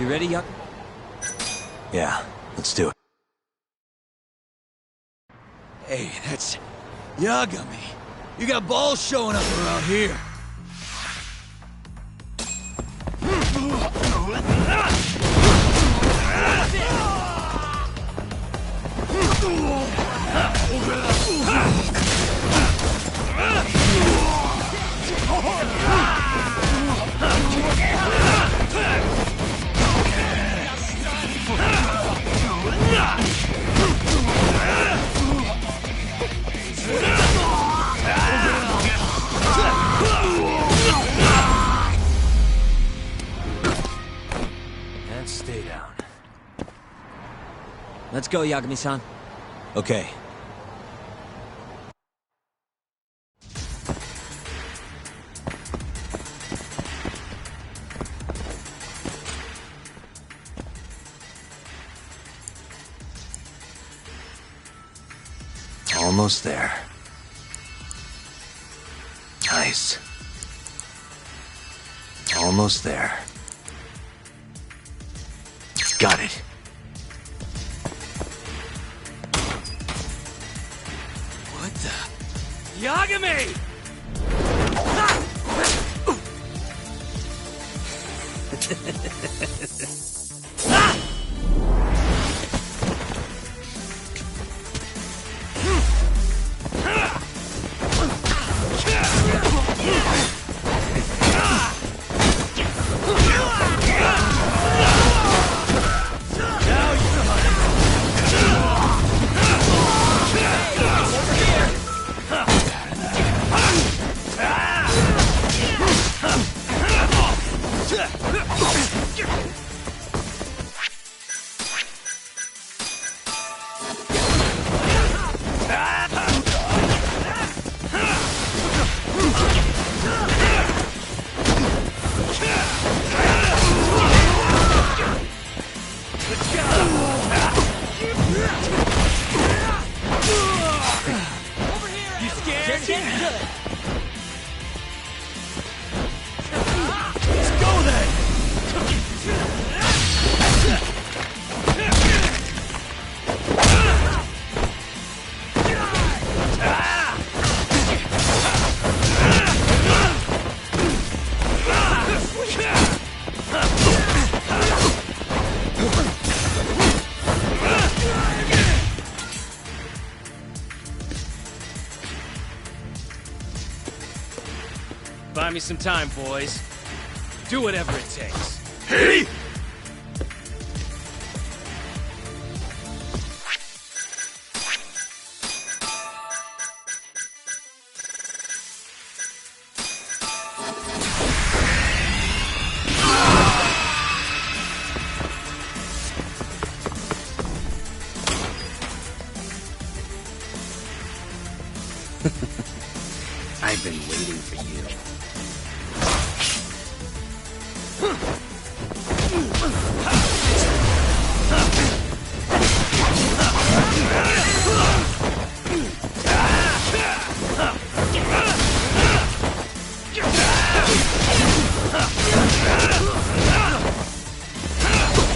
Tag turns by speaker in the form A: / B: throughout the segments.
A: You ready, Yuck?
B: Yeah, let's do it.
C: Hey, that's Yagami. You got balls showing up around here.
B: And stay down.
A: Let's go, Yagami-san.
B: Okay. Almost there. Nice. Almost there. Got it.
C: What the? Yagami!
D: Buy me some time, boys. Do whatever it takes.
C: Hey!
D: I've been waiting for you.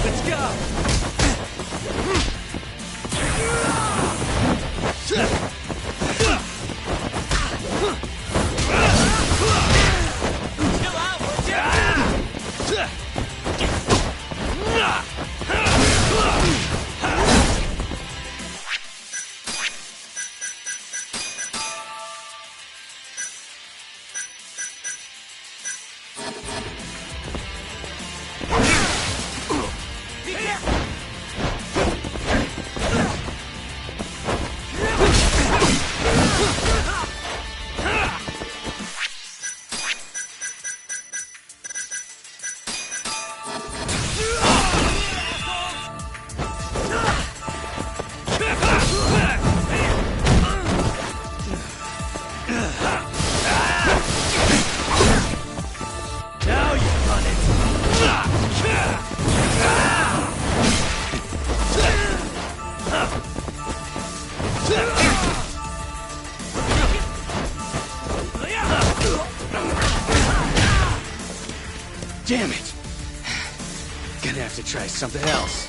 C: Let's go!
D: Damn it! Gonna have to try something else.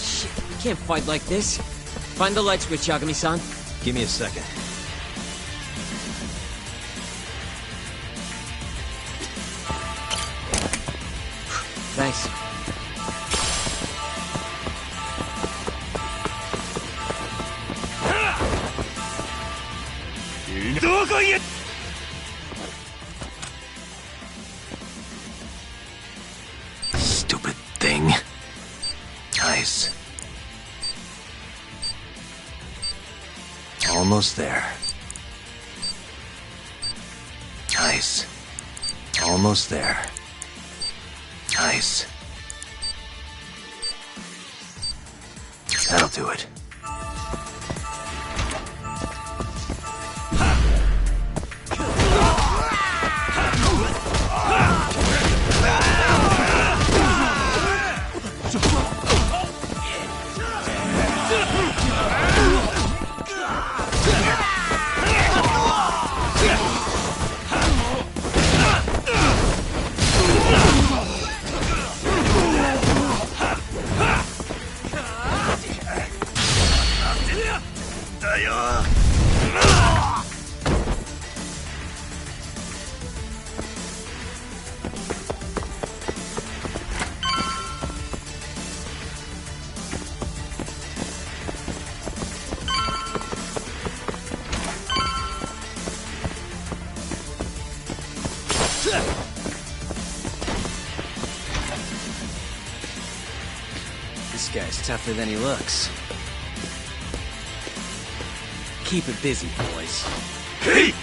A: Shit, we can't fight like this. Find the light switch, Yagami-san.
B: Give me a second.
A: Thanks.
B: Stupid thing. Nice. Almost there. Nice. Almost there. Nice. That'll do it.
D: This guy's tougher than he looks. Keep it busy, boys.
C: Hey!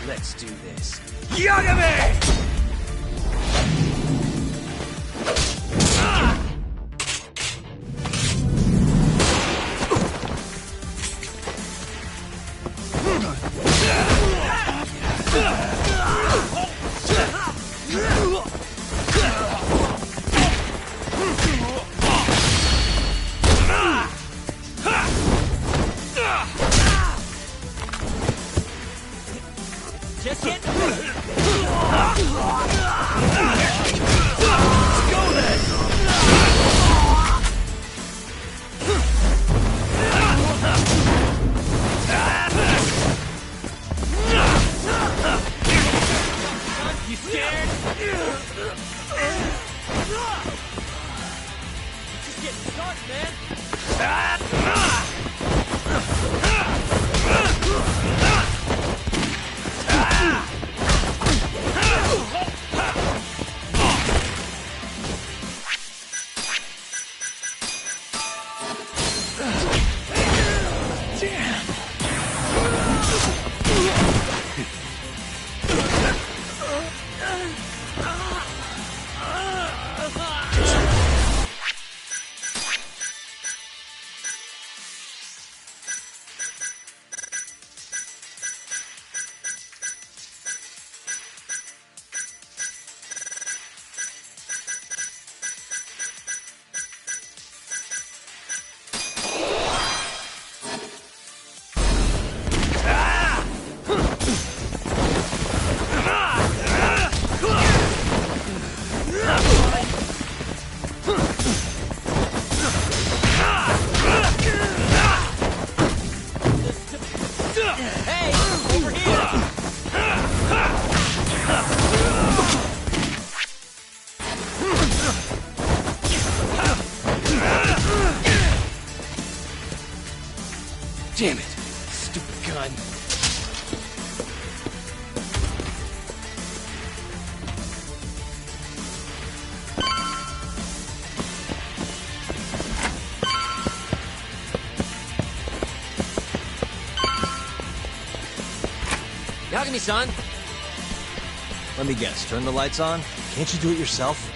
D: Let's do this.
C: Yagami!
A: Just get...
D: You scared?
A: Just getting started, man.
D: Damn it. Stupid gun.
A: Yagami-san!
B: Let me guess, turn the lights on? Can't you do it yourself?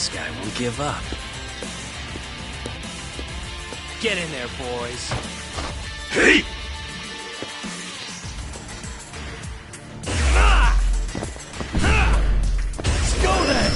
C: This guy won't give up.
D: Get in there, boys.
C: Hey! Let's go then!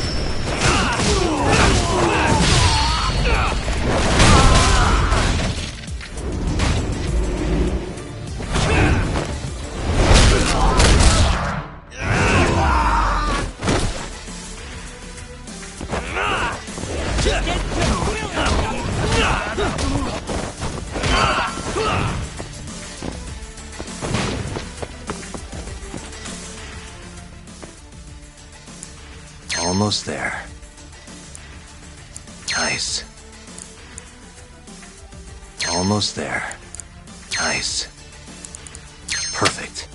B: Almost there. Nice. Almost there. Nice. Perfect.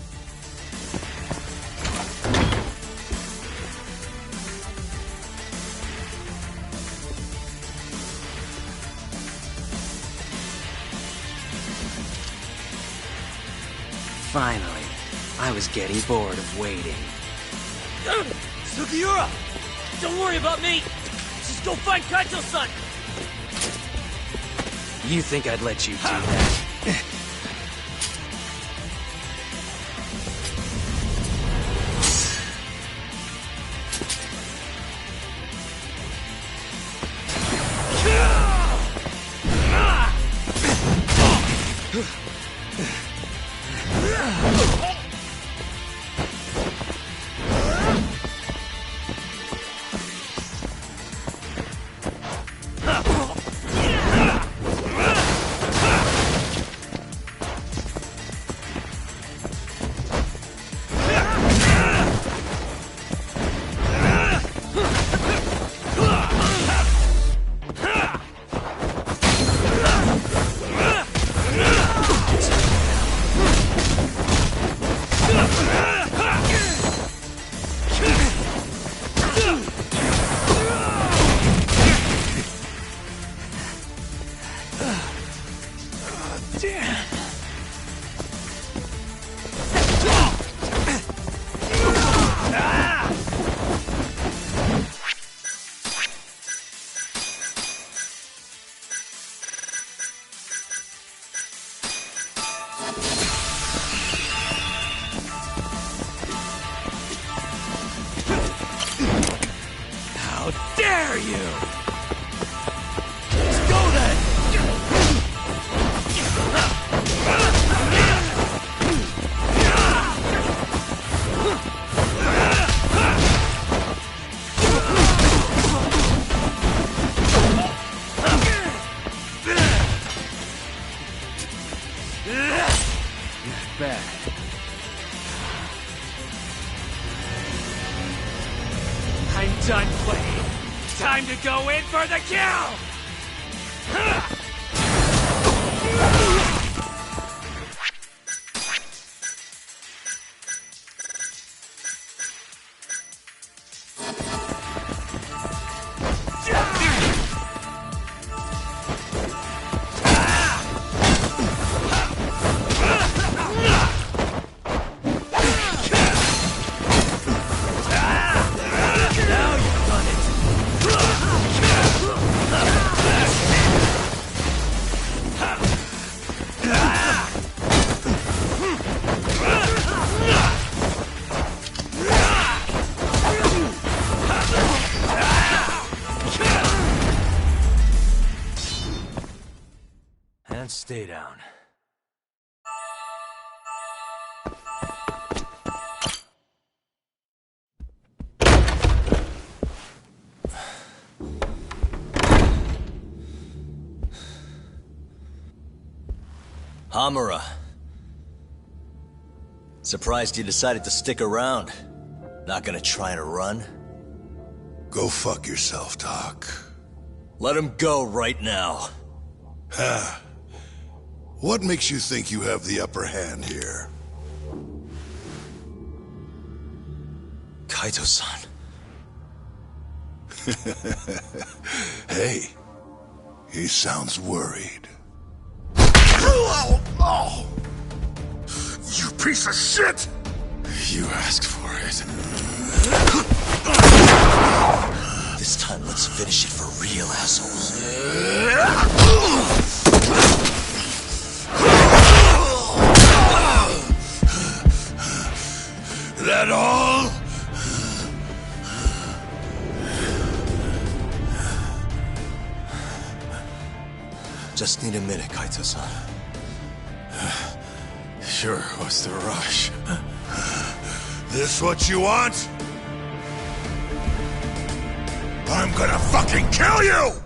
C: Finally. I was getting bored of waiting.
D: Sugiura! Don't worry about me! Just go find Kaito-san!
C: You think I'd let you do that? dare you! Let's go then!
D: Bad. I'm done playing. Time to go in for the kill!
B: And stay down. Hamura. Surprised you decided to stick around. Not gonna try and run?
E: Go fuck yourself, Doc.
B: Let him go right now.
E: Ha. What makes you think you have the upper hand here?
B: Kaito-san.
E: Hey, he sounds worried. Oh, you piece of shit! You asked for it.
B: This time, let's finish it for real, assholes.
E: That all?
B: Just need a minute, Kaito-san.
E: Sure, what's the rush? This what you want? I'm gonna fucking kill you!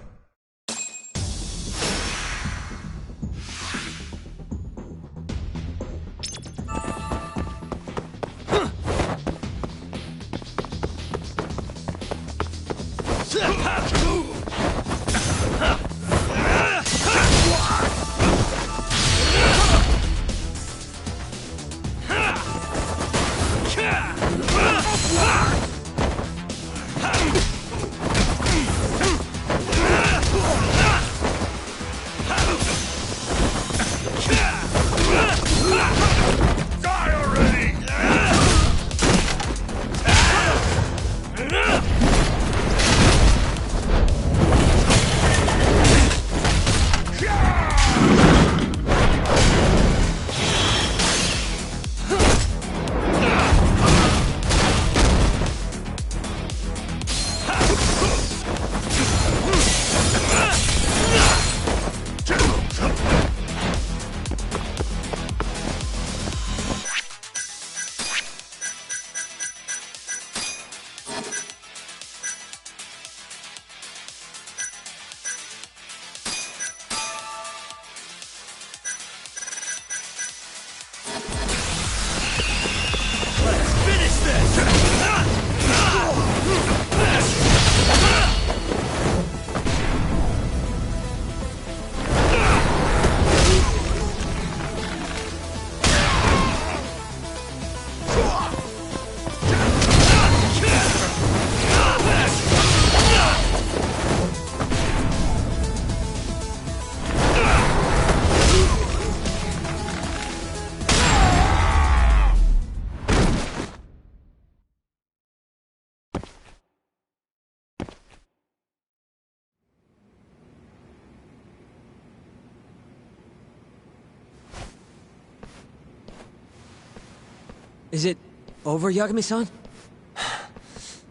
A: Is it over, Yagami-san?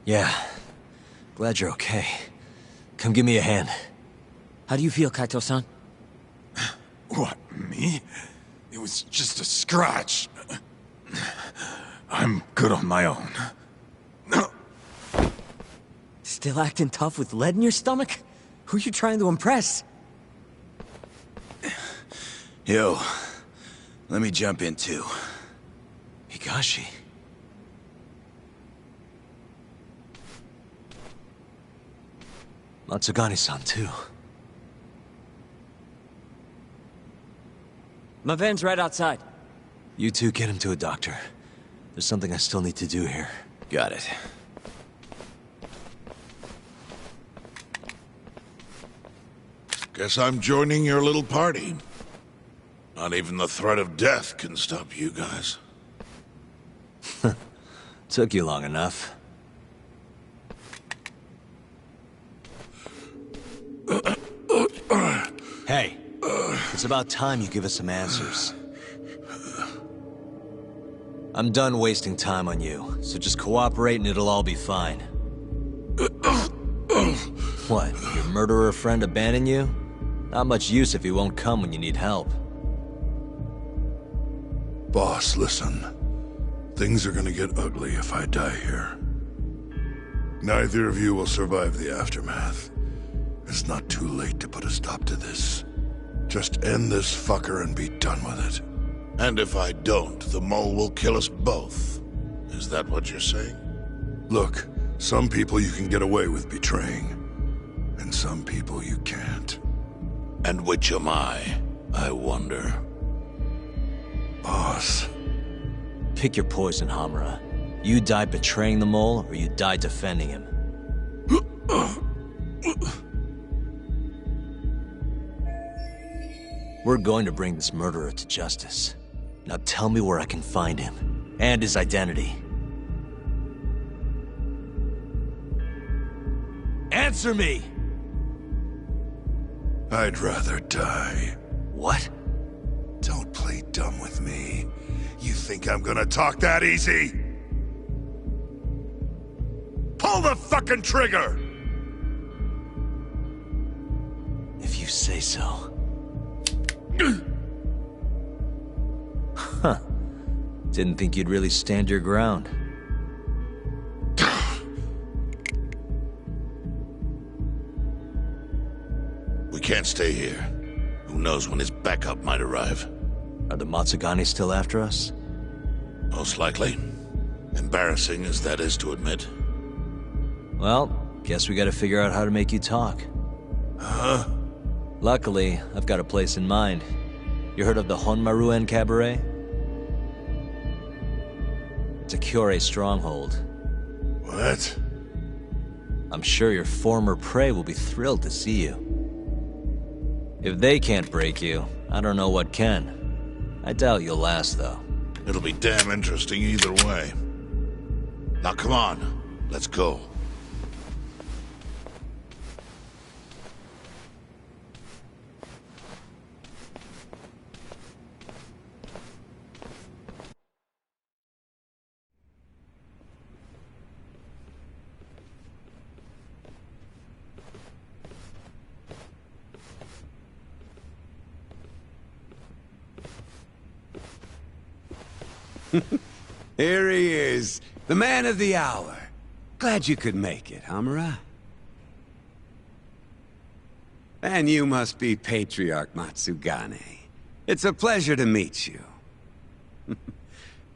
B: Yeah. Glad you're okay. Come give me a hand.
A: How do you feel, Kaito-san?
E: What, me? It was just a scratch. I'm good on my own.
A: Still acting tough with lead in your stomach? Who are you trying to impress?
C: Yo, let me jump in too.
B: Higashi. Matsugane-san, too.
A: My van's right outside.
B: You two get him to a doctor. There's something I still need to do here.
C: Got it.
E: Guess I'm joining your little party. Not even the threat of death can stop you guys.
B: Took you long enough. Hey, it's about time you give us some answers. I'm done wasting time on you, so just cooperate and it'll all be fine. What, your murderer friend abandon you? Not much use if he won't come when you need help.
E: Boss, listen. Things are gonna get ugly if I die here. Neither of you will survive the aftermath. It's not too late to put a stop to this. Just end this fucker and be done with it. And if I don't, the mole will kill us both. Is that what you're saying? Look, some people you can get away with betraying. And some people you can't. And which am I wonder? Boss.
B: Pick your poison, Hamura. You die betraying the mole, or you die defending him. We're going to bring this murderer to justice. Now tell me where I can find him, and his identity. Answer me!
E: I'd rather die.
B: What?
E: Don't play dumb with me. You think I'm gonna talk that easy? Pull the fucking trigger!
B: If you say so. Huh. Didn't think you'd really stand your ground.
E: We can't stay here. Who knows when his backup might arrive?
B: Are the Matsugane still after us?
E: Most likely. Embarrassing as that is to admit.
B: Well, guess we gotta figure out how to make you talk.
E: Huh?
B: Luckily, I've got a place in mind. You heard of the Honmaruen Cabaret? It's a Kyorei stronghold.
E: What?
B: I'm sure your former prey will be thrilled to see you. If they can't break you, I don't know what can. I doubt you'll last, though.
E: It'll be damn interesting either way. Now come on, let's go.
F: Here he is, the man of the hour. Glad you could make it, Hamura. And you must be Patriarch Matsugane. It's a pleasure to meet you.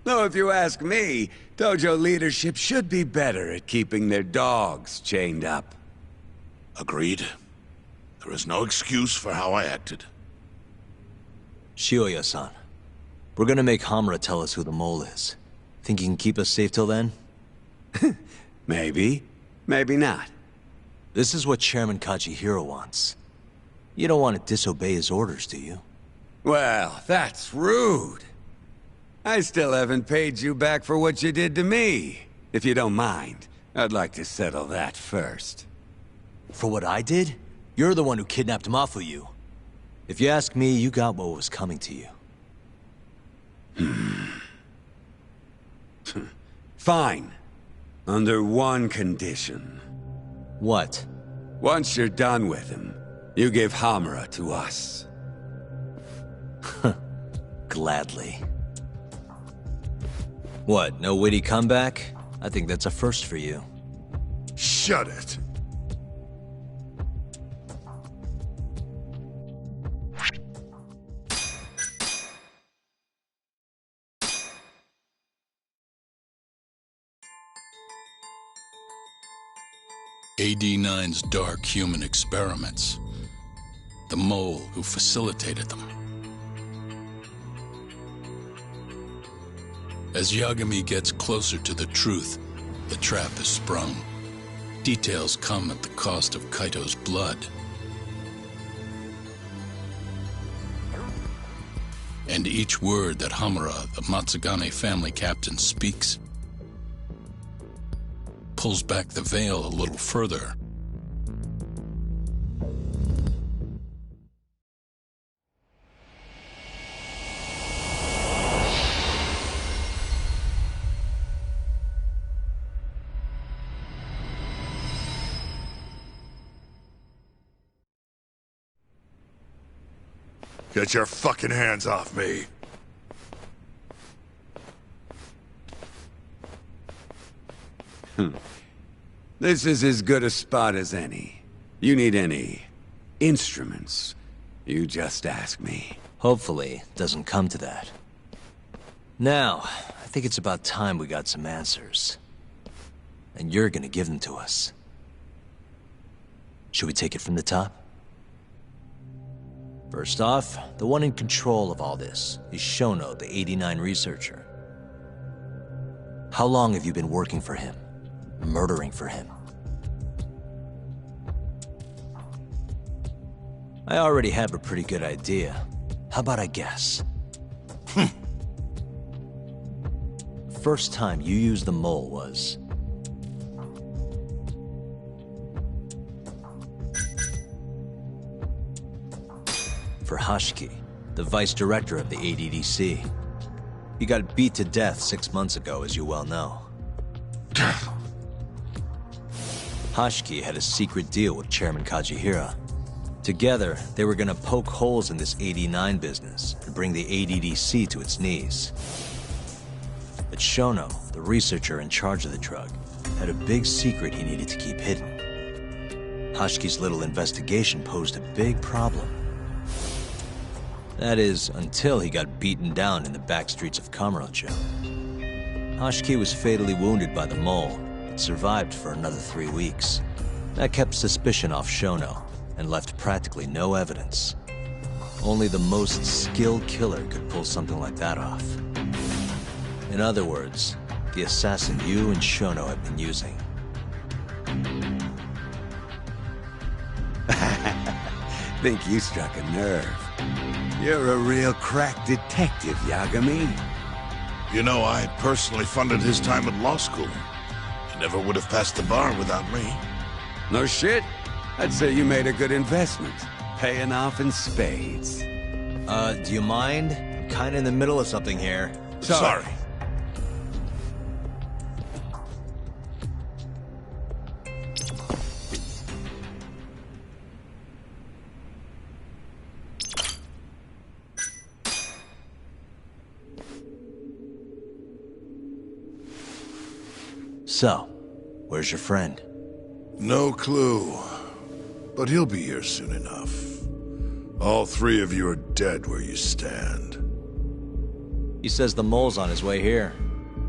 F: Though if you ask me, dojo leadership should be better at keeping their dogs chained up.
E: Agreed. There is no excuse for how I acted.
B: Shioya-san, we're gonna make Hamura tell us who the mole is. Think he can keep us safe till then?
F: Maybe. Maybe not.
B: This is what Chairman Kajihiro wants. You don't want to disobey his orders, do you?
F: Well, that's rude. I still haven't paid you back for what you did to me. If you don't mind, I'd like to settle that first.
B: For what I did? You're the one who kidnapped Mafuyu. If you ask me, you got what was coming to you.
F: Fine. Under one condition.
B: What?
F: Once you're done with him, you give Hamura to us.
B: Gladly. What, no witty comeback? I think that's a first for you.
E: Shut it.
G: AD-9's dark human experiments. The mole who facilitated them. As Yagami gets closer to the truth, the trap is sprung. Details come at the cost of Kaito's blood. And each word that Hamura, the Matsugane family captain, speaks pulls back the veil a little further.
E: Get your fucking hands off me.
F: This is as good a spot as any. You need any instruments, you just ask me.
B: Hopefully, it doesn't come to that. Now, I think it's about time we got some answers. And you're gonna give them to us. Should we take it from the top? First off, the one in control of all this is Shono, the 89 researcher. How long have you been working for him? Murdering for him? I already have a pretty good idea. How about I guess? First time you used the mole was... for Hashiki, the vice director of the ADDC. He got beat to death 6 months ago, as you well know. Hashiki had a secret deal with Chairman Kajihira. Together, they were gonna poke holes in this 89 business and bring the ADDC to its knees. But Shono, the researcher in charge of the drug, had a big secret he needed to keep hidden. Hashiki's little investigation posed a big problem. That is, until he got beaten down in the back streets of Kamurocho. Hashiki was fatally wounded by the mole, but survived for another 3 weeks. That kept suspicion off Shono, and left practically no evidence. Only the most skilled killer could pull something like that off. In other words, the assassin you and Shono have been using.
F: Think you struck a nerve. You're a real crack detective, Yagami.
E: You know, I personally funded his time at law school. He never would have passed the bar without me.
F: No shit? I'd say you made a good investment. Paying off in spades.
B: Do you mind? I'm kinda in the middle of something here.
E: Sorry.
B: So, where's your friend?
E: No clue. But he'll be here soon enough. All three of you are dead where you stand.
B: He says the mole's on his way here.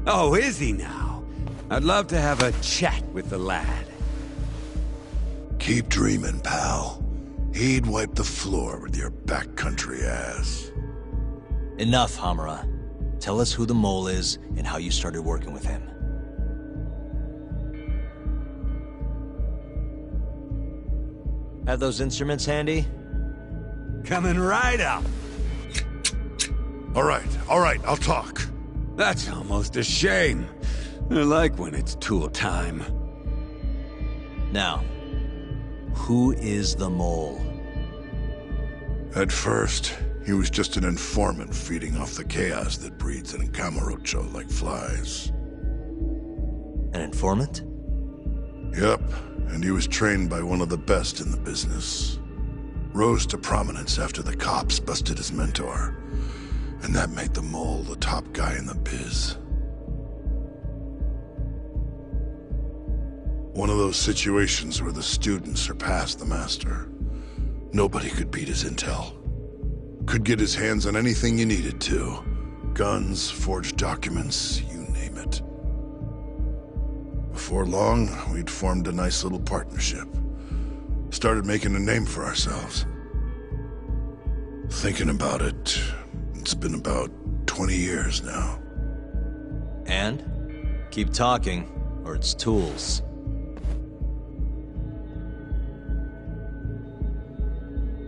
F: Oh, is he now? I'd love to have a chat with the lad.
E: Keep dreaming, pal. He'd wipe the floor with your backcountry ass.
B: Enough, Hamura. Tell us who the mole is and how you started working with him. Have those instruments handy?
F: Coming right up.
E: All right, I'll talk.
F: That's almost a shame. I like when it's tool time.
B: Now, who is the mole?
E: At first, he was just an informant feeding off the chaos that breeds in Kamurocho like flies.
B: An informant?
E: Yep, and he was trained by one of the best in the business. Rose to prominence after the cops busted his mentor, and that made the mole the top guy in the biz. One of those situations where the student surpassed the master. Nobody could beat his intel. Could get his hands on anything you needed to. Guns, forged documents, you name it. Before long, we'd formed a nice little partnership. Started making a name for ourselves. Thinking about it, it's been about 20 years now.
B: And? Keep talking, or it's tools.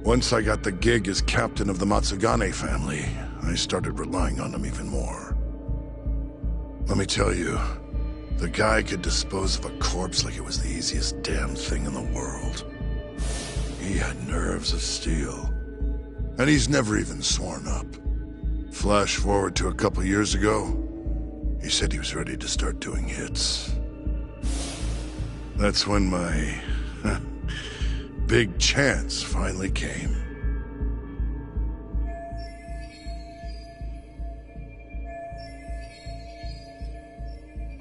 E: Once I got the gig as captain of the Matsugane family, I started relying on him even more. Let me tell you, the guy could dispose of a corpse like it was the easiest damn thing in the world. He had nerves of steel. And he's never even sworn up. Flash forward to a couple years ago, he said he was ready to start doing hits. That's when my big chance finally came.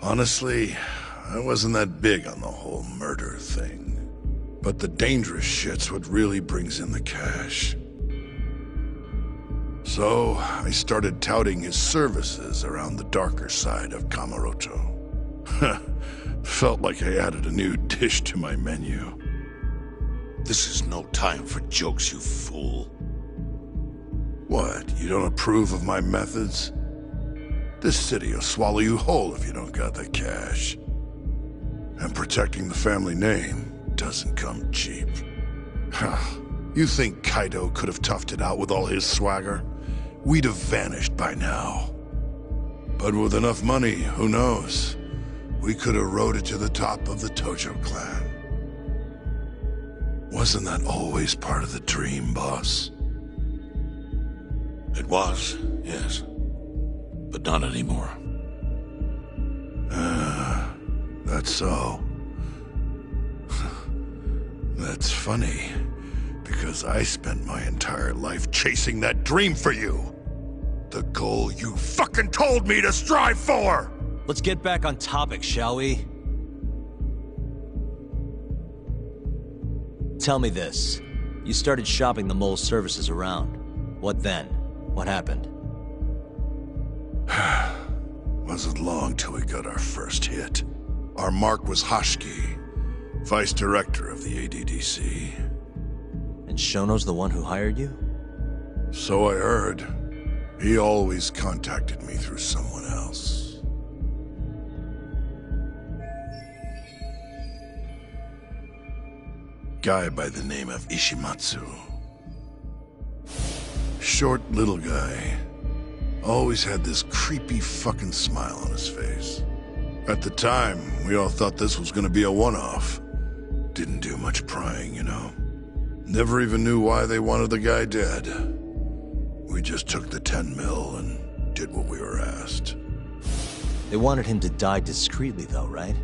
E: Honestly, I wasn't that big on the whole murder thing. But the dangerous shit's what really brings in the cash. So, I started touting his services around the darker side of Kamurocho. Felt like I added a new dish to my menu.
H: This is no time for jokes, you fool.
E: What, you don't approve of my methods? This city will swallow you whole if you don't got the cash. And protecting the family name doesn't come cheap. You think Kaito could have toughed it out with all his swagger? We'd have vanished by now. But with enough money, who knows? We could have rode it to the top of the Tojo clan. Wasn't that always part of the dream, boss?
H: It was, yes. But not anymore.
E: That's so. That's funny, because I spent my entire life chasing that dream for you. The goal you fucking told me to strive for!
B: Let's get back on topic, shall we? Tell me this. You started shopping the mole's services around. What then? What happened?
E: Wasn't long till we got our first hit. Our mark was Hashiki, vice director of the ADDC.
B: And Shono's the one who hired you?
E: So I heard. He always contacted me through someone else. Guy by the name of Ishimatsu. Short little guy. Always had this creepy fucking smile on his face. At the time, we all thought this was gonna be a one-off. Didn't do much prying, you know. Never even knew why they wanted the guy dead. We just took the 10 mil and did what we were asked.
B: They wanted him to die discreetly though, right?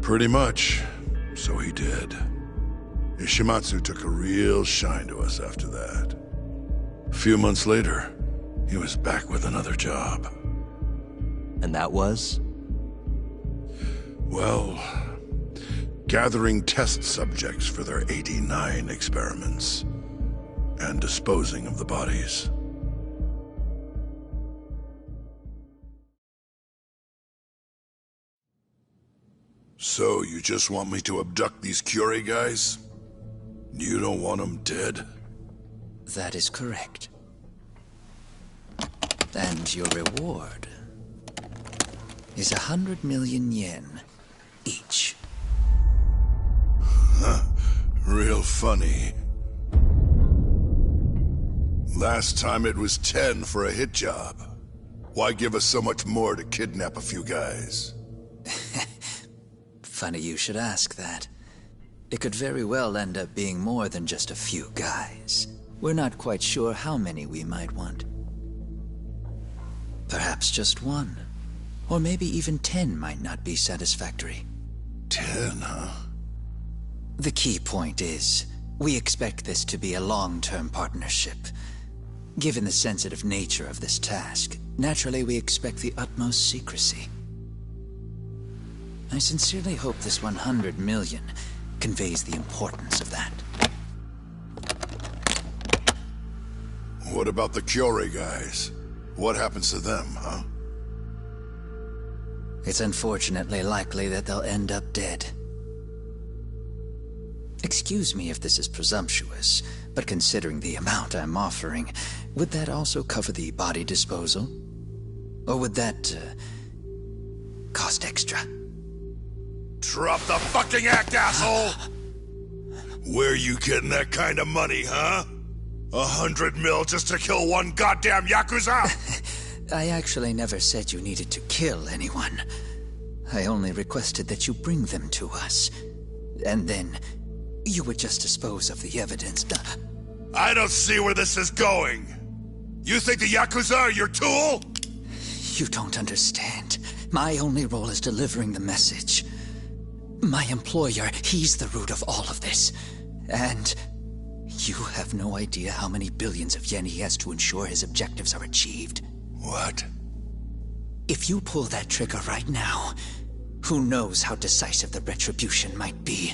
E: Pretty much. So he did. Ishimatsu took a real shine to us after that. A few months later, he was back with another job.
B: And that was?
E: Well, gathering test subjects for their 89 experiments. And disposing of the bodies. So, you just want me to abduct these Curie guys? You don't want them dead?
I: That is correct. And your reward is 100 million yen each.
E: Real funny. Last time it was 10 for a hit job. Why give us so much more to kidnap a few guys?
I: Funny you should ask that. It could very well end up being more than just a few guys. We're not quite sure how many we might want. Perhaps just one. Or maybe even 10 might not be satisfactory.
E: 10, huh?
I: The key point is, we expect this to be a long-term partnership. Given the sensitive nature of this task, naturally we expect the utmost secrecy. I sincerely hope this 100 million conveys the importance of that.
E: What about the Curie guys? What happens to them, huh?
I: It's unfortunately likely that they'll end up dead. Excuse me if this is presumptuous, but considering the amount I'm offering, would that also cover the body disposal? Or would that, cost extra?
E: Drop the fucking act, asshole! Where you getting that kind of money, huh? 100 mil just to kill one goddamn Yakuza?
I: I actually never said you needed to kill anyone. I only requested that you bring them to us. And then, you would just dispose of the evidence.
E: I don't see where this is going. You think the Yakuza are your tool?
I: You don't understand. My only role is delivering the message. My employer, he's the root of all of this. And you have no idea how many billions of yen he has to ensure his objectives are achieved.
E: What?
I: If you pull that trigger right now, who knows how decisive the retribution might be.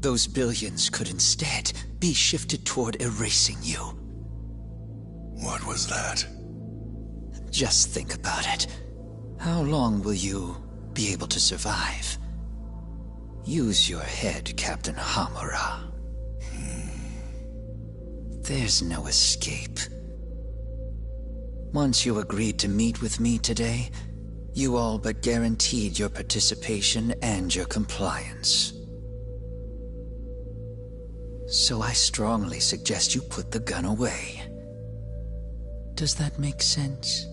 I: Those billions could instead be shifted toward erasing you.
E: What was that?
I: Just think about it. How long will you be able to survive? Use your head, Captain Hamura. There's no escape. Once you agreed to meet with me today, you all but guaranteed your participation and your compliance. So I strongly suggest you put the gun away. Does that make sense?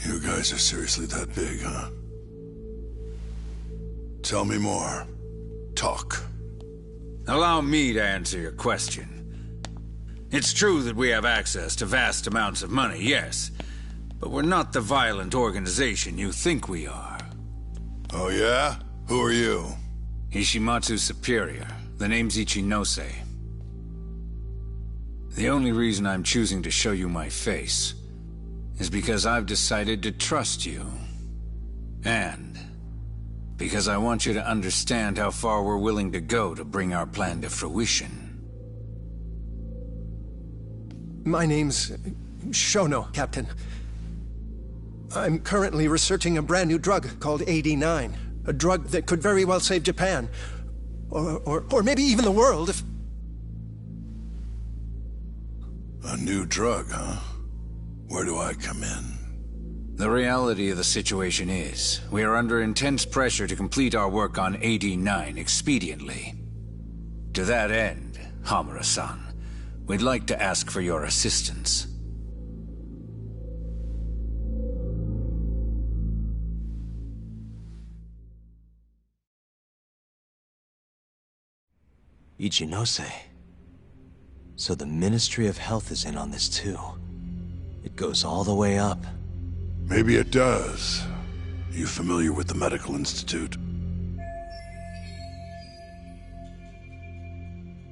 E: You guys are seriously that big, huh? Tell me more. Talk.
J: Allow me to answer your question. It's true that we have access to vast amounts of money, yes. But we're not the violent organization you think we are.
E: Oh yeah? Who are you?
J: Ishimatsu's superior. The name's Ichinose. The only reason I'm choosing to show you my face is because I've decided to trust you. And because I want you to understand how far we're willing to go to bring our plan to fruition.
K: My name's Shono, Captain. I'm currently researching a brand new drug called AD9. A drug that could very well save Japan. Or maybe even the world if...
E: A new drug, huh? Where do I come in?
J: The reality of the situation is, we are under intense pressure to complete our work on AD9 expediently. To that end, Hamura-san, we'd like to ask for your assistance.
B: Ichinose. So the Ministry of Health is in on this too. It goes all the way up.
E: Maybe it does. You familiar with the Medical Institute?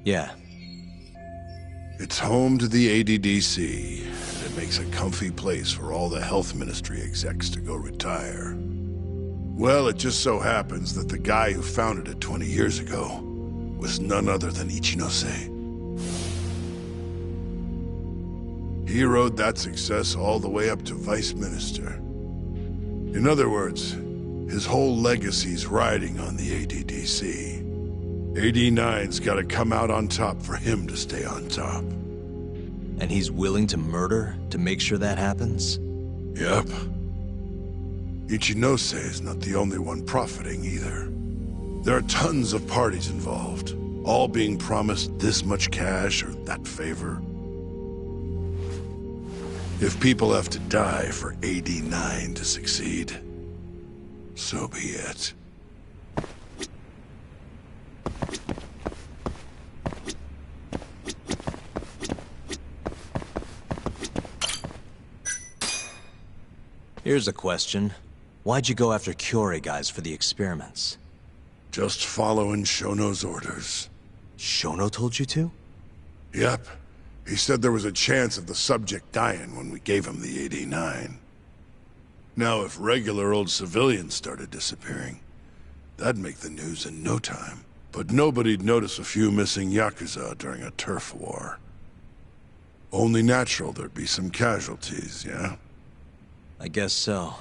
B: Yeah.
E: It's home to the ADDC, and it makes a comfy place for all the Health Ministry execs to go retire. Well, it just so happens that the guy who founded it 20 years ago was none other than Ichinose. He rode that success all the way up to Vice Minister. In other words, his whole legacy's riding on the ADDC. AD9's gotta come out on top for him to stay on top.
B: And he's willing to murder to make sure that happens?
E: Yep. Ichinose is not the only one profiting either. There are tons of parties involved, all being promised this much cash or that favor. If people have to die for AD9 to succeed, so be it.
B: Here's a question. Why'd you go after Kyorei guys for the experiments?
E: Just following Shono's orders.
B: Shono told you to?
E: Yep. He said there was a chance of the subject dying when we gave him the 89. Now, if regular old civilians started disappearing, that'd make the news in no time. But nobody'd notice a few missing Yakuza during a turf war. Only natural there'd be some casualties, yeah?
B: I guess so.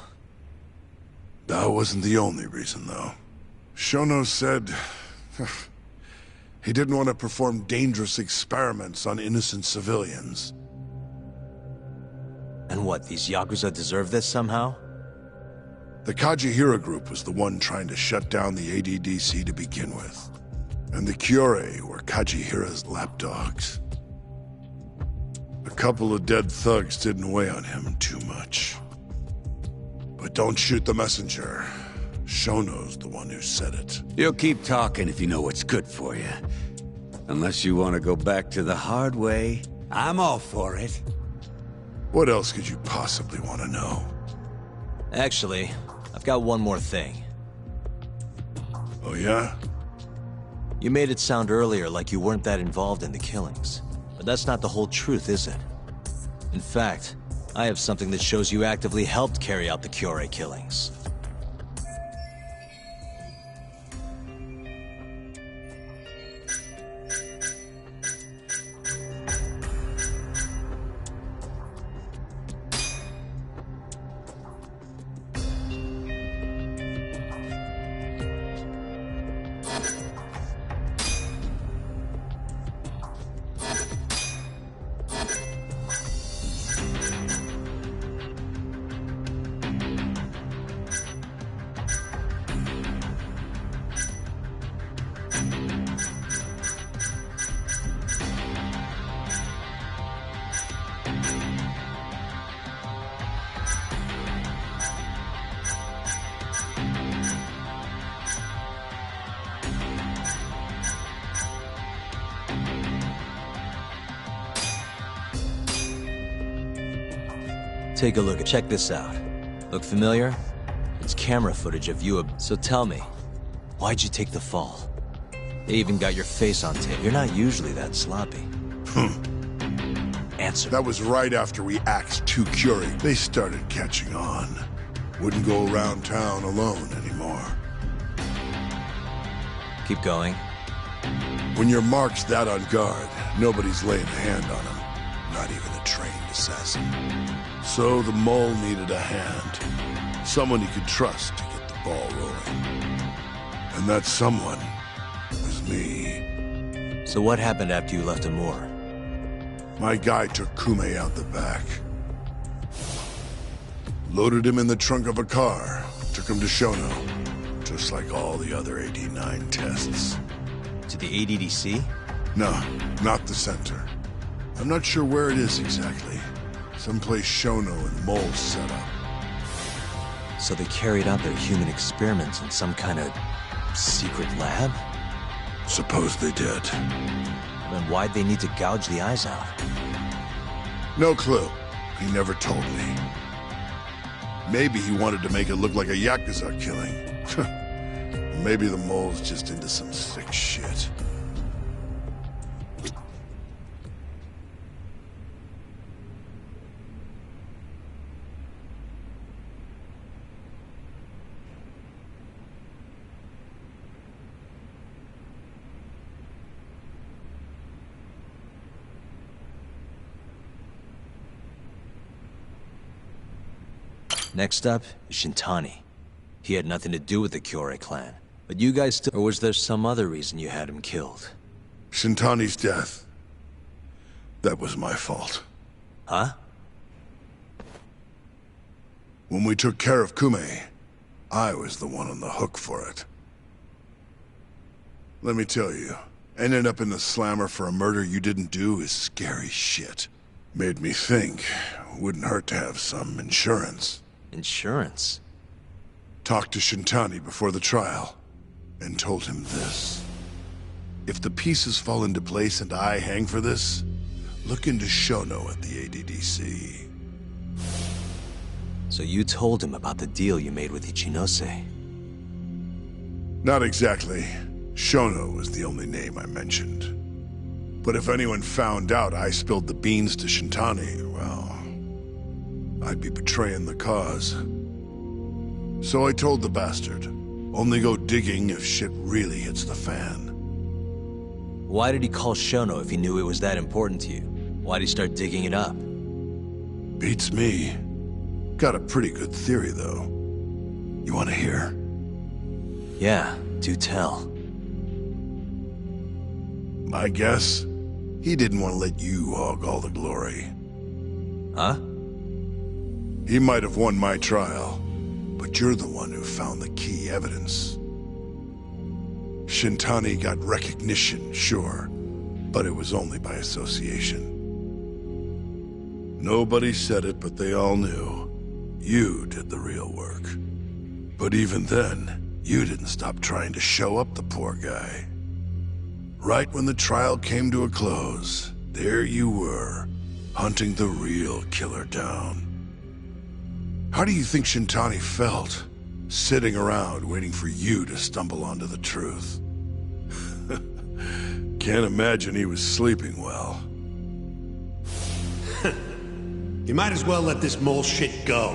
E: That wasn't the only reason, though. Shono said... he didn't want to perform dangerous experiments on innocent civilians.
B: And what, these Yakuza deserve this somehow?
E: The Kajihira group was the one trying to shut down the ADDC to begin with. And the Kyorei were Kajihira's lapdogs. A couple of dead thugs didn't weigh on him too much. But don't shoot the messenger. Shono's the one who said it.
F: You'll keep talking if you know what's good for you. Unless you want to go back to the hard way, I'm all for it.
E: What else could you possibly want to know?
B: Actually, I've got one more thing.
E: Oh yeah?
B: You made it sound earlier like you weren't that involved in the killings. But that's not the whole truth, is it? In fact, I have something that shows you actively helped carry out the Kyorei killings. Take a look. Check this out. Look familiar? It's camera footage of you. So tell me, why'd you take the fall? They even got your face on tape. You're not usually that sloppy. Answer.
E: That was right after we axed 2 Kyorei. They started catching on. Wouldn't go around town alone anymore.
B: Keep going.
E: When your mark's that on guard, nobody's laying a hand on him. Not even a trained assassin. So the mole needed a hand. Someone he could trust to get the ball rolling. And that someone was me.
B: So what happened after you left Amur?
E: My guy took Kume out the back. Loaded him in the trunk of a car. Took him to Shono. Just like all the other 89 tests.
B: To the ADDC?
E: No, not the center. I'm not sure where it is exactly. Someplace Shono and Mole set up.
B: So they carried out their human experiments in some kind of secret lab?
E: Suppose they did.
B: Then why'd they need to gouge the eyes out?
E: No clue. He never told me. Maybe he wanted to make it look like a Yakuza killing. Maybe the mole's just into some sick shit.
B: Next up is Shintani. He had nothing to do with the Kyorei clan. But you guys still... Or was there some other reason you had him killed?
E: Shintani's death. That was my fault.
B: Huh?
E: When we took care of Kume, I was the one on the hook for it. Let me tell you, ending up in the slammer for a murder you didn't do is scary shit. Made me think, wouldn't hurt to have some insurance.
B: Insurance?
E: Talked to Shintani before the trial, and told him this. If the pieces fall into place and I hang for this, look into Shono at the ADDC.
B: So you told him about the deal you made with Ichinose?
E: Not exactly. Shono was the only name I mentioned. But if anyone found out I spilled the beans to Shintani, well, I'd be betraying the cause. So I told the bastard, only go digging if shit really hits the fan.
B: Why did he call Shono if he knew it was that important to you? Why'd he start digging it up?
E: Beats me. Got a pretty good theory, though. You want to hear?
B: Yeah, do tell.
E: My guess? He didn't want to let you hog all the glory.
B: Huh?
E: He might have won my trial, but you're the one who found the key evidence. Shintani got recognition, sure, but it was only by association. Nobody said it, but they all knew. You did the real work. But even then, you didn't stop trying to show up the poor guy. Right when the trial came to a close, there you were, hunting the real killer down. How do you think Shintani felt, sitting around waiting for you to stumble onto the truth? Can't imagine he was sleeping well.
L: You might as well let this mole shit go.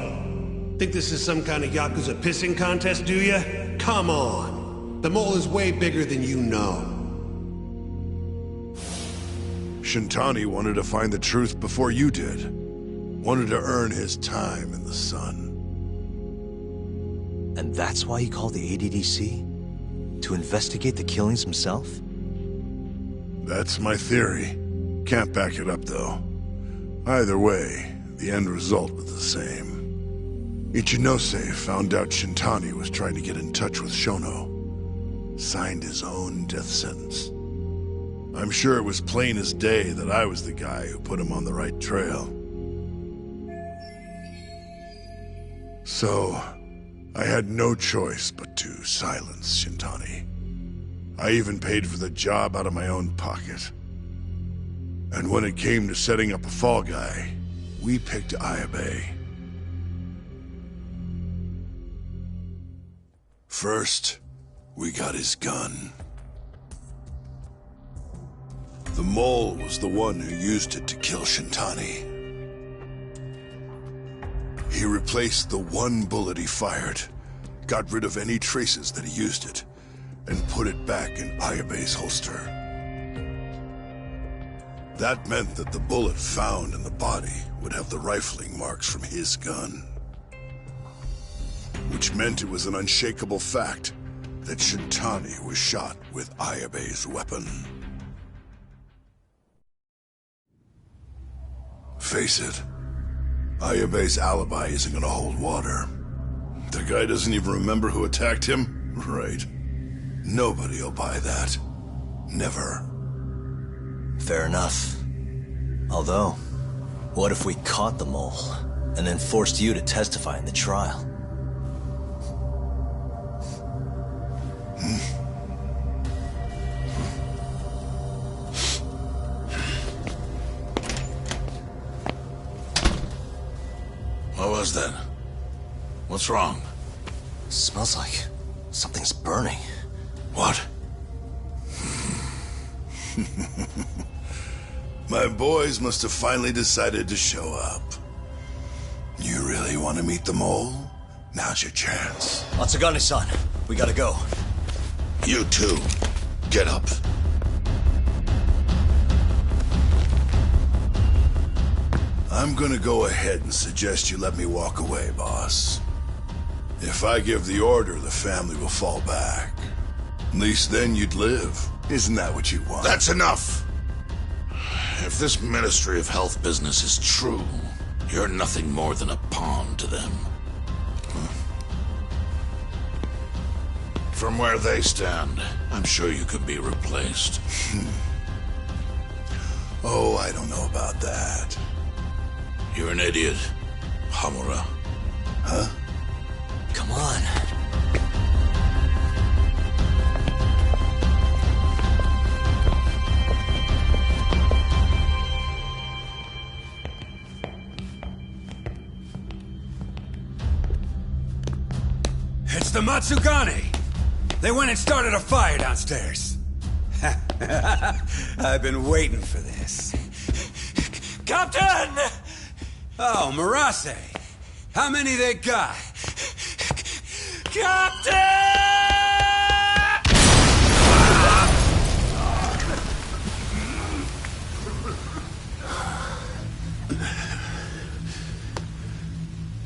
L: Think this is some kind of Yakuza pissing contest, do ya? Come on. The mole is way bigger than you know.
E: Shintani wanted to find the truth before you did. Wanted to earn his time in the sun.
B: And that's why he called the ADDC? To investigate the killings himself?
E: That's my theory. Can't back it up, though. Either way, the end result was the same. Ichinose found out Shintani was trying to get in touch with Shono. Signed his own death sentence. I'm sure it was plain as day that I was the guy who put him on the right trail. So, I had no choice but to silence Shintani. I even paid for the job out of my own pocket. And when it came to setting up a fall guy, we picked Ayabe. First, we got his gun. The mole was the one who used it to kill Shintani. He replaced the one bullet he fired, got rid of any traces that he used it, and put it back in Ayabe's holster. That meant that the bullet found in the body would have the rifling marks from his gun. Which meant it was an unshakable fact that Shintani was shot with Ayabe's weapon. Face it, Ayabe's alibi isn't gonna hold water. The guy doesn't even remember who attacked him? Right. Nobody'll buy that. Never.
B: Fair enough. Although, what if we caught the mole, and then forced you to testify in the trial?
H: What was that? What's wrong?
B: Smells like something's burning.
H: What?
E: My boys must have finally decided to show up. You really want to meet the mole? Now's your chance.
B: Atsugane-san, we gotta go.
H: You too. Get up.
E: I'm gonna go ahead and suggest you let me walk away, boss. If I give the order, the family will fall back. At least then you'd live. Isn't that what you want?
H: That's enough! If this Ministry of Health business is true, you're nothing more than a pawn to them. From where they stand, I'm sure you could be replaced.
E: Oh, I don't know about that.
H: You're an idiot, Hamura.
E: Huh?
B: Come on.
F: Matsugane! They went and started a fire downstairs. I've been waiting for this.
C: Captain!
F: Oh, Marase. How many they got?
C: Captain!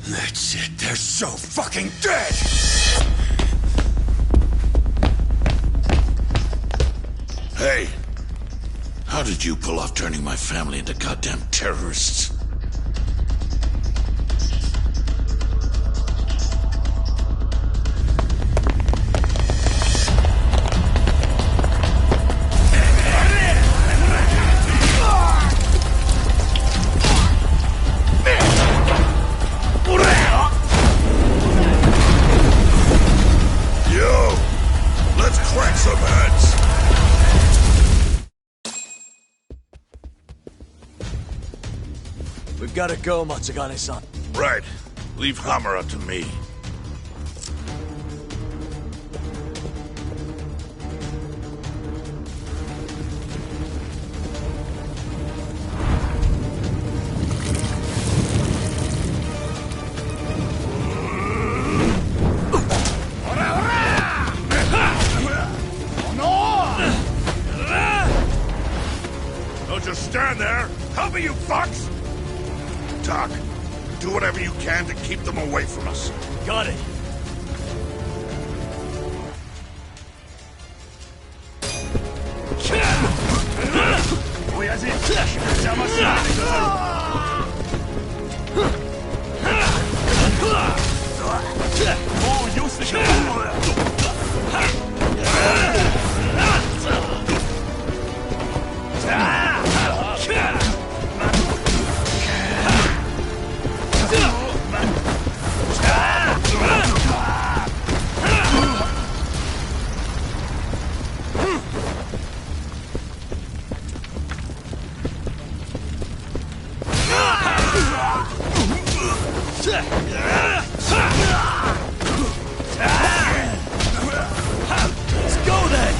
F: That's it. They're so fucking dead!
H: Hey, how did you pull off turning my family into goddamn terrorists? Yo, let's crack some heads!
C: We've gotta go, Matsugane-san.
H: Right. Leave Hamura to me. Don't just stand there! Help me, you fucks! Doc, do whatever you can to keep them away from us.
C: Got it. Let's go then!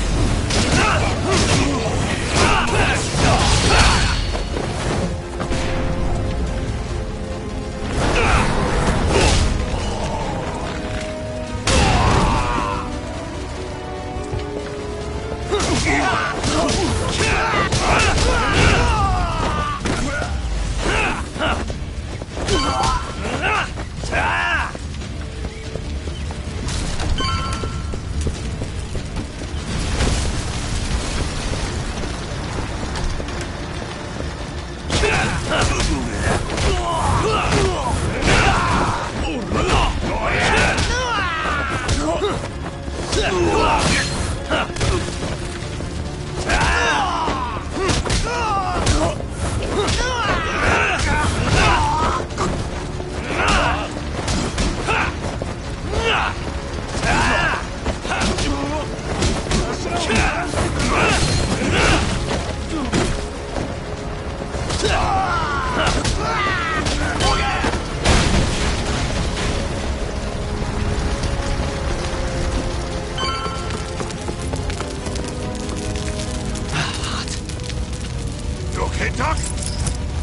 H: You okay, Doc?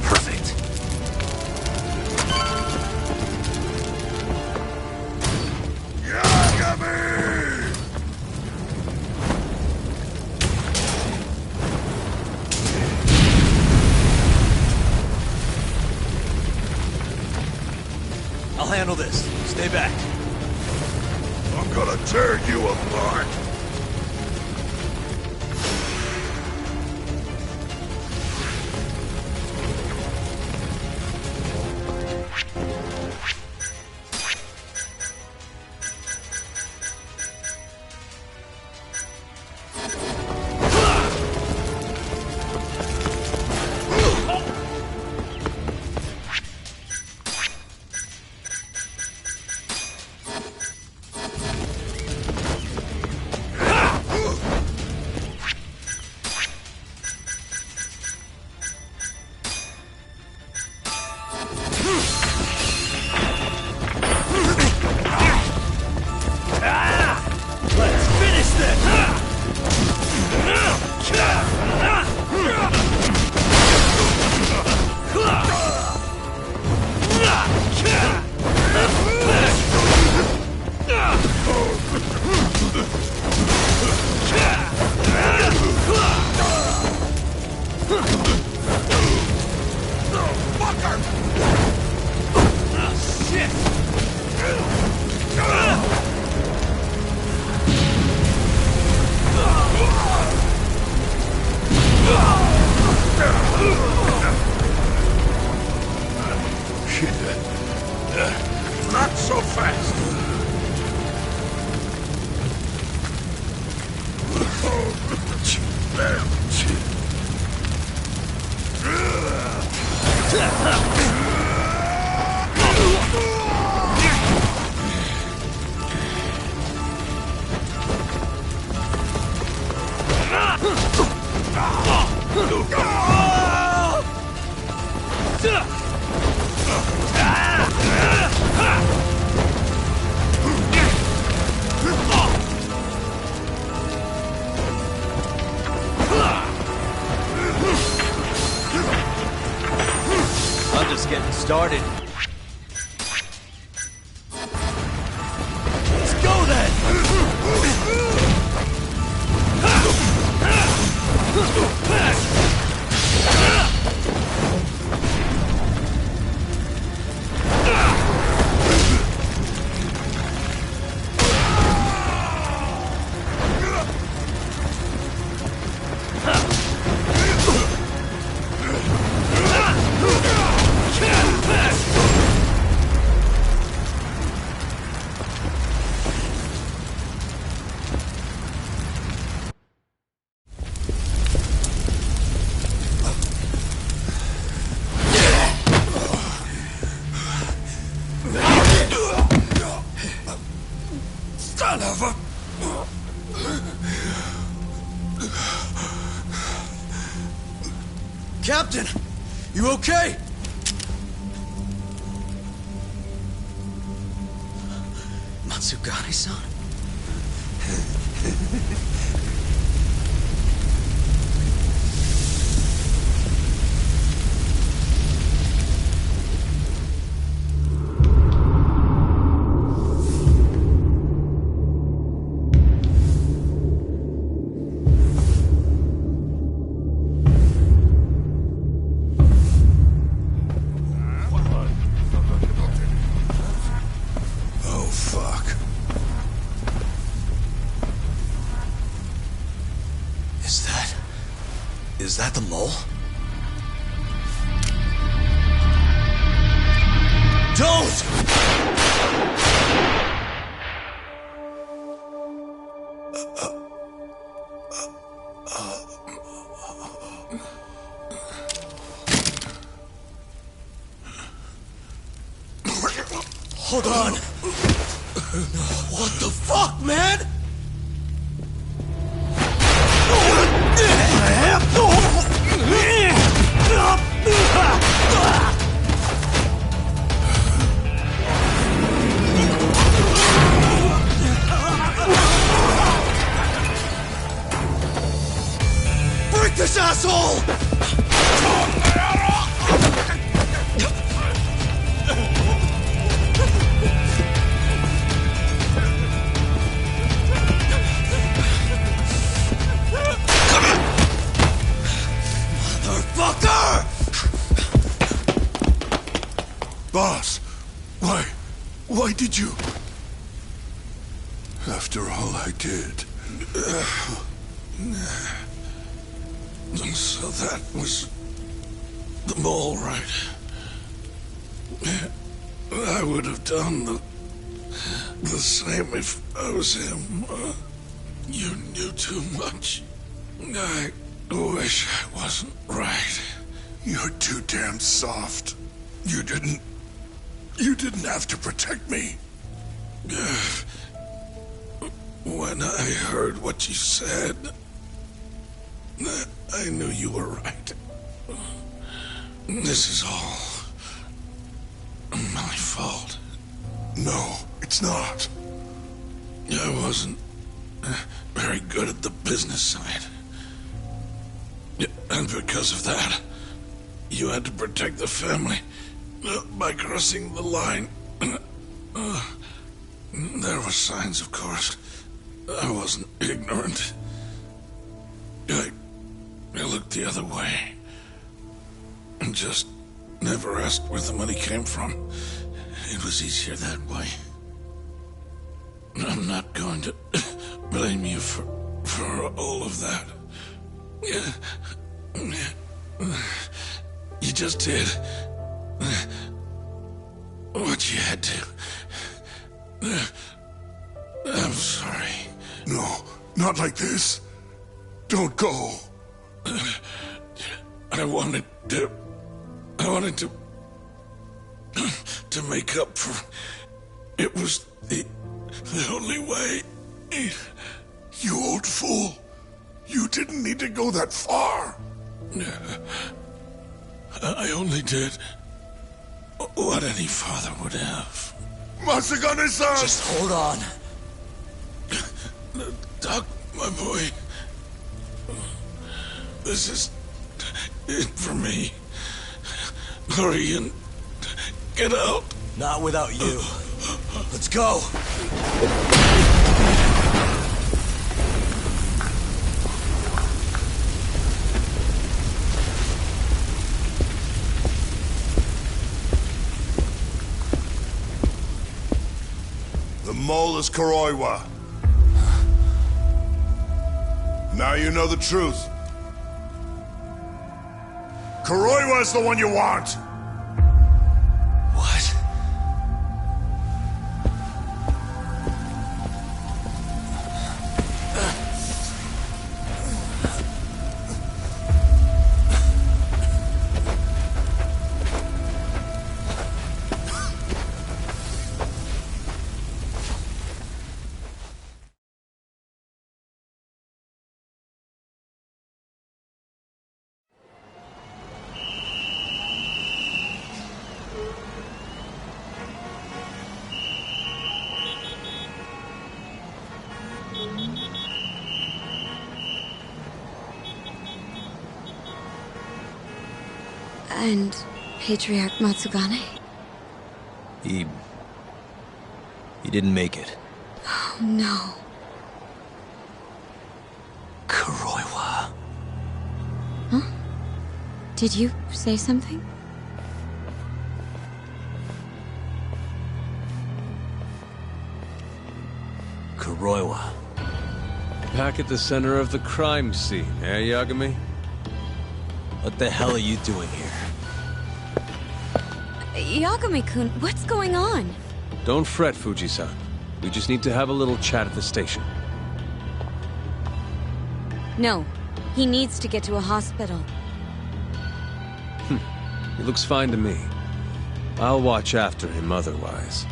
C: Perfect.
H: Yagami!
C: I'll handle this. Stay back.
H: I'm gonna tear you apart!
C: just getting started. Let's go then! Son of a... Captain! You okay?
I: Matsugane-san?
E: Oh, fuck.
C: Is that the mole? Don't! Hold on! What the fuck, man? Break this asshole!
E: Boss, why did you? After all I did.
H: So that was the mole, right? I would have done the same if I was him. You knew too much. I wish I wasn't right.
E: You're too damn soft. You didn't have to protect me.
H: When I heard what you said, I knew you were right. This is all my fault.
E: No, it's not.
H: I wasn't very good at the business side. And because of that, you had to protect the family by crossing the line. There were signs, of course. I wasn't ignorant. I looked the other way. And just never asked where the money came from. It was easier that way. I'm not going to blame you for all of that. You just did what you had to. I'm sorry.
E: No, not like this. Don't go.
H: I wanted to make up for. It was the only way.
E: You old fool. You didn't need to go that far.
H: I only did what any father would have.
E: Masagane-san!
C: Just hold on.
H: Doc, my boy. This is it for me. Hurry and get out.
B: Not without you. Let's go.
E: The mole is Kuroiwa. Now you know the truth. Kuroiwa is the one you want!
B: What?
M: And Patriarch Matsugane?
B: He didn't make it.
M: Oh, no.
B: Kuroiwa.
M: Huh? Did you say something?
B: Kuroiwa.
N: Back at the center of the crime scene, eh, Yagami?
B: What the hell are you doing here?
M: Yagami-kun, what's going on?
N: Don't fret, Fuji-san. We just need to have a little chat at the station.
M: No. He needs to get to a hospital.
N: He looks fine to me. I'll watch after him otherwise.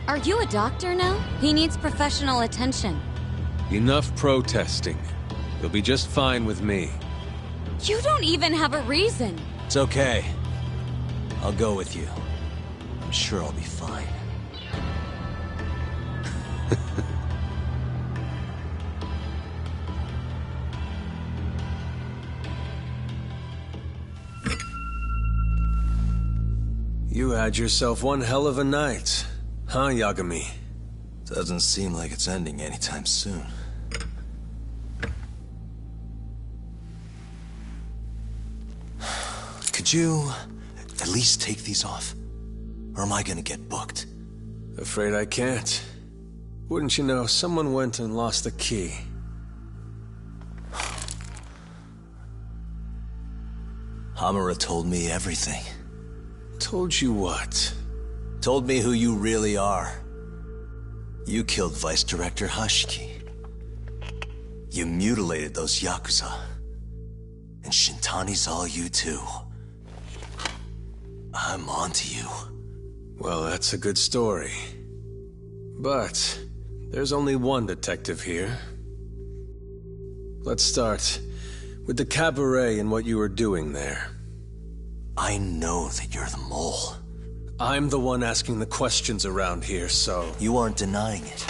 M: Are you a doctor now? He needs professional attention.
N: Enough protesting. You'll be just fine with me.
M: You don't even have a reason.
B: It's okay. I'll go with you. I'm sure I'll be fine.
N: You had yourself one hell of a night, huh, Yagami?
B: Doesn't seem like it's ending anytime soon. Could you at least take these off? Or am I gonna get booked?
N: Afraid I can't. Wouldn't you know, someone went and lost the key.
B: Hamura told me everything.
N: Told you what?
B: Told me who you really are. You killed Vice Director Hashiki. You mutilated those Yakuza. And Shintani's all you too. I'm onto you.
N: Well, that's a good story. But there's only one detective here. Let's start with the cabaret and what you were doing there.
B: I know that you're the mole.
N: I'm the one asking the questions around here, so...
B: You aren't denying it.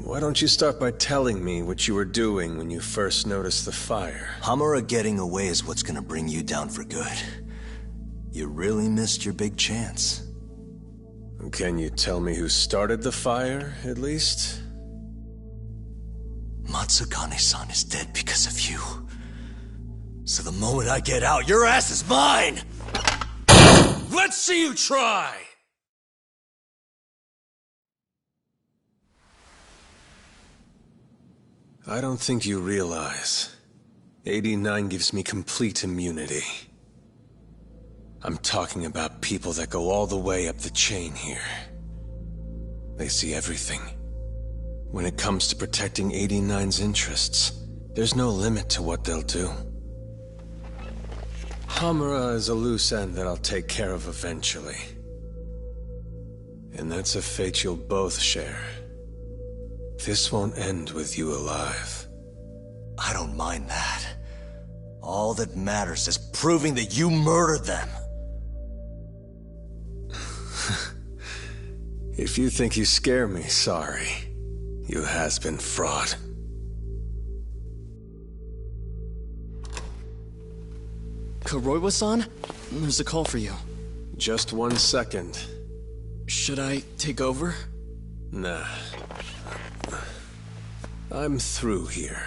N: Why don't you start by telling me what you were doing when you first noticed the fire?
B: Hamura getting away is what's gonna bring you down for good. You really missed your big chance.
N: Can you tell me who started the fire, at least?
B: Matsugane-san is dead because of you. So the moment I get out, your ass is mine!
N: Let's see you try! I don't think you realize. 89 gives me complete immunity. I'm talking about people that go all the way up the chain here. They see everything. When it comes to protecting 89's interests, there's no limit to what they'll do. Hamura is a loose end that I'll take care of eventually. And that's a fate you'll both share. This won't end with you alive.
B: I don't mind that. All that matters is proving that you murdered them.
N: If you think you scare me, sorry. You has-been fraud.
O: Kuroiwa-san? There's a call for you.
N: Just 1 second.
O: Should I take over?
N: Nah. I'm through here.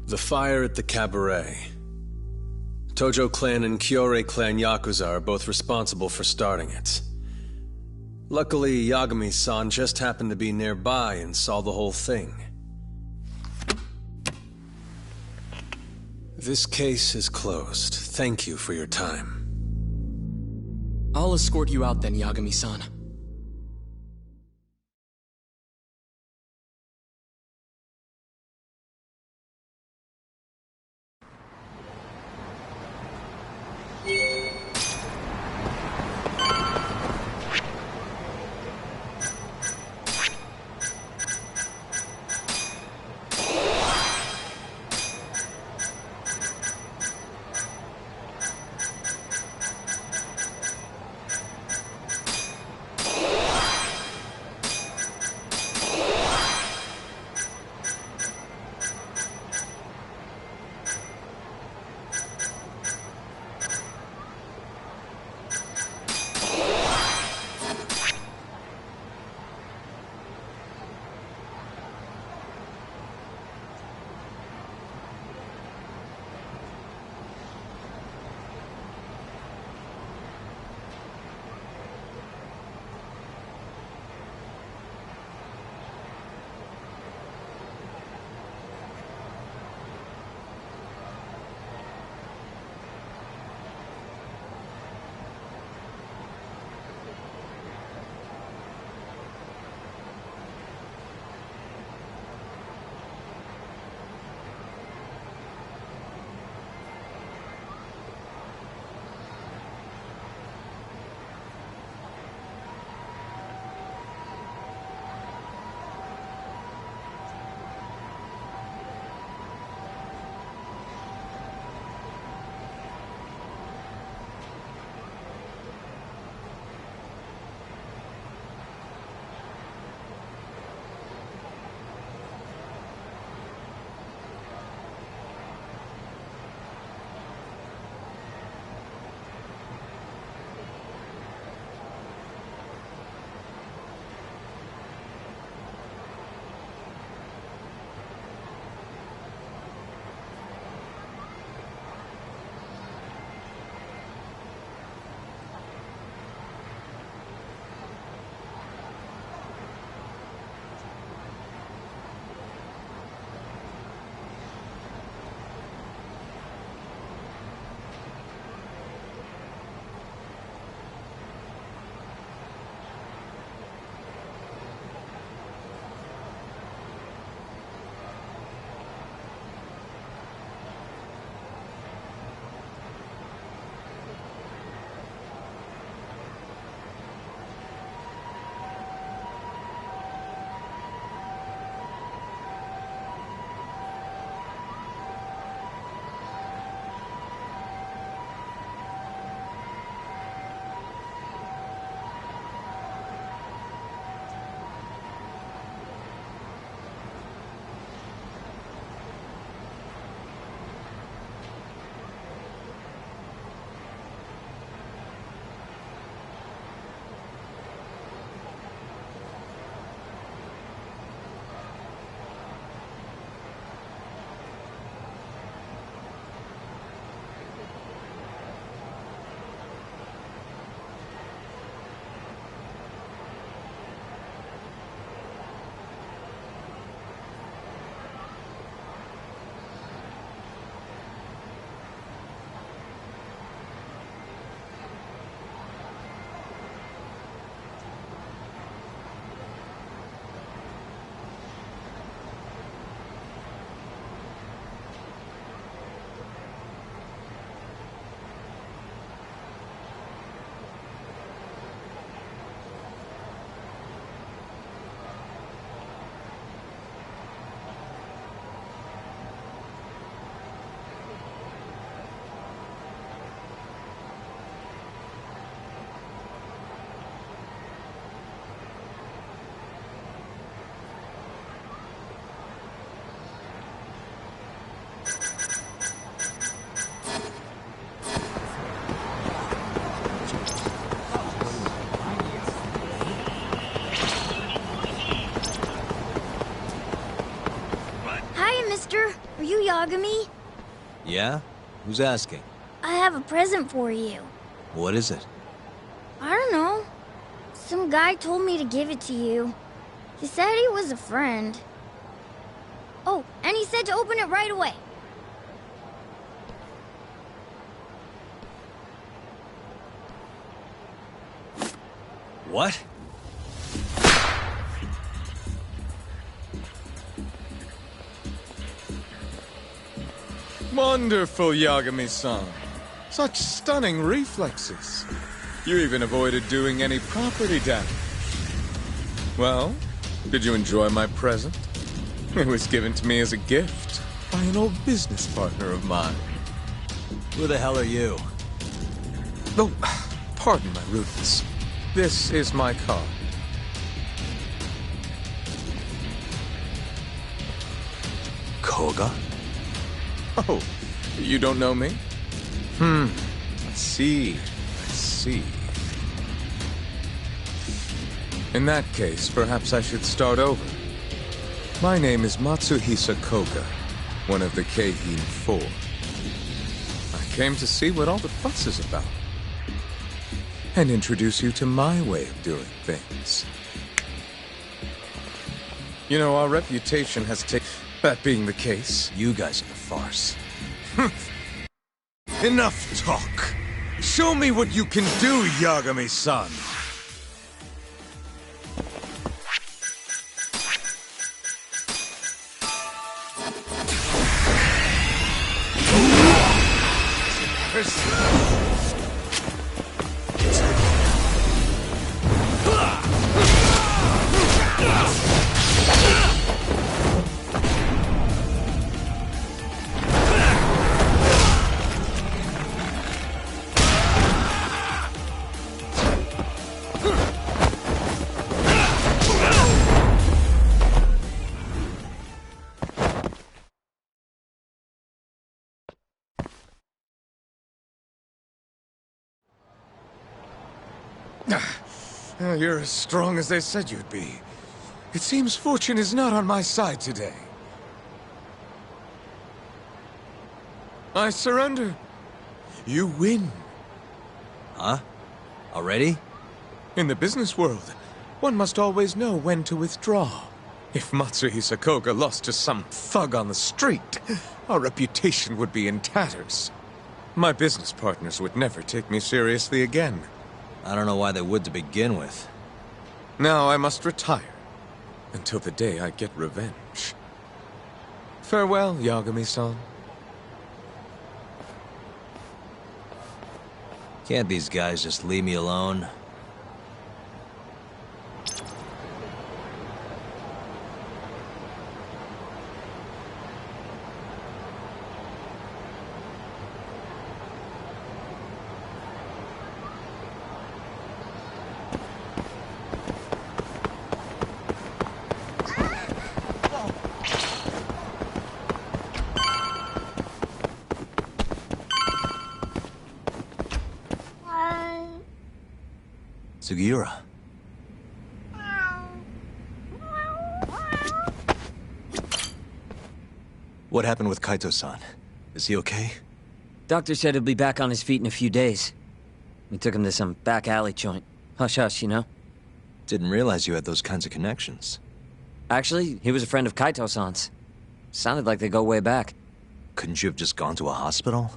N: The fire at the cabaret. Tojo clan and Kyorei clan Yakuza are both responsible for starting it. Luckily, Yagami-san just happened to be nearby and saw the whole thing. This case is closed. Thank you for your time.
O: I'll escort you out then, Yagami-san.
P: Yagami?
B: Yeah? Who's asking?
P: I have a present for you.
B: What is it?
P: I don't know. Some guy told me to give it to you. He said he was a friend. Oh, and he said to open it right away.
B: What?
Q: Wonderful, Yagami-san. Such stunning reflexes. You even avoided doing any property damage. Well, did you enjoy my present? It was given to me as a gift by an old business partner of mine.
B: Who the hell are you?
Q: Oh, pardon my rudeness. This is my card.
B: Koga?
Q: Oh, you don't know me? I see. In that case, perhaps I should start over. My name is Matsuhisa Koga, one of the Keihin Four. I came to see what all the fuss is about, and introduce you to my way of doing things. You know, our reputation has taken... That being the case...
B: You guys are the farce.
C: Enough talk. Show me what you can do, Yagami-san.
Q: You're as strong as they said you'd be. It seems fortune is not on my side today. I surrender. You win.
B: Huh? Already?
Q: In the business world, one must always know when to withdraw. If Matsuhisa Koga lost to some thug on the street, our reputation would be in tatters. My business partners would never take me seriously again.
B: I don't know why they would to begin with.
Q: Now I must retire, until the day I get revenge. Farewell, Yagami-san.
B: Can't these guys just leave me alone? Sugiura. What happened with Kaito-san? Is he okay?
A: Doctor said he'll be back on his feet in a few days. We took him to some back alley joint. Hush-hush, you know?
B: Didn't realize you had those kinds of connections.
A: Actually, he was a friend of Kaito-san's. Sounded like they go way back.
B: Couldn't you have just gone to a hospital?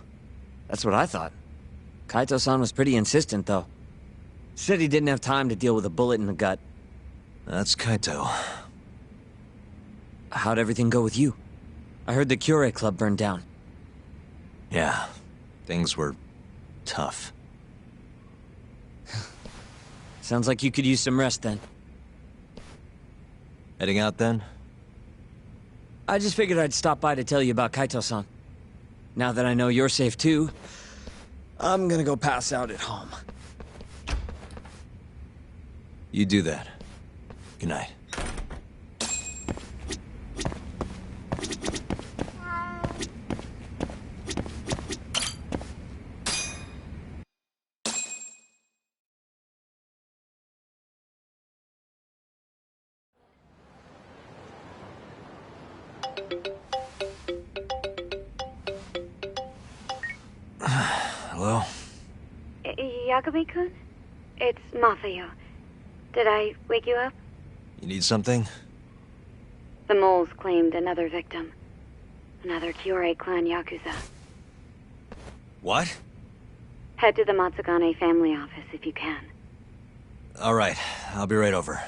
A: That's what I thought. Kaito-san was pretty insistent, though. Said he didn't have time to deal with a bullet in the gut.
B: That's Kaito.
A: How'd everything go with you? I heard the Cure Club burned down.
B: Yeah, things were tough.
A: Sounds like you could use some rest then.
B: Heading out then?
A: I just figured I'd stop by to tell you about Kaito-san. Now that I know you're safe too, I'm gonna go pass out at home.
B: You do that. Good night. Hello?
R: Yagami-kun? It's Masayo. Did I wake you up?
B: You need something?
R: The moles claimed another victim. Another Kyorei clan Yakuza.
B: What?
R: Head to the Matsugane family office if you can.
B: Alright, I'll be right over.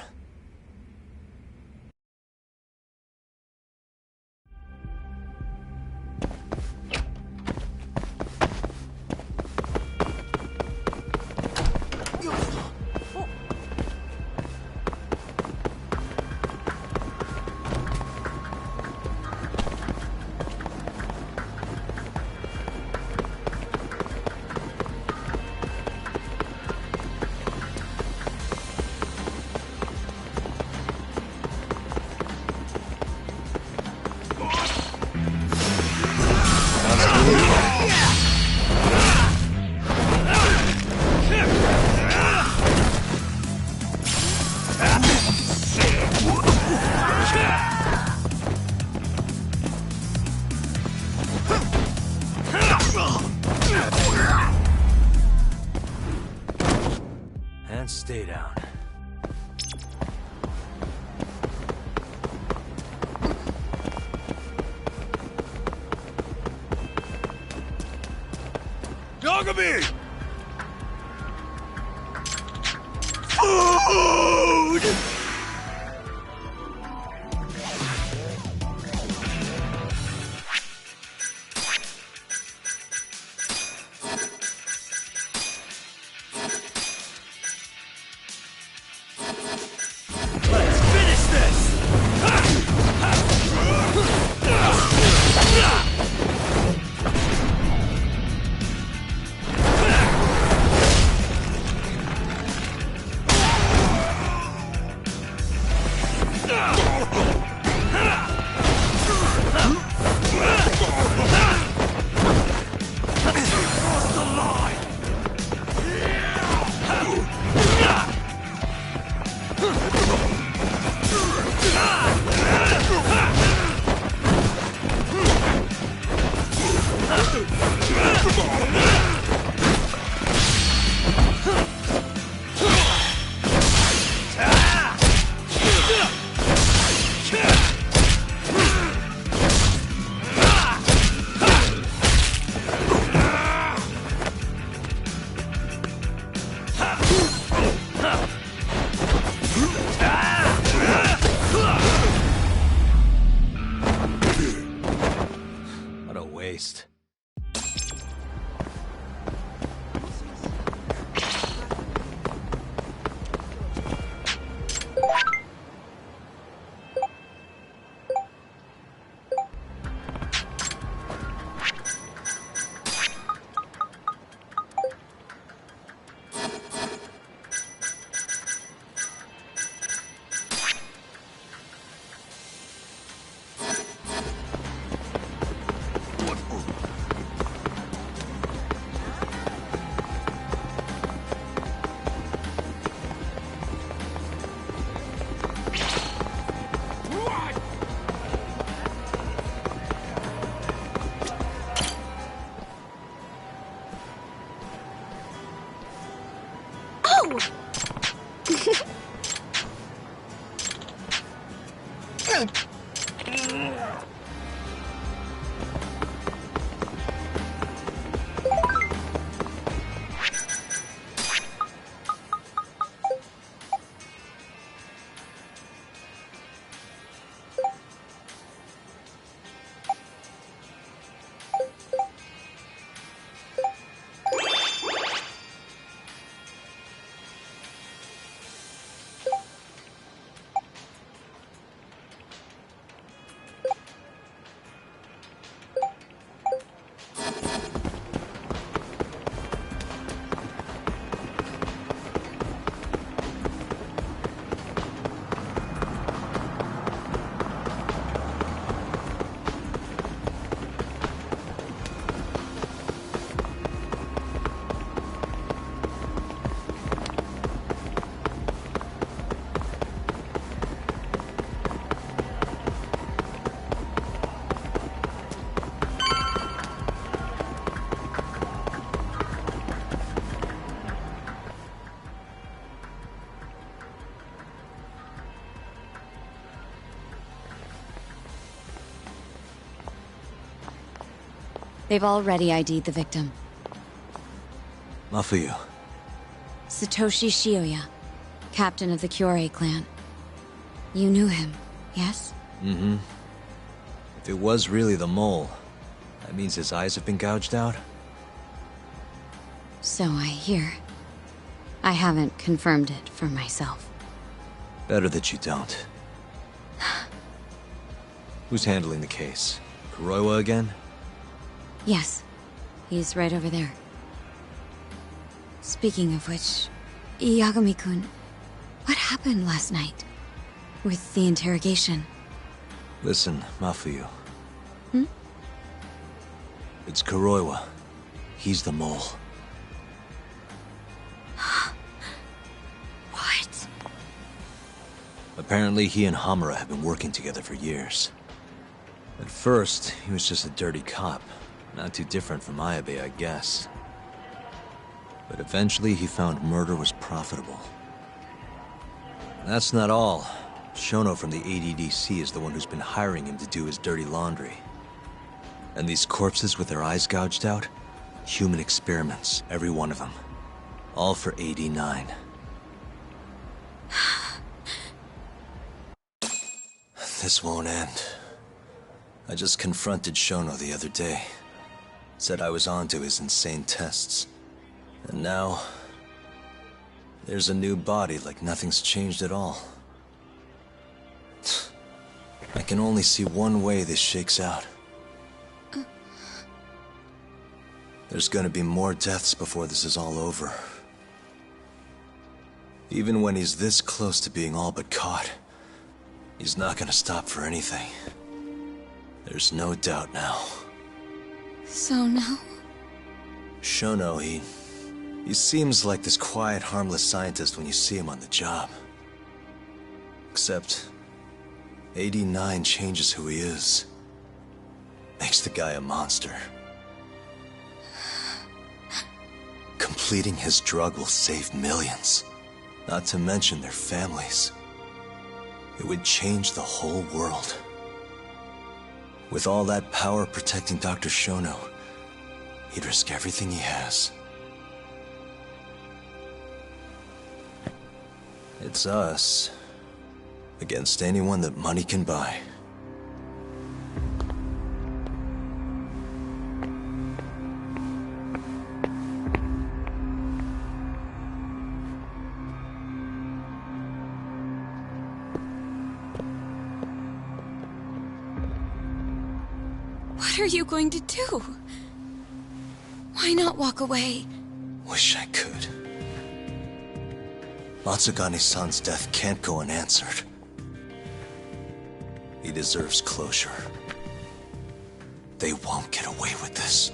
B: And stay down.
C: Yagami! Food! Let's finish this!
B: What a waste.
M: They've already ID'd the victim.
B: Mafuyu.
M: Satoshi Shioya, captain of the Kyorei clan. You knew him, yes?
B: Mm-hmm. If it was really the mole, that means his eyes have been gouged out?
M: So I hear. I haven't confirmed it for myself.
B: Better that you don't. Who's handling the case? Kuroiwa again?
M: Yes. He's right over there. Speaking of which, Yagami-kun, what happened last night? With the interrogation?
B: Listen, Mafuyu.
M: Hmm?
B: It's Kuroiwa. He's the mole.
M: What?
B: Apparently he and Hamura have been working together for years. At first, he was just a dirty cop. Not too different from Ayabe, I guess. But eventually he found murder was profitable. That's not all. Shono from the ADDC is the one who's been hiring him to do his dirty laundry. And these corpses with their eyes gouged out? Human experiments, every one of them. All for 89. This won't end. I just confronted Shono the other day. Said I was onto his insane tests. And now... there's a new body like nothing's changed at all. I can only see one way this shakes out. There's gonna be more deaths before this is all over. Even when he's this close to being all but caught, he's not gonna stop for anything. There's no doubt now.
M: So now?
B: Shono, he seems like this quiet, harmless scientist when you see him on the job. Except, 89 changes who he is. Makes the guy a monster. Completing his drug will save millions, not to mention their families. It would change the whole world. With all that power protecting Dr. Shono, he'd risk everything he has. It's us against anyone that money can buy.
M: What are you going to do? Why not walk away?
B: Wish I could. Matsugane-san's death can't go unanswered. He deserves closure. They won't get away with this.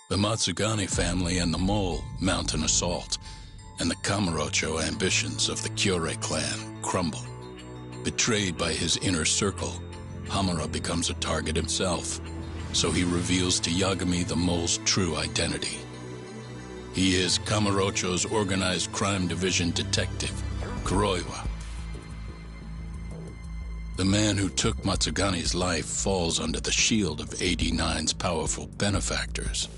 G: The Matsugane family and the Mole mount an assault, and the Kamurocho ambitions of the Kyorei clan crumble. Betrayed by his inner circle, Hamura becomes a target himself, so he reveals to Yagami the Mole's true identity. He is Kamurocho's organized crime division detective, Kuroiwa. The man who took Matsugani's life falls under the shield of 89's powerful benefactors.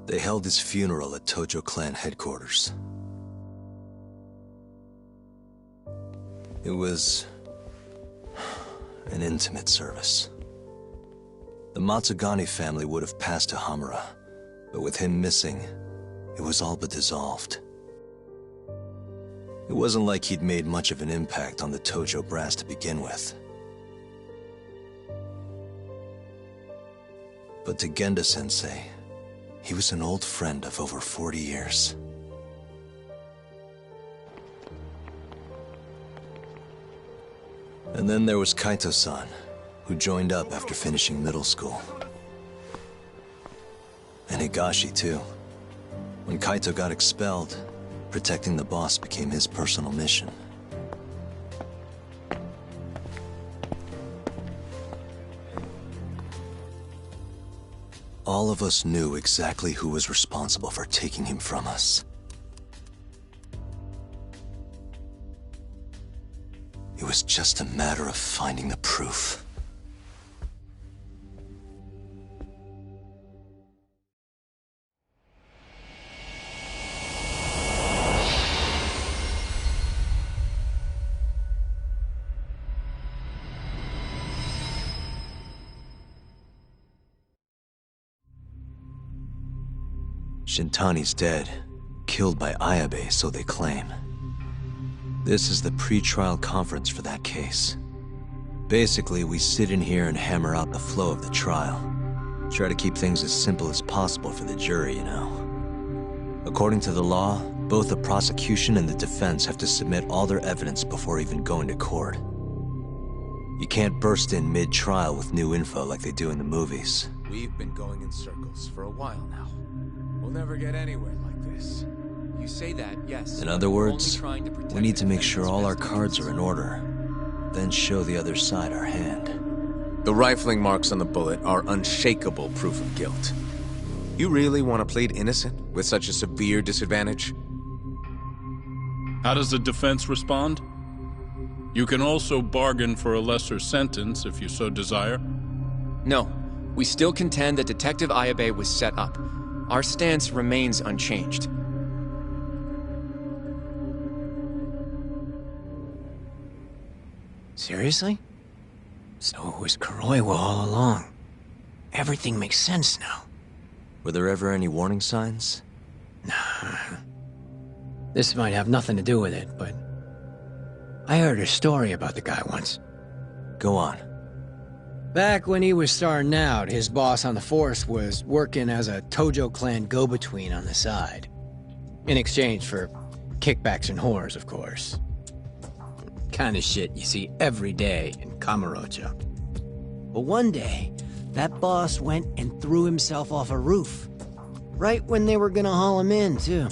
B: They held his funeral at Tojo clan headquarters. It was an intimate service. The Matsugani family would have passed to Hamura, but with him missing, it was all but dissolved. It wasn't like he'd made much of an impact on the Tojo brass to begin with. But to Genda-sensei, he was an old friend of over 40 years. And then there was Kaito-san, who joined up after finishing middle school. And Higashi, too. When Kaito got expelled, protecting the boss became his personal mission. All of us knew exactly who was responsible for taking him from us. It was just a matter of finding the proof. Shintani's dead, killed by Ayabe, so they claim. This is the pre-trial conference for that case. Basically, we sit in here and hammer out the flow of the trial. Try to keep things as simple as possible for the jury, you know. According to the law, both the prosecution and the defense have to submit all their evidence before even going to court. You can't burst in mid-trial with new info like they do in the movies.
Q: We've been going in circles for a while now. We'll never get anywhere like this.
O: You say that, yes.
B: In other words, we need to make sure all our cards are in order, then show the other side our hand.
Q: The rifling marks on the bullet are unshakable proof of guilt. You really want to plead innocent with such a severe disadvantage?
G: How does the defense respond? You can also bargain for a lesser sentence if you so desire.
O: No, we still contend that Detective Ayabe was set up. Our stance remains unchanged.
S: Seriously? So it was Kuroiwa all along. Everything makes sense now.
B: Were there ever any warning signs?
S: Nah. This might have nothing to do with it, but I heard a story about the guy once.
B: Go on.
S: Back when he was starting out, his boss on the force was working as a Tojo clan go-between on the side. In exchange for kickbacks and whores, of course. Kind of shit you see every day in Kamurocho. But one day, that boss went and threw himself off a roof. Right when they were gonna haul him in, too.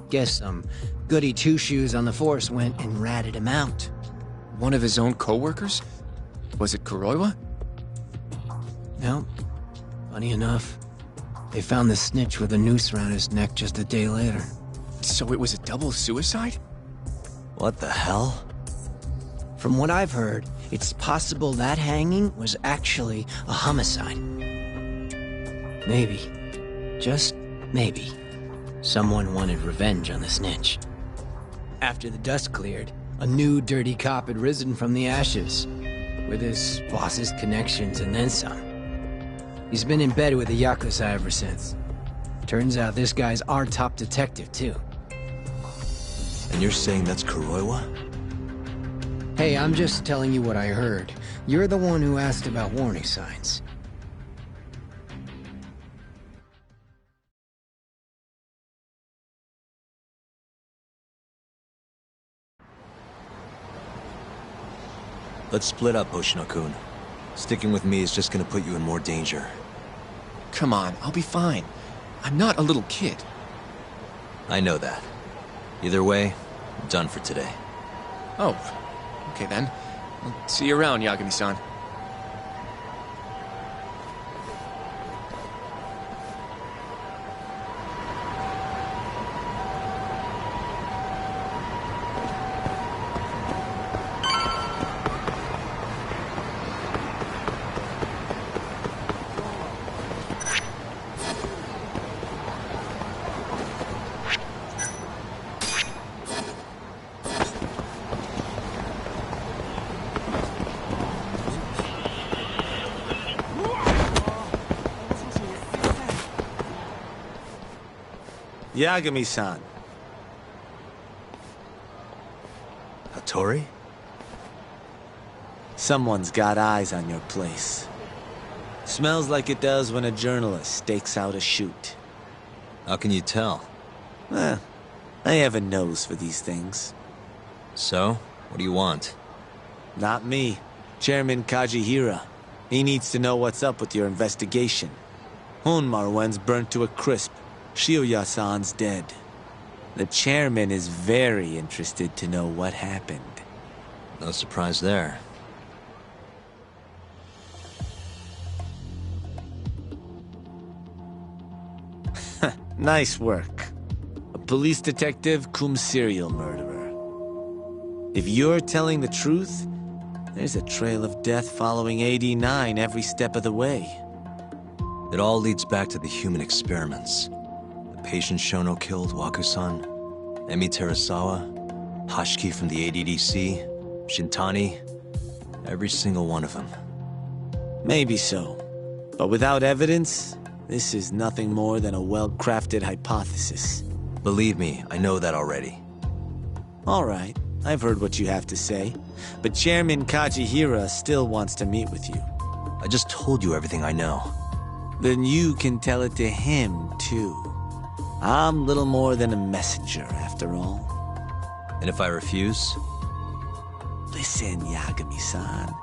S: Guess some goody two-shoes on the force went and ratted him out.
O: One of his own co-workers? Was it Kuroiwa?
S: No. Funny enough, they found the snitch with a noose around his neck just a day later.
O: So it was a double suicide?
B: What the hell?
S: From what I've heard, it's possible that hanging was actually a homicide. Maybe, just maybe, someone wanted revenge on the snitch. After the dust cleared, a new dirty cop had risen from the ashes, with his boss's connections and then some. He's been in bed with the Yakuza ever since. Turns out this guy's our top detective, too.
B: And you're saying that's Kuroiwa?
S: Hey, I'm just telling you what I heard. You're the one who asked about warning signs.
B: Let's split up, Hoshino-kun. Sticking with me is just gonna put you in more danger.
O: Come on, I'll be fine. I'm not a little kid.
B: I know that. Either way, Done for today.
O: Oh, okay then. I'll see you around, Yagami-san.
C: Yagami-san.
B: Hattori?
C: Someone's got eyes on your place. Smells like it does when a journalist stakes out a shoot.
B: How can you tell?
C: I have a nose for these things.
B: So, what do you want?
C: Not me. Chairman Kajihira. He needs to know what's up with your investigation. Honmarwen's burnt to a crisp. Shioya-san's dead. The chairman is very interested to know what happened.
B: No surprise there.
C: Nice work. A police detective cum serial murderer. If you're telling the truth, there's a trail of death following 89 every step of the way.
B: It all leads back to the human experiments. The patient Shono killed, Waku-san, Emi Terasawa, Hashiki from the ADDC, Shintani, every single one of them.
C: Maybe so. But without evidence, this is nothing more than a well-crafted hypothesis.
B: Believe me, I know that already.
C: All right, I've heard what you have to say. But Chairman Kajihira still wants to meet with you.
B: I just told you everything I know.
C: Then you can tell it to him, too. I'm little more than a messenger, after all.
B: And if I refuse?
C: Listen, Yagami-san.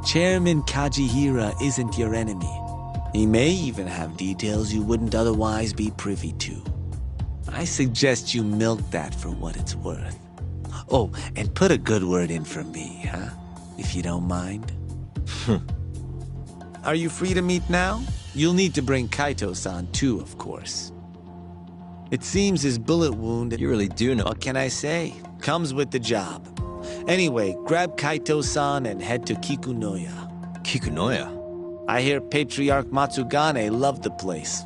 C: Chairman Kajihira isn't your enemy. He may even have details you wouldn't otherwise be privy to. I suggest you milk that for what it's worth. Oh, and put a good word in for me, huh? If you don't mind. Are you free to meet now? You'll need to bring Kaito-san too, of course. It seems his bullet wound...
B: You really do know.
C: What can I say? Comes with the job. Anyway, grab Kaito-san and head to Kikunoya.
B: Kikunoya?
C: I hear Patriarch Matsugane loved the place.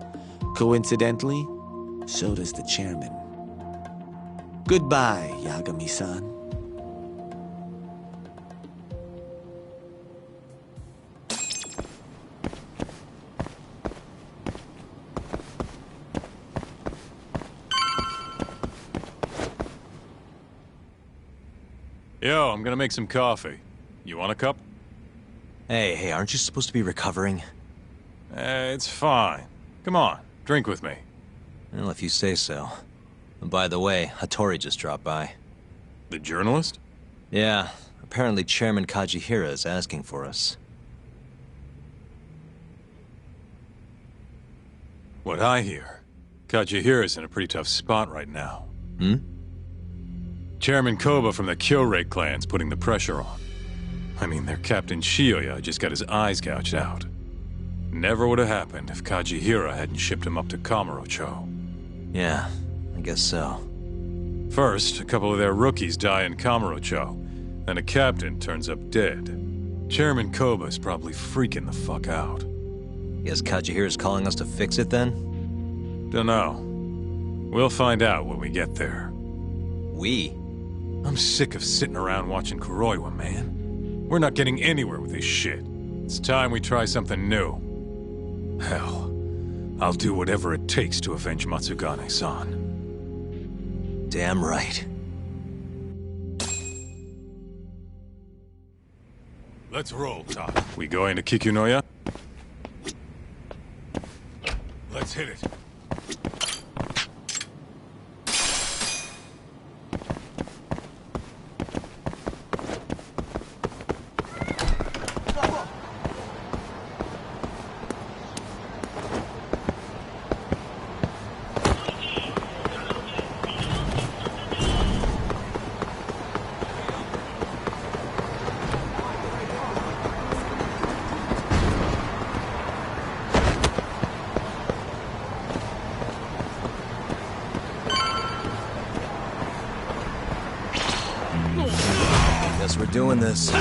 C: Coincidentally, so does the chairman. Goodbye, Yagami-san.
T: Yo, I'm gonna make some coffee. You want a cup?
B: Hey, aren't you supposed to be recovering?
T: It's fine. Come on, drink with me.
B: Well, if you say so. And by the way, Hattori just dropped by.
T: The journalist?
B: Yeah, apparently Chairman Kajihira is asking for us.
T: What I hear, Kajihira's in a pretty tough spot right now. Chairman Koba from the Kyorei clan's putting the pressure on. I mean, their Captain Shioya just got his eyes gouged out. Never would have happened if Kajihira hadn't shipped him up to Kamurocho.
B: Yeah, I guess so.
T: First, a couple of their rookies die in Kamurocho, then a captain turns up dead. Chairman Koba's probably freaking the fuck out.
B: Guess Kajihira's calling us to fix it then?
T: Dunno. We'll find out when we get there.
B: We?
T: I'm sick of sitting around watching Kuroiwa, man. We're not getting anywhere with this shit. It's time we try something new. Hell, I'll do whatever it takes to avenge Matsugane-san.
B: Damn right.
T: Let's roll, Todd. We going to Kikunoya? Let's hit it.
B: doing this.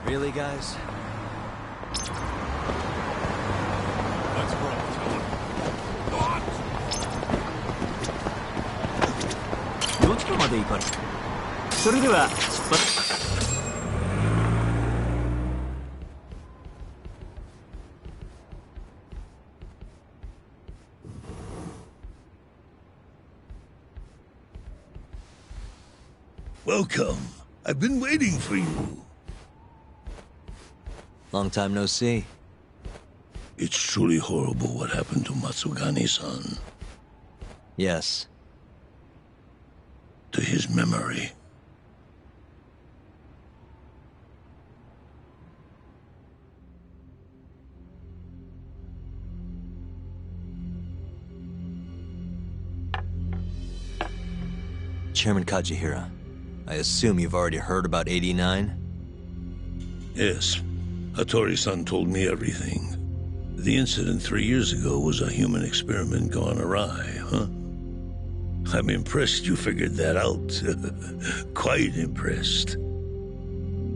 B: Really, guys?
T: Let's roll, Tom.
A: どちらまで行かれる？それでは出発。
E: Welcome. I've been waiting for you.
B: Long time no see.
E: It's truly horrible what happened to Matsugane-san.
B: Yes.
E: To his memory.
B: Chairman Kajihira, I assume you've already heard about 89?
E: Yes. Hattori-san told me everything. The incident 3 years ago was a human experiment gone awry, huh? I'm impressed you figured that out. Quite impressed.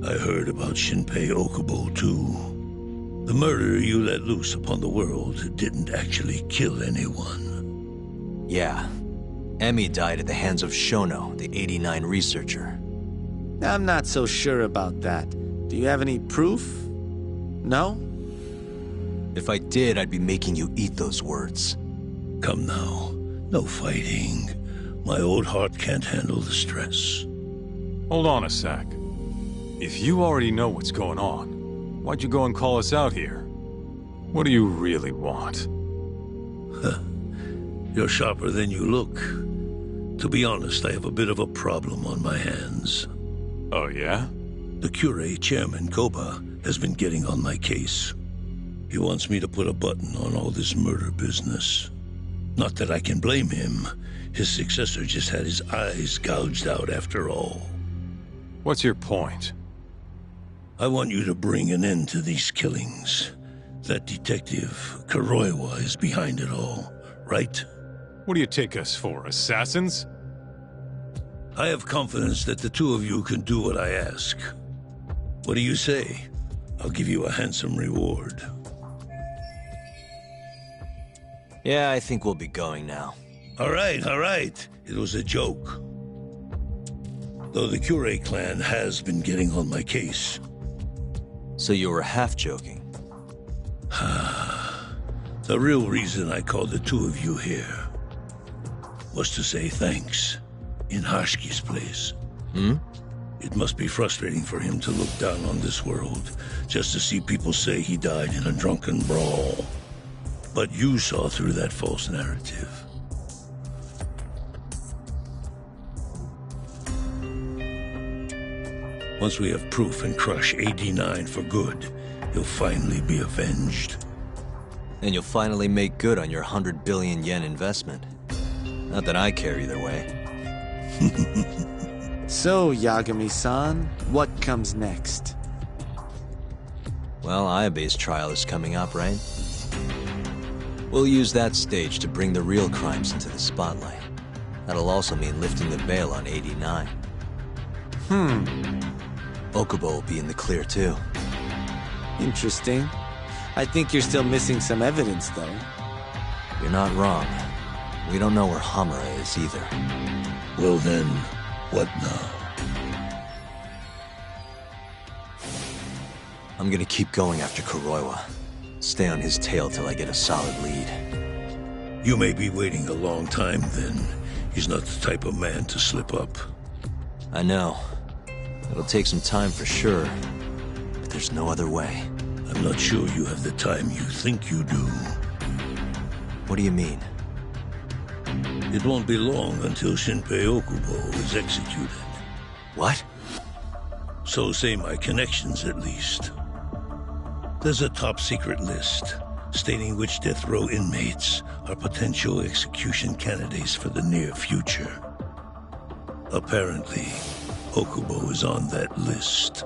E: I heard about Shinpei Okubo, too. The murder you let loose upon the world didn't actually kill anyone.
B: Yeah. Emmy died at the hands of Shono, the 89 researcher.
C: I'm not so sure about that. Do you have any proof? No?
B: If I did, I'd be making you eat those words.
E: Come now. No fighting. My old heart can't handle the stress.
T: Hold on a sec. If you already know what's going on, why'd you go and call us out here? What do you really want?
E: You're sharper than you look. To be honest, I have a bit of a problem on my hands.
T: Oh, yeah?
E: The Cure, Chairman Koba, has been getting on my case. He wants me to put a button on all this murder business. Not that I can blame him. His successor just had his eyes gouged out after all.
T: What's your point?
E: I want you to bring an end to these killings. That detective, Kuroiwa, is behind it all, right?
T: What do you take us for, assassins?
E: I have confidence that the two of you can do what I ask. What do you say? I'll give you a handsome reward.
B: Yeah, I think we'll be going now.
E: All right. It was a joke. Though the Cure clan has been getting on my case.
B: So you were half joking?
E: The real reason I called the two of you here was to say thanks in Hashki's place. It must be frustrating for him to look down on this world just to see people say he died in a drunken brawl. But you saw through that false narrative. Once we have proof and crush AD9 for good, he'll finally be avenged.
B: And you'll finally make good on your 100 billion yen investment. Not that I care either way.
C: So, Yagami-san, what comes next?
B: Well, Ayabe's trial is coming up, right? We'll use that stage to bring the real crimes into the spotlight. That'll also mean lifting the veil on 89. Okubo will be in the clear, too.
C: Interesting. I think you're still missing some evidence, though.
B: You're not wrong. We don't know where Hamura is, either.
E: Well then, what now?
B: I'm gonna keep going after Kuroiwa. Stay on his tail till I get a solid lead.
E: You may be waiting a long time, then. He's not the type of man to slip up.
B: I know. It'll take some time for sure, but there's no other way.
E: I'm not sure you have the time you think you do.
B: What do you mean?
E: It won't be long until Shinpei Okubo is executed.
B: What?
E: So say my connections, at least. There's a top-secret list.
U: stating which death row inmates are potential execution candidates for the near future. Apparently, Okubo is on that list.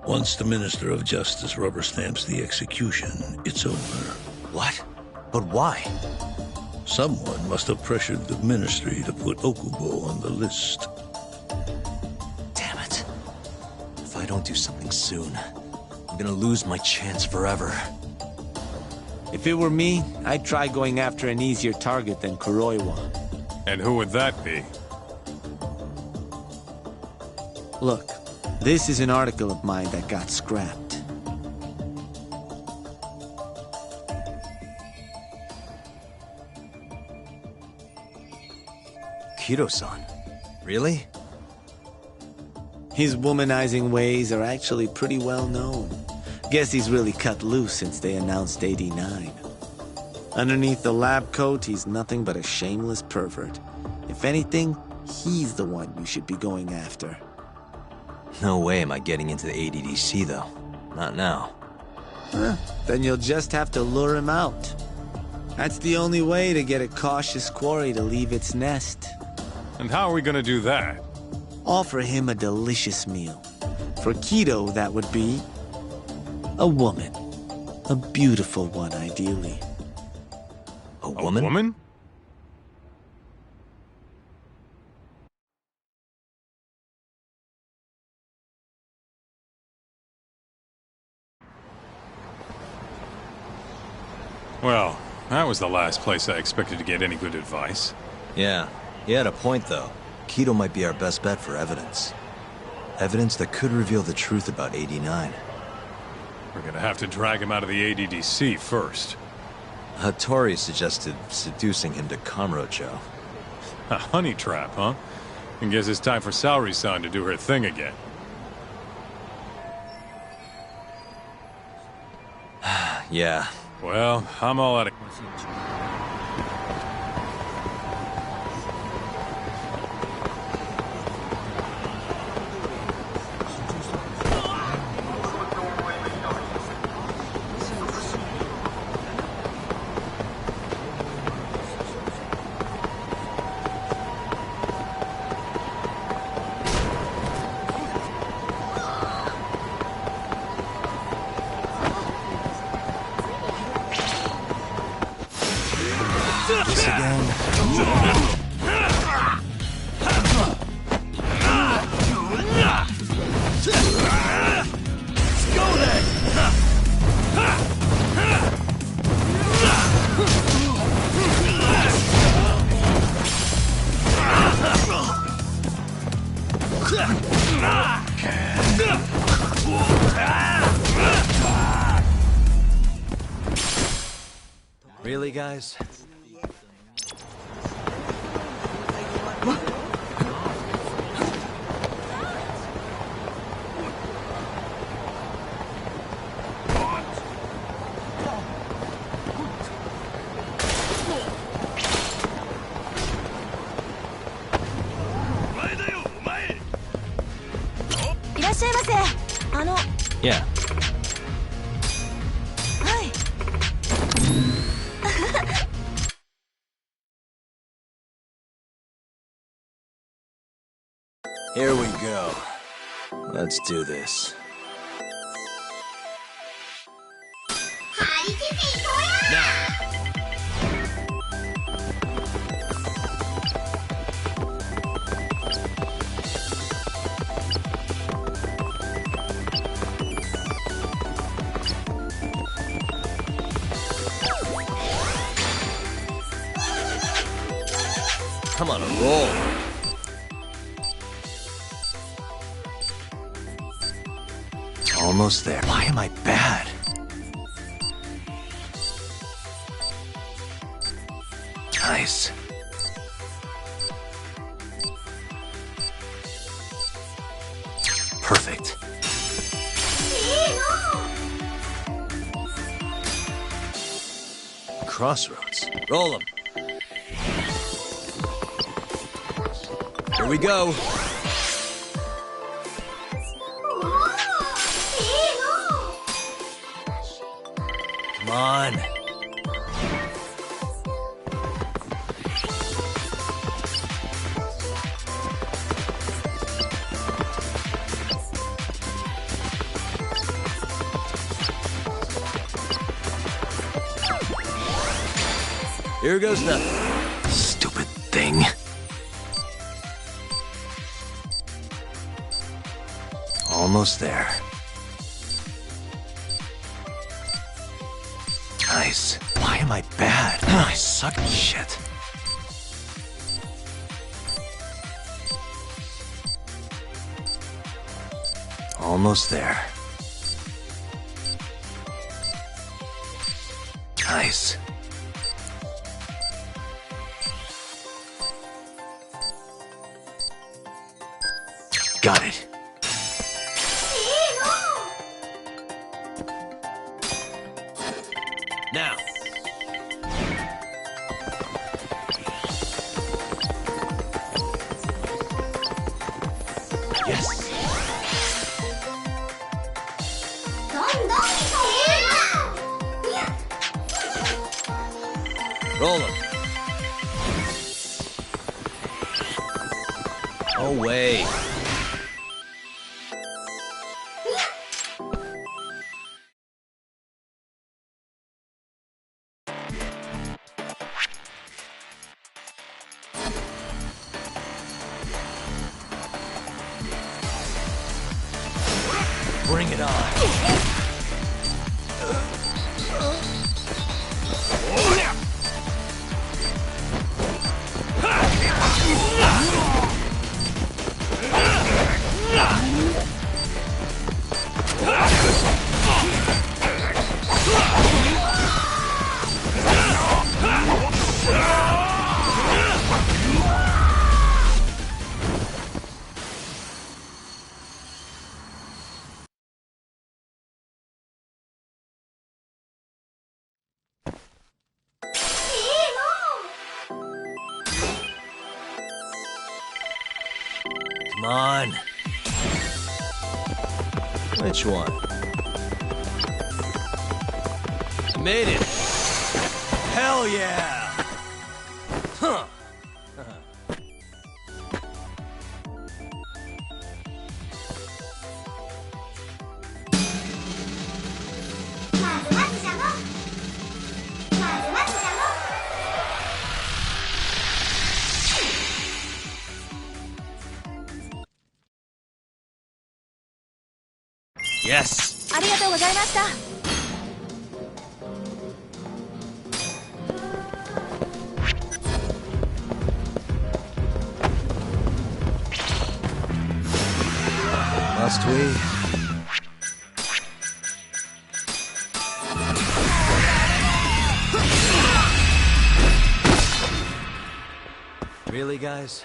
U: Once the Minister of Justice rubber stamps the execution, it's over.
B: What? But why?
U: Someone must have pressured the Ministry to put Okubo on the list.
B: Damn it. If I don't do something soon, I'm gonna lose my chance forever.
C: If it were me, I'd try going after an easier target than Kuroiwa.
T: And who would that be?
C: Look, this is an article of mine that got scrapped.
B: Kido-san? Really?
C: His womanizing ways are actually pretty well known. Guess he's really cut loose since they announced 89. Underneath the lab coat, he's nothing but a shameless pervert. If anything, he's the one you should be going after.
B: No way am I getting into the ADDC, though. Not now.
C: Then you'll just have to lure him out. That's the only way to get a cautious quarry to leave its nest.
T: And how are we gonna do that?
C: Offer him a delicious meal. For Kido, that would be a woman. A beautiful one, ideally.
B: A woman?
T: A woman? Well, that was the last place I expected to get any good advice.
B: Yeah, he had a point, though. Kido might be our best bet for evidence. Evidence that could reveal the truth about 89.
T: We're gonna have to drag him out of the ADDC first.
B: Hattori suggested seducing him to Kamurocho.
T: A honey trap, huh? I guess it's time for Saori-san to do her thing again.
B: Yeah.
T: Well, I'm all out of...
B: This again.
D: Let's go then!
B: Really, guys? Yeah. Here we go. Let's do this. Come on, a roll. Almost there. Why am I bad? Nice. Perfect. Crossroads. Roll 'em. Here we go. Come on. Here goes nothing.
C: Stupid thing.
B: Almost there.
C: Nice. Why am I bad? I suck at shit.
B: Almost there.
C: Nice. Got it.
B: Now.
C: Yes.
B: Roll him. Oh, way. Bring it on. Come on. Which one? Made it. Hell yeah. Huh. Yes.
K: ありがとうございました。
B: Must we? Really, guys?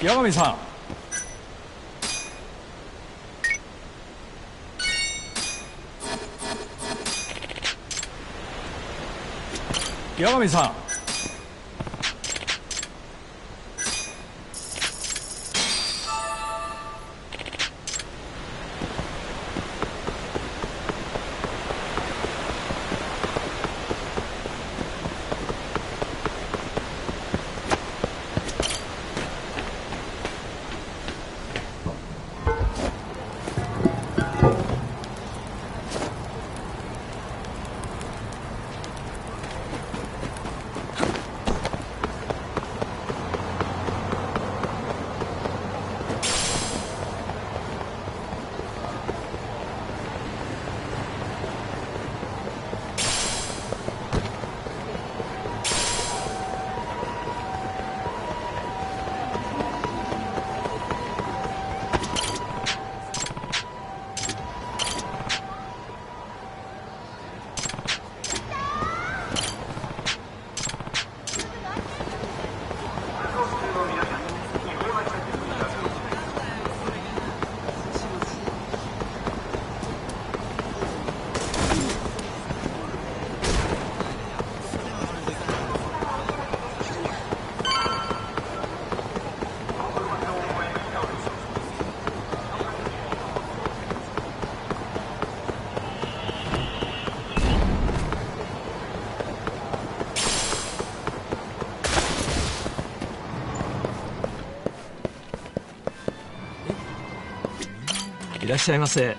T: Yagamiさん。Yagamiさん。
K: らっしゃいませ。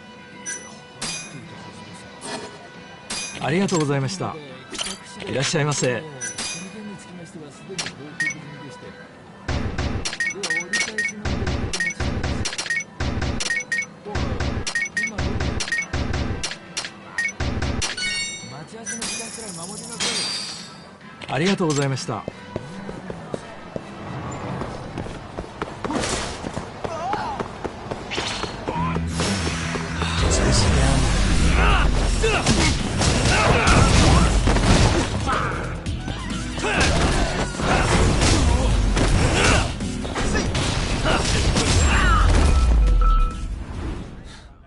K: ありがとうございました。いらっしゃいませ。ありがとうございました。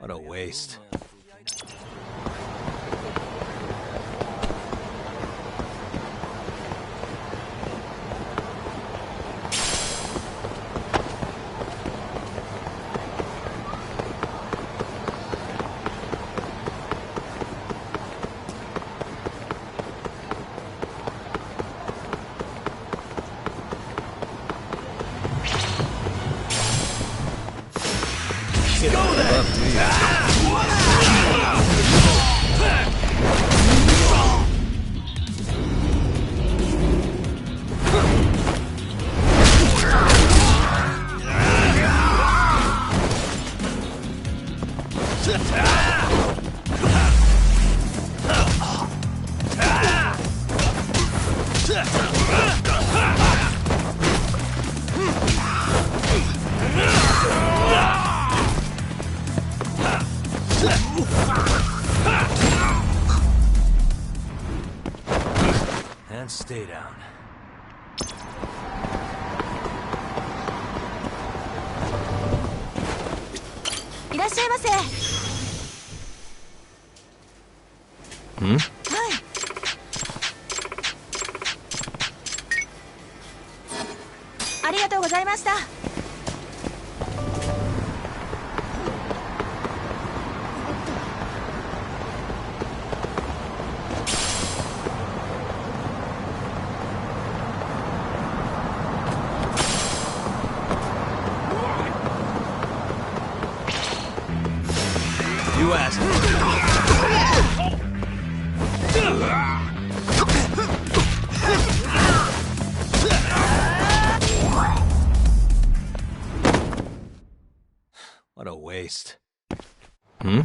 B: What a waste. Go there! And stay down.
K: Hmm?
V: ありがとうございました。
B: You asked. What a waste.
K: Hmm?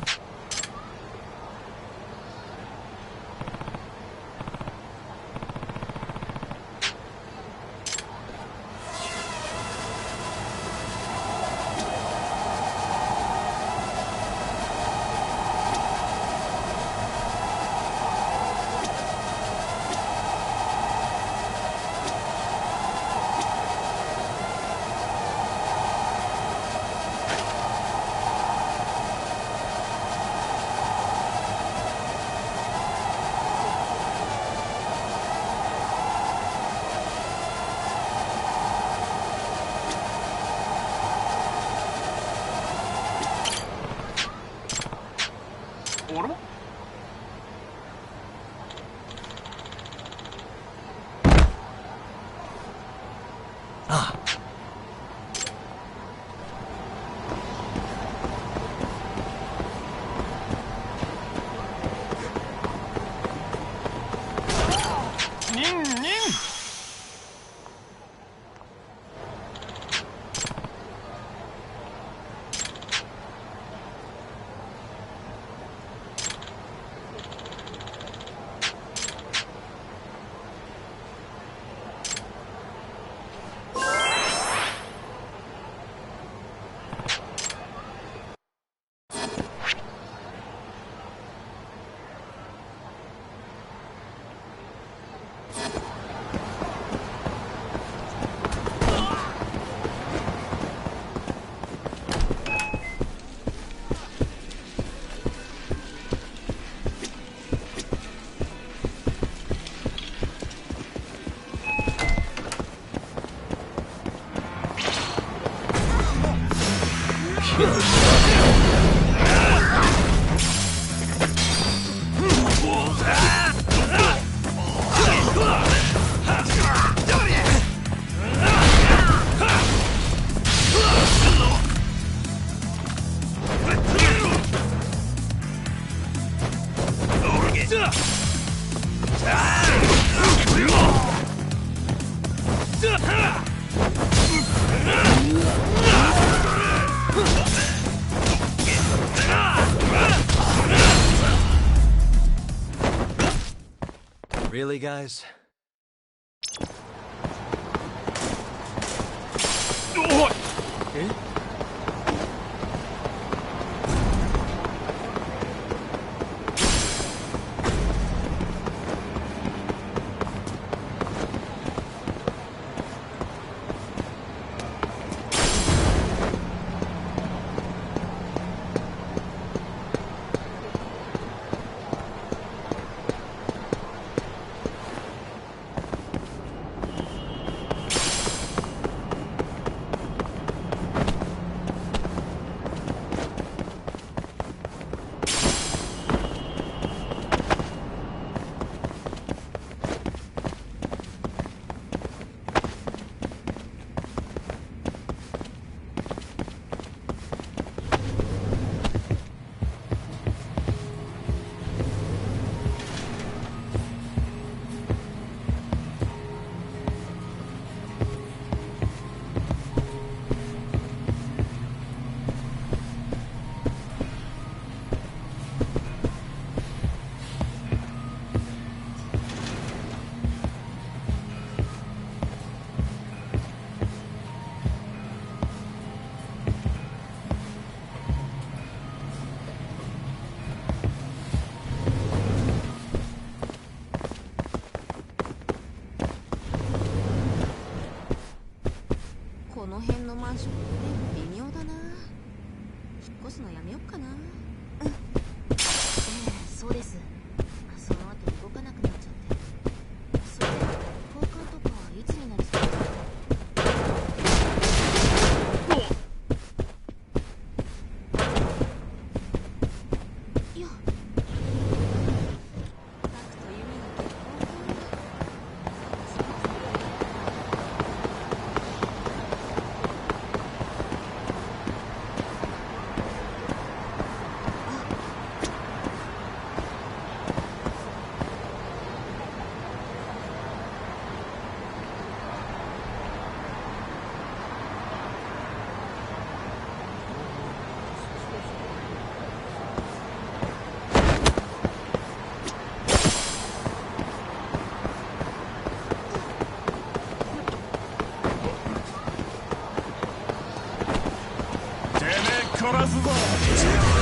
B: Really, guys?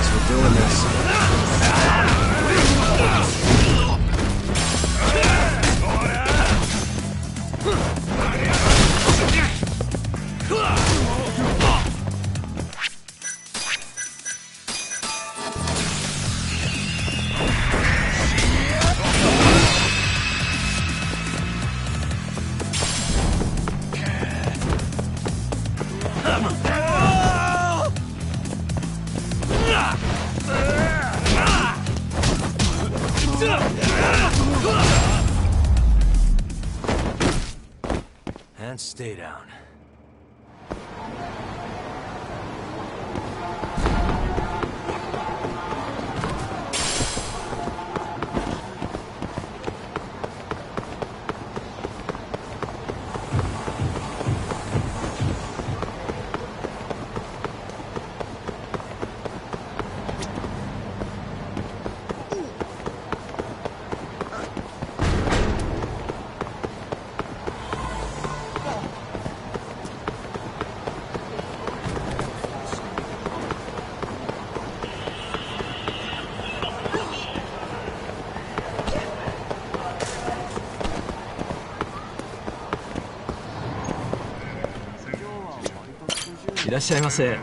B: We're doing this. And stay down.
K: いらっしゃいませ。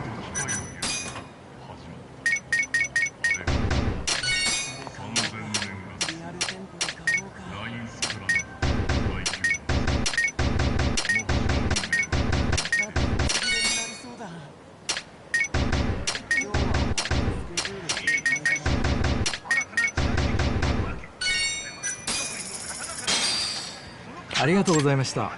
K: ありがとうございました。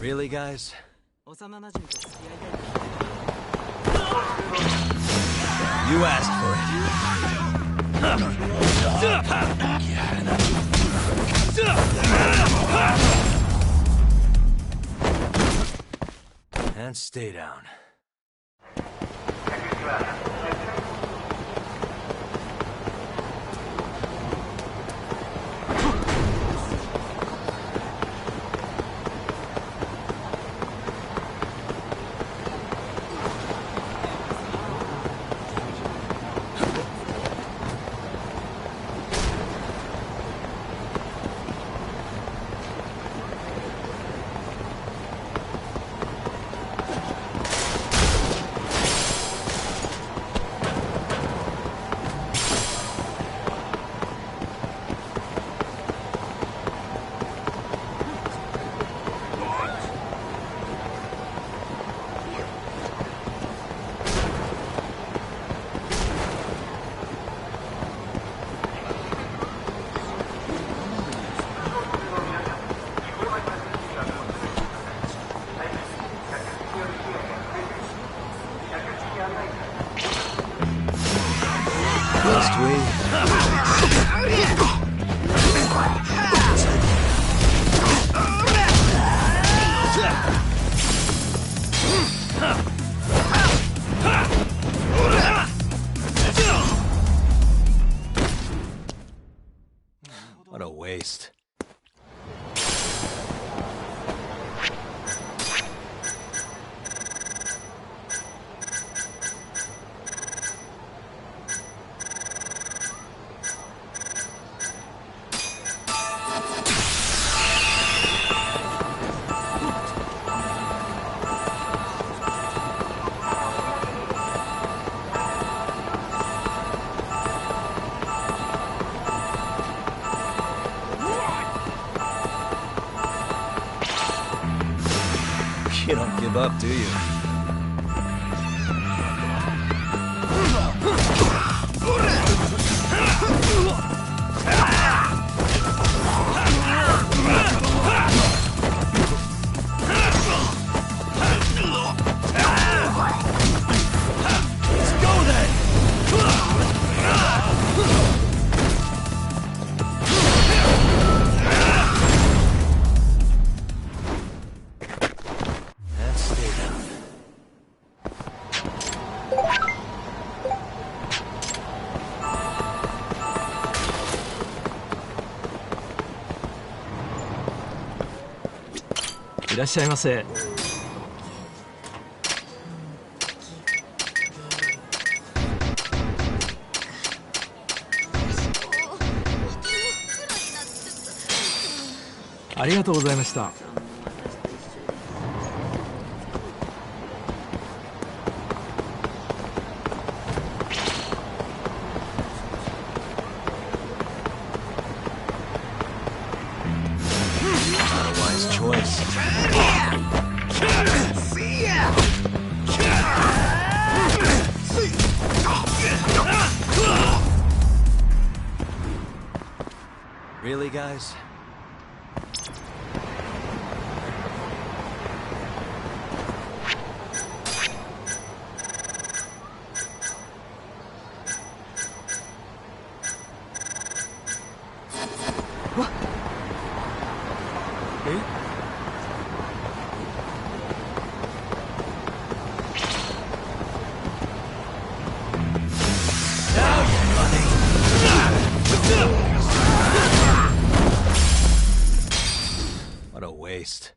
B: Really, guys? You asked for it. And stay down. Must we? What a waste. You don't give up, do you? Let's go then!
K: いらっしゃいませ。ありがとうございました。
B: Really, guys?
K: What?
B: Hey? Now you're running! What a waste.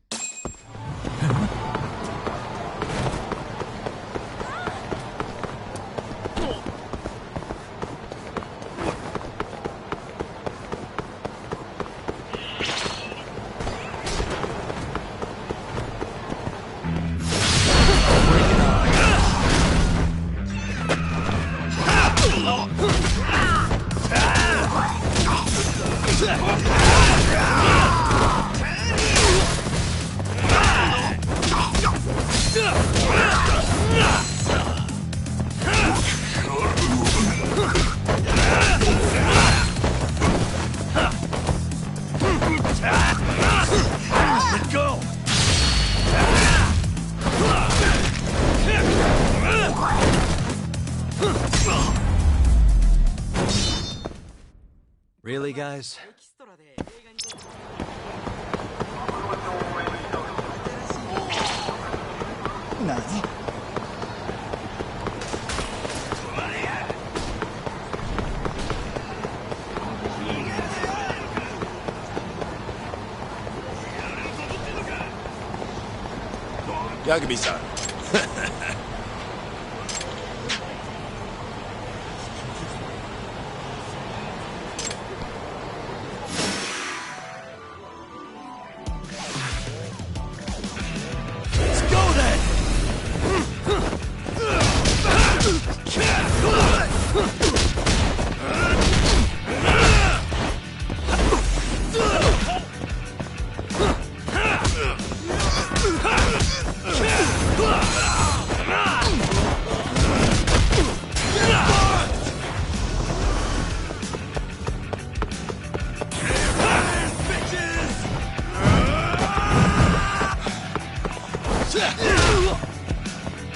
B: Really, guys?
J: Nani?
N: Yagami-san.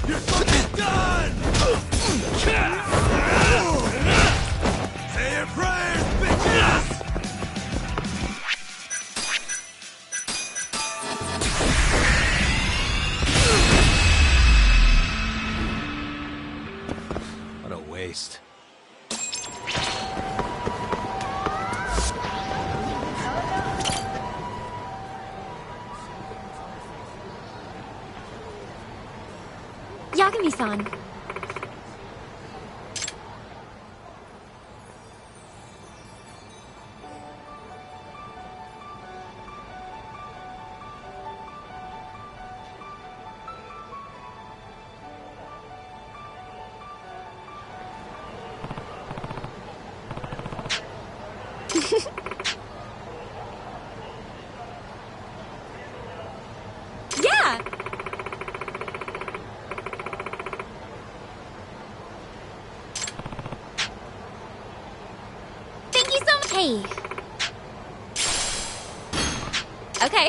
J: You're fucking done! Say your prayers, bitches!
B: What a waste.
M: Yagami-san. Yeah! Thank you so much. Hey. Okay.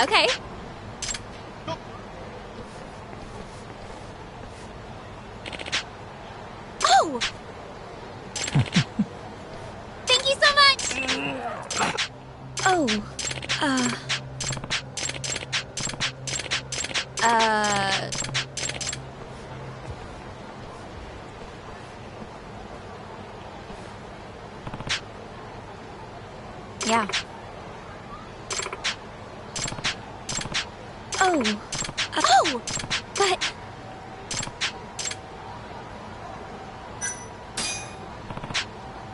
M: Okay. Oh! Thank you so much! Oh, yeah. Oh, oh, but...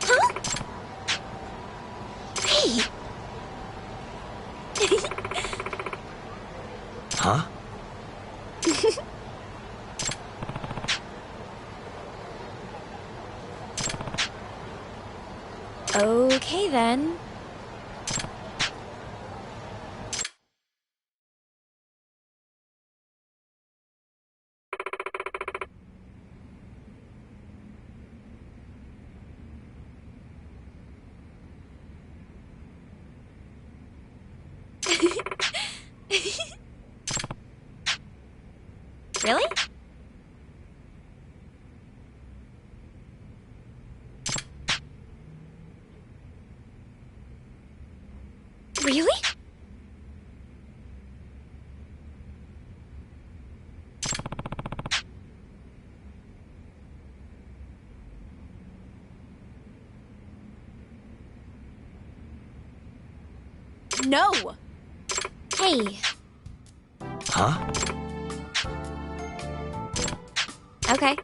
M: Huh? Hey!
B: Huh?
M: Okay then. Really? Really? No! Hey.
B: Huh?
M: Okay.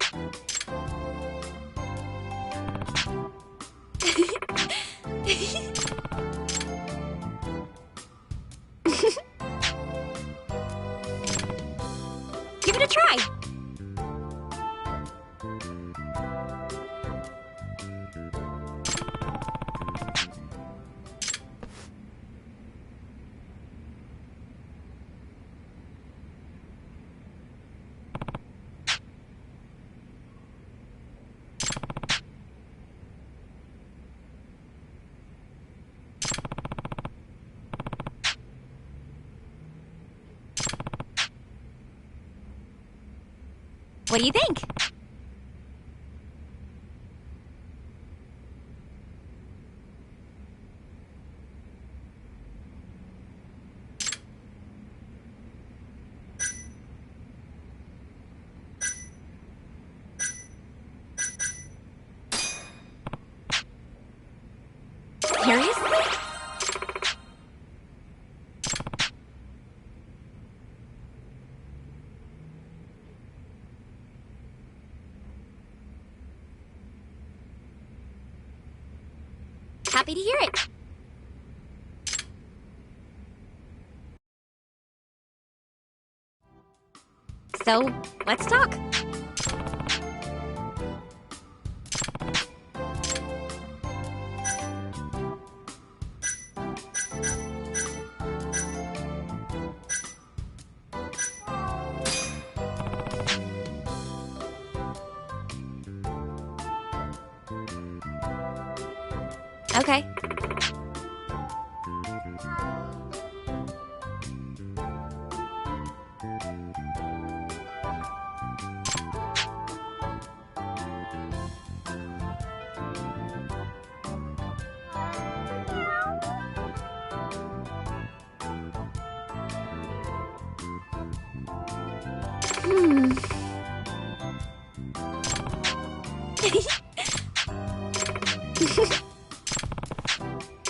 M: Give it a try.
L: What do you think? Seriously? Happy to hear it. So, let's talk. Okay.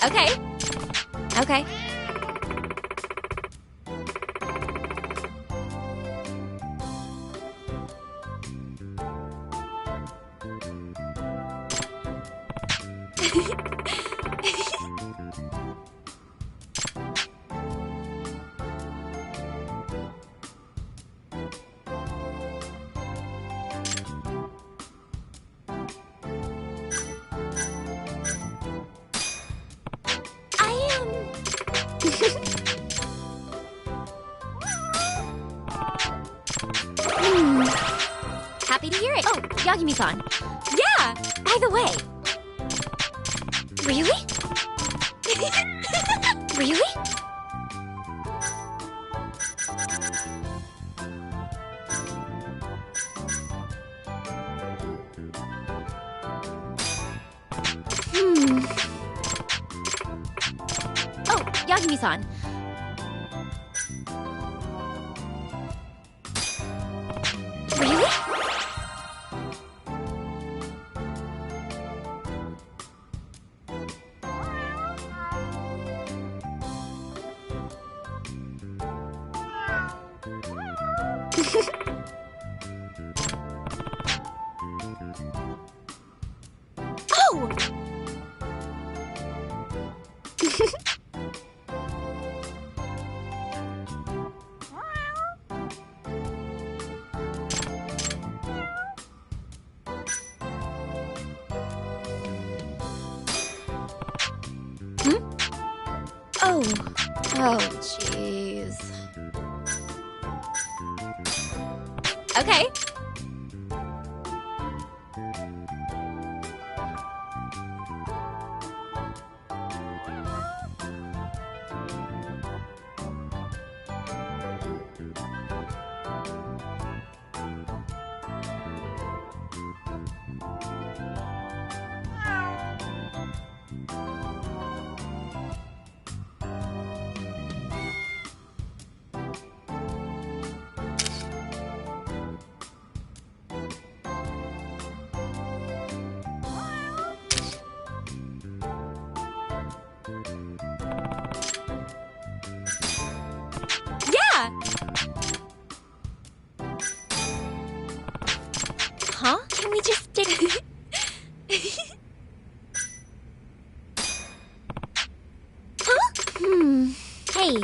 L: Okay. Okay. Happy to hear it. Oh, Yagami-san. Yeah, by the way. Really? Really? Oh, Yagami-san. Really? Oh! Oh. Oh, jeez. Okay. Yeah! Huh? Can we just stick... Huh? Hey.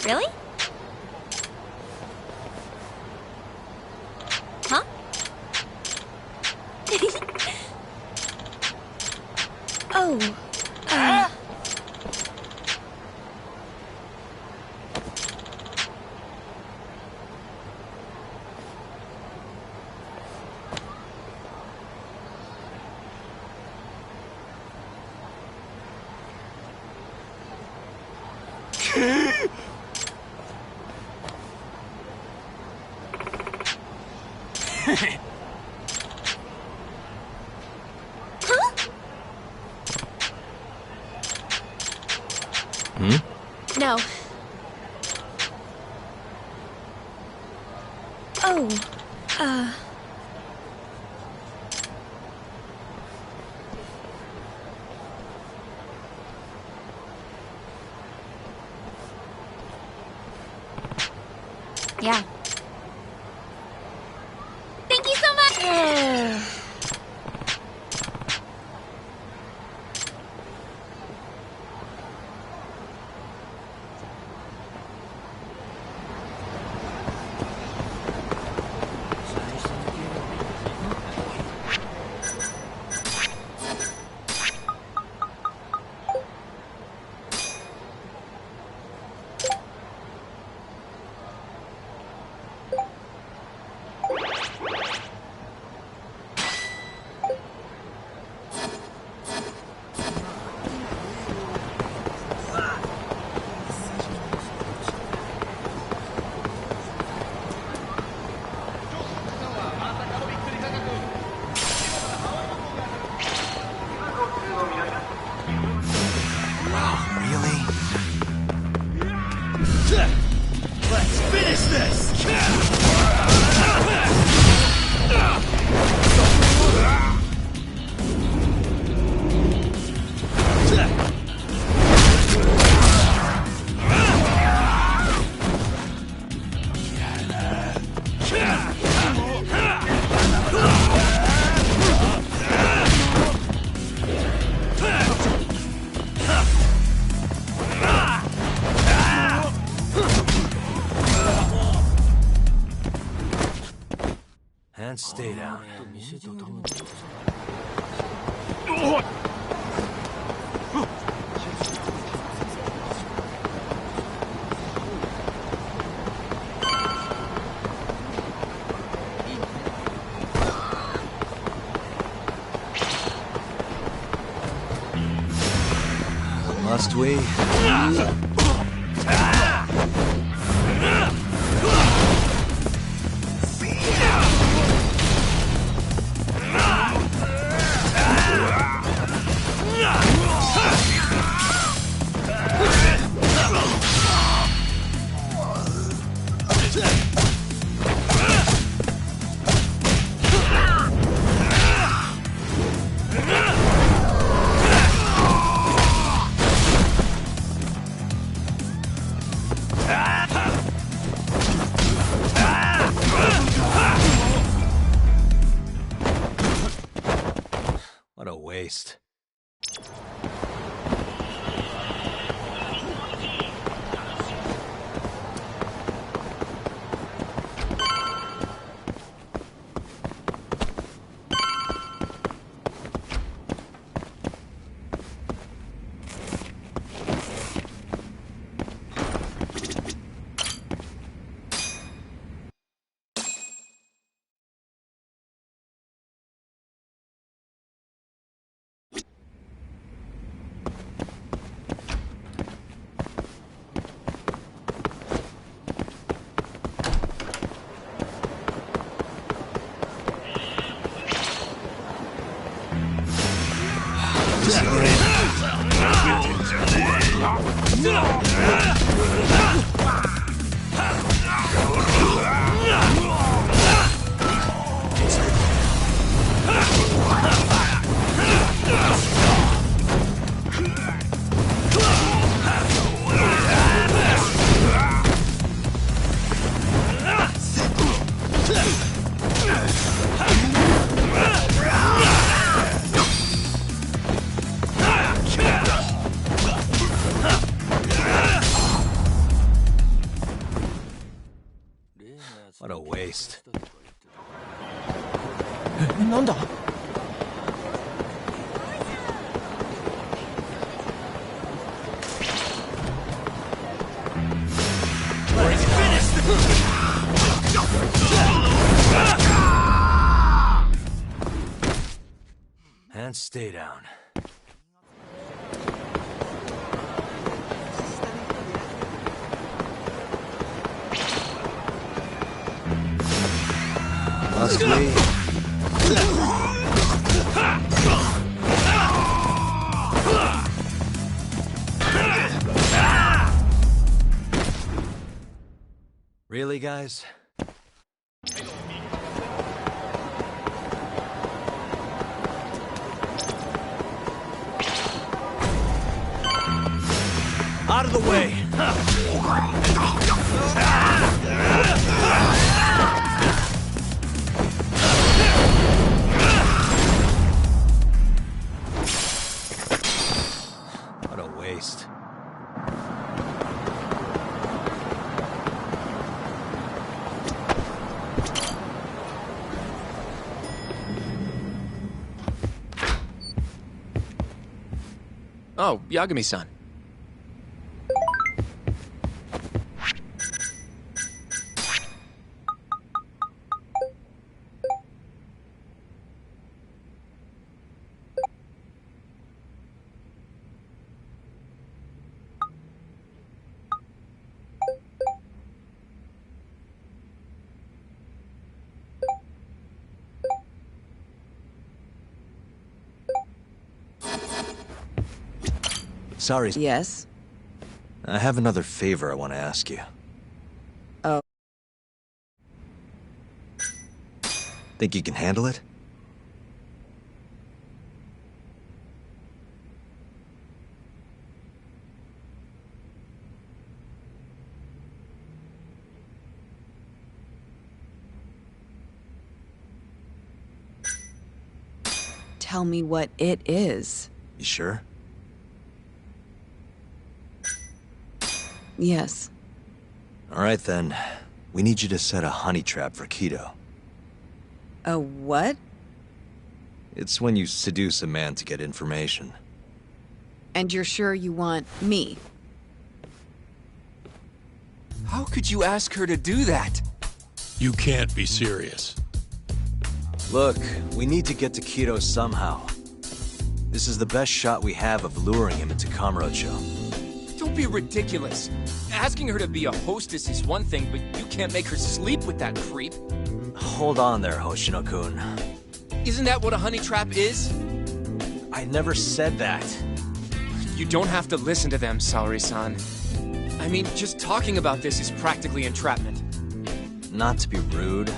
L: Really? Huh? Oh. No. Oh, yeah. Thank you so much!
J: Let's finish this!
N: And stay down. Must we? What a waste. What a waste.
J: なんだ
N: And stay down.
B: Must we? Really, guys? Out of the way! What a waste.
O: Oh, Yagami-san.
B: Sorry.
M: Yes?
B: I have another favor I want to ask you.
M: Oh.
B: Think you can handle it?
M: Tell me what it is.
B: You sure?
M: Yes.
B: All right, then. We need you to set a honey trap for Keto.
M: A what?
B: It's when you seduce a man to get information.
M: And you're sure you want me?
O: How could you ask her to do that?
G: You can't be serious.
B: Look, we need to get to Keto somehow. This is the best shot we have of luring him into Kamurocho.
O: Don't be ridiculous. Asking her to be a hostess is one thing, but you can't make her sleep with that creep.
B: Hold on there, Hoshino-kun.
O: Isn't that what a honey trap is?
B: I never said that.
O: You don't have to listen to them, Saori-san. I mean, just talking about this is practically entrapment.
B: Not to be rude,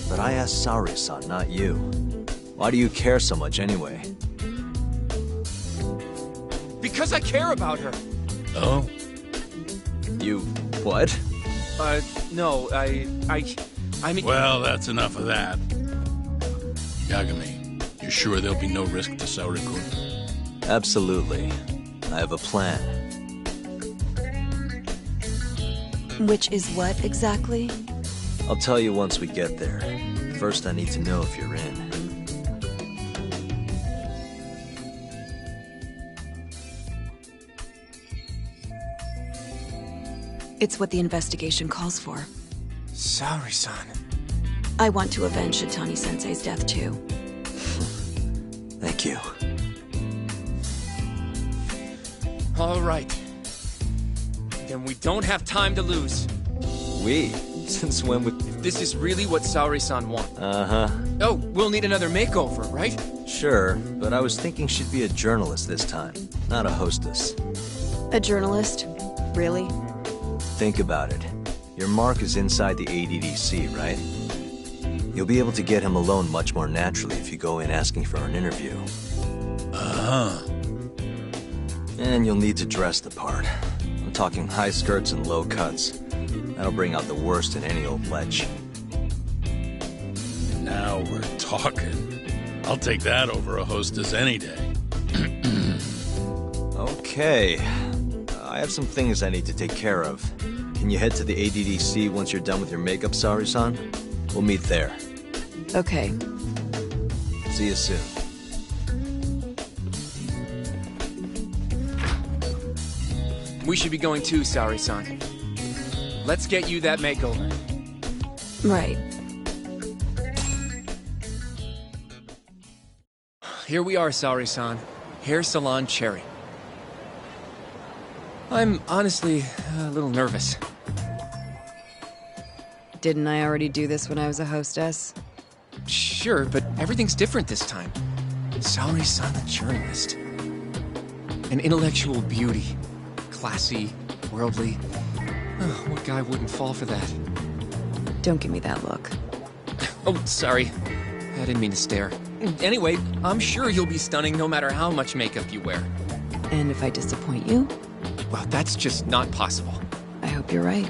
B: but I asked Saori-san, not you. Why do you care so much anyway?
O: Because I care about her.
G: Oh?
B: You... what?
O: No, I mean...
G: Well, that's enough of that. Yagami, you sure there'll be no risk to Saori-kun?
B: Absolutely. I have a plan.
M: Which is what, exactly?
B: I'll tell you once we get there. First, I need to know if you're in.
M: It's what the investigation calls for.
O: Saori-san.
M: I want to avenge Shitani-sensei's death, too.
B: Thank you.
O: All right. Then we don't have time to lose.
B: We? Since when would...
O: If this is really what Saori-san wants.
B: Uh-huh.
O: Oh, we'll need another makeover, right?
B: Sure, but I was thinking she'd be a journalist this time, not a hostess.
M: A journalist? Really?
B: Think about it. Your mark is inside the ADDC, right? You'll be able to get him alone much more naturally if you go in asking for an interview.
G: Uh-huh.
B: And you'll need to dress the part. I'm talking high skirts and low cuts. That'll bring out the worst in any old lech.
G: Now we're talking. I'll take that over a hostess any day.
B: Okay. I have some things I need to take care of. Can you head to the ADDC once you're done with your makeup, Saori-san? We'll meet there.
M: Okay.
B: See you soon.
O: We should be going too, Saori-san. Let's get you that makeover.
M: Right.
O: Here we are, Saori-san. Hair Salon Cherry. I'm honestly a little nervous.
M: Didn't I already do this when I was a hostess?
O: Sure, but everything's different this time. Saori-san, the journalist. An intellectual beauty. Classy, worldly. Oh, what guy wouldn't fall for that?
F: Don't give me that look.
O: Oh, sorry. I didn't mean to stare. Anyway, I'm sure you'll be stunning no matter how much makeup you wear.
F: And if I disappoint you?
O: Well, that's just not possible.
F: I hope you're right.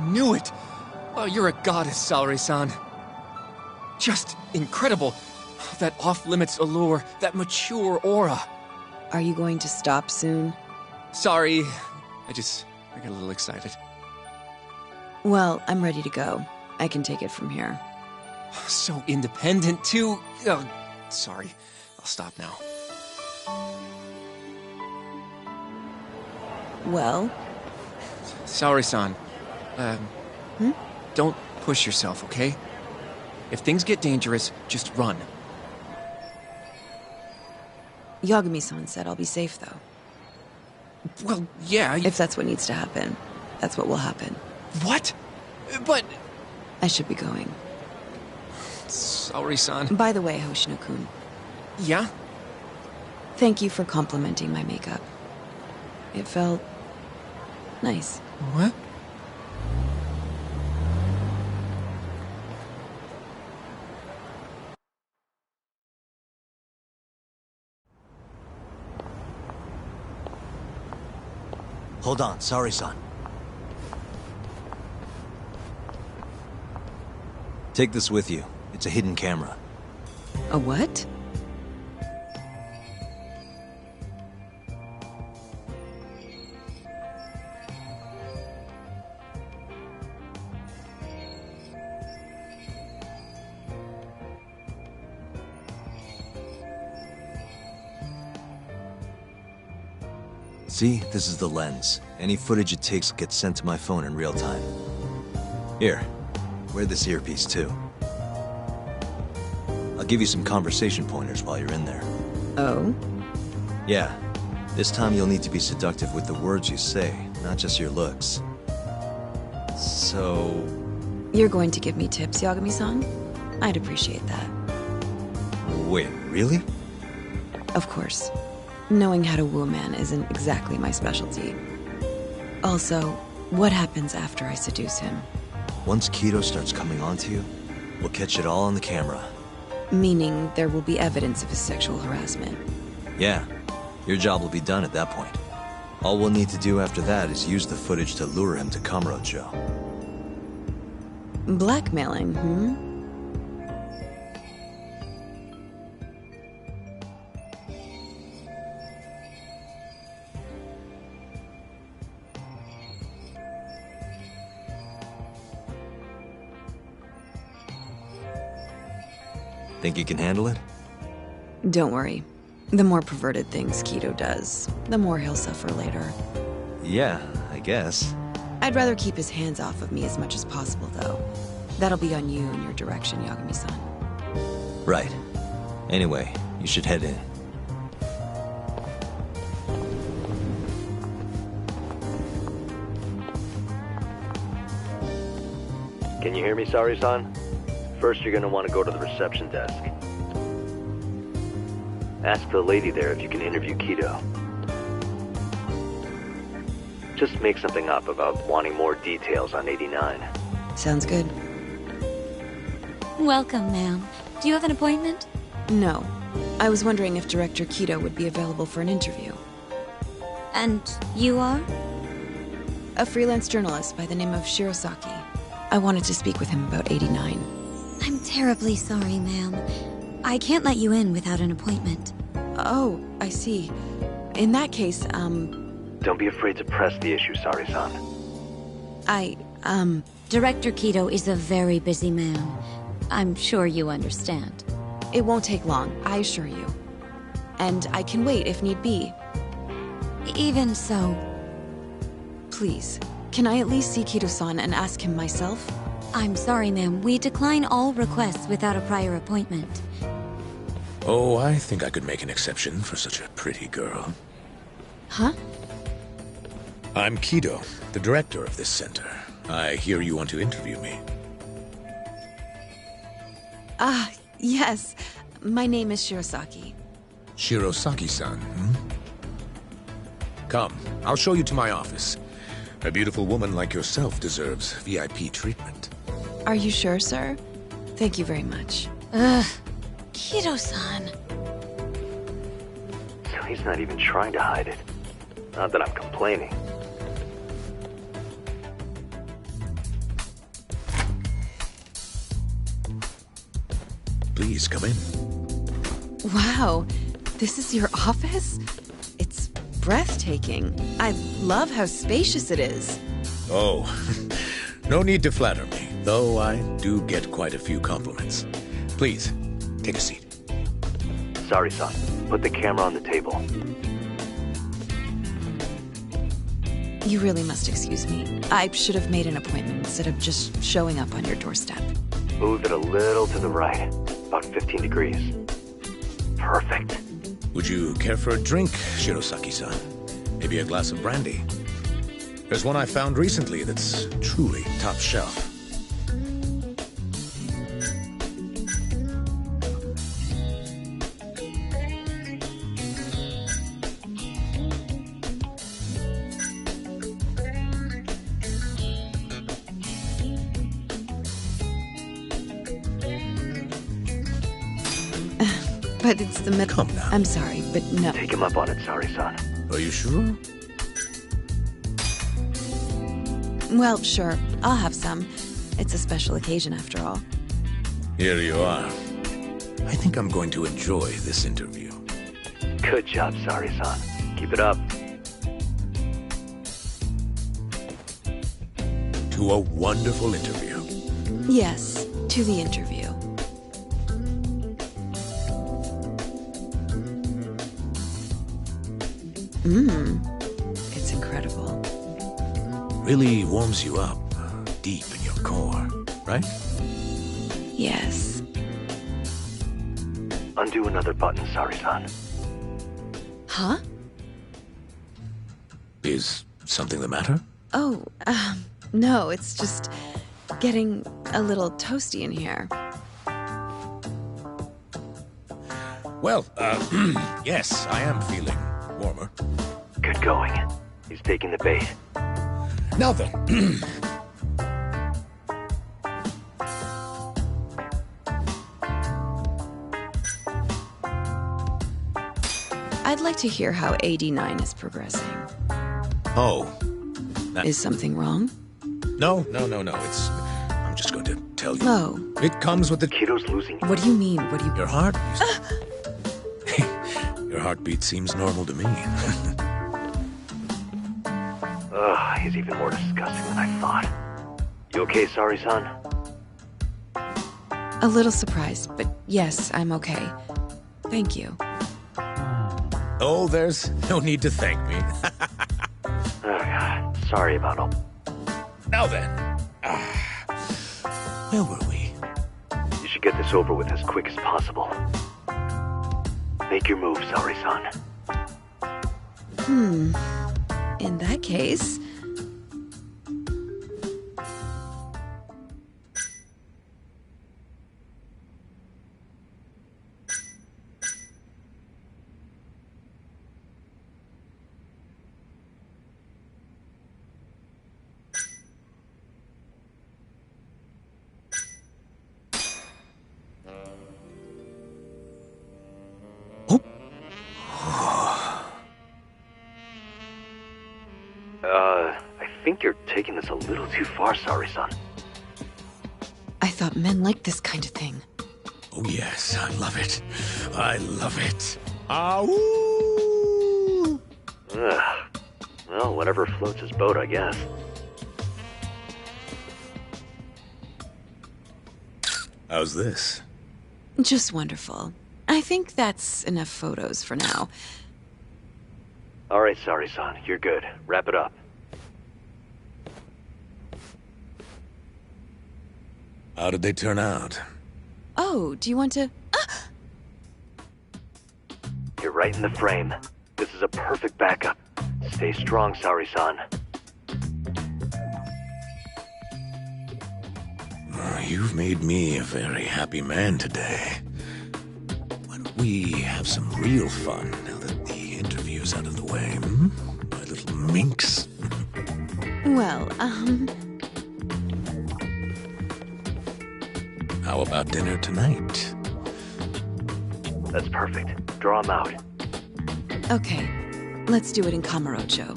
O: Knew it! Oh, you're a goddess, Saori-san. Just incredible. That off-limits allure, that mature aura.
F: Are you going to stop soon?
O: Sorry. I got a little excited.
F: Well, I'm ready to go. I can take it from here.
O: So independent, too. Oh, sorry. I'll stop now.
F: Well?
O: Saori-san. Don't push yourself, okay? If things get dangerous, just run.
F: Yagami-san said I'll be safe, though.
O: Well, yeah...
F: If that's what needs to happen, that's what will happen.
O: What? But...
F: I should be going.
O: Saori-san...
F: By the way, Hoshino-kun.
O: Yeah?
F: Thank you for complimenting my makeup. It felt... nice.
O: What?
B: Hold on, sorry, son. Take this with you. It's a hidden camera.
F: A what?
B: See, this is the lens. Any footage it takes gets sent to my phone in real time. Here, wear this earpiece too. I'll give you some conversation pointers while you're in there.
F: Oh?
B: Yeah. This time you'll need to be seductive with the words you say, not just your looks. So...
F: You're going to give me tips, Yagami-san? I'd appreciate that.
B: Wait, really?
F: Of course. Knowing how to woo a man isn't exactly my specialty. Also, what happens after I seduce him?
B: Once Kido starts coming onto you, we'll catch it all on the camera.
F: Meaning there will be evidence of his sexual harassment.
B: Yeah. Your job will be done at that point. All we'll need to do after that is use the footage to lure him to Kamurocho.
F: Blackmailing, hmm?
B: Think you can handle it?
F: Don't worry. The more perverted things Kido does, the more he'll suffer later.
B: Yeah, I guess.
F: I'd rather keep his hands off of me as much as possible, though. That'll be on you and your direction, Yagami-san.
B: Right. Anyway, you should head in. Can you hear me, Sari-san? First, you're gonna want to go to the reception desk. Ask the lady there if you can interview Kido. Just make something up about wanting more details on 89.
F: Sounds good.
M: Welcome, ma'am. Do you have an appointment?
F: No. I was wondering if Director Kido would be available for an interview.
M: And you are?
F: A freelance journalist by the name of Shirosaki. I wanted to speak with him about 89.
M: I'm terribly sorry, ma'am. I can't let you in without an appointment.
F: Oh, I see. In that case,
B: Don't be afraid to press the issue, Sari-san.
M: Director Kido is a very busy man. I'm sure you understand.
F: It won't take long, I assure you. And I can wait if need be.
M: Even so...
F: Please, can I at least see Kido-san and ask him myself?
M: I'm sorry, ma'am. We decline all requests without a prior appointment.
H: Oh, I think I could make an exception for such a pretty girl.
F: Huh?
H: I'm Kido, the director of this center. I hear you want to interview me.
F: Ah, yes. My name is Shirosaki.
H: Shirosaki-san, hmm? Come, I'll show you to my office. A beautiful woman like yourself deserves VIP treatment.
F: Are you sure, sir? Thank you very much.
M: Ugh. Kido-san.
B: So he's not even trying to hide it. Not that I'm complaining.
H: Please, come in.
F: Wow, this is your office? It's breathtaking. I love how spacious it is.
H: Oh, no need to flatter me, though I do get quite a few compliments. Please, take a seat.
B: Sorry, son. Put the camera on the table.
F: You really must excuse me. I should have made an appointment instead of just showing up on your doorstep.
B: Move it a little to the right. About 15 degrees. Perfect.
H: Would you care for a drink, Shirosaki-san? Maybe a glass of brandy? There's one I found recently that's truly top shelf.
F: But it's the middle.
H: Come now.
F: I'm sorry, but no.
B: Take him up on it, Sari-san.
H: Are you sure?
F: Well, sure. I'll have some. It's a special occasion after all.
H: Here you are. I think I'm going to enjoy this interview.
B: Good job, Sari-san. Keep it up.
H: To a wonderful interview.
F: Yes, to the interview.
U: Really warms you up, deep in your core, right?
F: Yes.
I: Undo another button, Sari-san.
F: Huh?
U: Is something the matter?
F: Oh, no, it's just getting a little toasty in here.
U: Well, yes, I am feeling warmer.
I: Good going. He's taking the bait.
U: Now then.
F: I'd like to hear how AD9 is progressing.
U: Oh.
F: Is something wrong?
U: No. It's... I'm just going to tell you.
F: Oh.
U: It comes with the...
I: Kiddo's losing.
F: What do you mean? What do you...
U: Your heart? Your heartbeat seems normal to me.
I: Ugh, he's even more disgusting than I thought. You okay, Sari-san?
F: A little surprised, but yes, I'm okay. Thank you.
U: Oh, there's no need to thank me.
I: Oh, God. Sorry about all.
U: Now then. Where were we?
I: You should get this over with as quick as possible. Make your move, Sari-san.
F: In that case...
I: I think you're taking this a little too far, Sari-san.
F: I thought men liked this kind of thing.
U: Oh, yes, I love it. I love it. Ow!
I: Ugh. Well, whatever floats his boat, I guess.
U: How's this?
F: Just wonderful. I think that's enough photos for now.
I: All right, Sari-san, you're good. Wrap it up.
U: How did they turn out?
F: Oh, do you want to...
I: You're right in the frame. This is a perfect backup. Stay strong, Sari-san.
U: You've made me a very happy man today. Why don't we have some real fun now that the interview's out of the way, my little minx?
F: Well,
U: How about dinner tonight?
I: That's perfect. Draw him out.
F: Okay, let's do it in Kamurocho.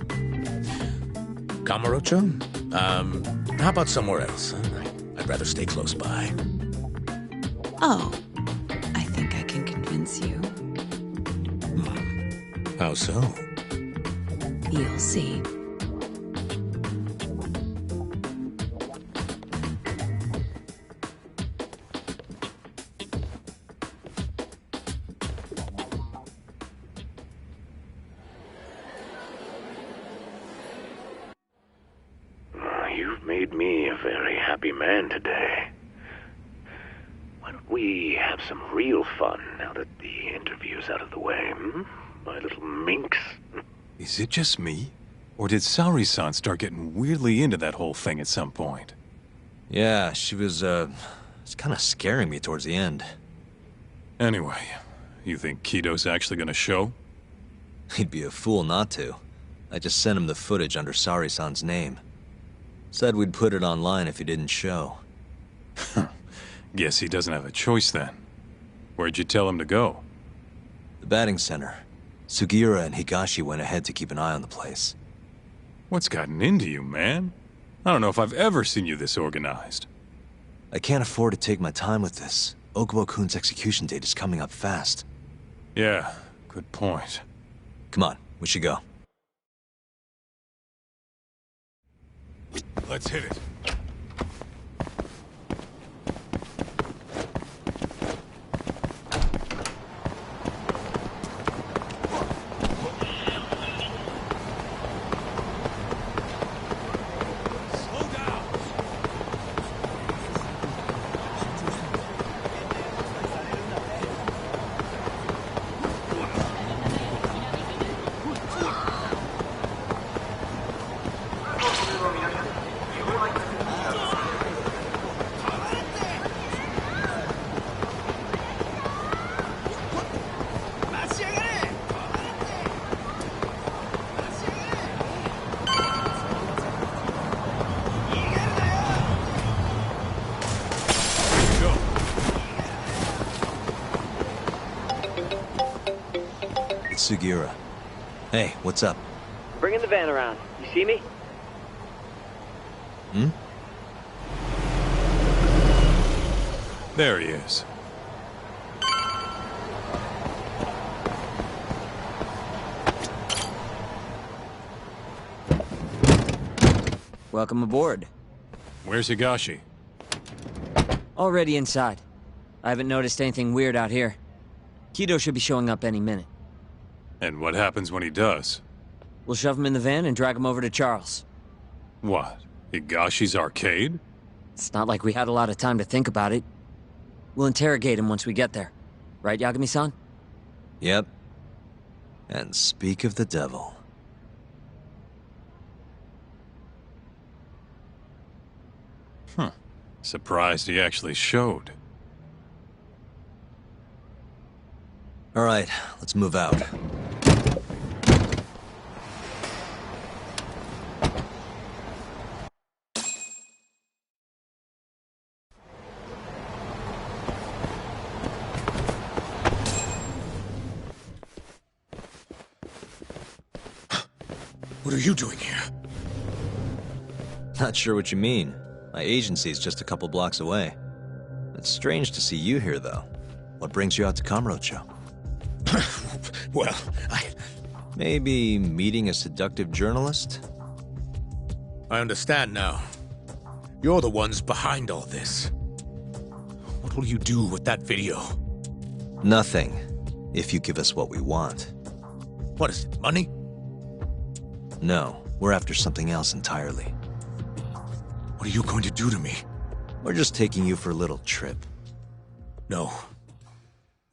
U: Kamurocho? How about somewhere else? I'd rather stay close by.
F: Oh, I think I can convince you.
U: How so?
F: You'll see.
U: You've made me a very happy man today. Why don't we have some real fun now that the interview's out of the way, my little minx?
T: Is it just me? Or did Sari-san start getting weirdly into that whole thing at some point?
B: Yeah, she was, it's kind of scaring me towards the end.
T: Anyway, you think Kiddo's actually gonna show?
B: He'd be a fool not to. I just sent him the footage under Sari-san's name. Said we'd put it online if he didn't show.
T: Guess he doesn't have a choice then. Where'd you tell him to go?
B: The batting center. Sugiura and Higashi went ahead to keep an eye on the place.
T: What's gotten into you, man? I don't know if I've ever seen you this organized.
B: I can't afford to take my time with this. Okubo-kun's execution date is coming up fast.
T: Yeah, good point.
B: Come on, we should go.
T: Let's hit it.
B: It's Sugiura. Hey, what's up?
I: Bringing the van around. You see me?
B: Hmm?
T: There he is.
A: Welcome aboard.
T: Where's Higashi?
A: Already inside. I haven't noticed anything weird out here. Kido should be showing up any minute.
T: And what happens when he does?
A: We'll shove him in the van and drag him over to Charles.
T: What? Higashi's arcade?
A: It's not like we had a lot of time to think about it. We'll interrogate him once we get there. Right, Yagami-san?
B: Yep. And speak of the devil.
T: Huh. Surprised he actually showed.
B: All right, let's move out.
H: What are you doing here?
B: Not sure what you mean. My agency's just a couple blocks away. It's strange to see you here, though. What brings you out to Kamurocho?
H: Well,
B: Maybe meeting a seductive journalist?
H: I understand now. You're the ones behind all this. What will you do with that video?
B: Nothing, if you give us what we want.
H: What is it, money?
B: No, we're after something else entirely.
H: What are you going to do to me?
B: We're just taking you for a little trip.
H: No.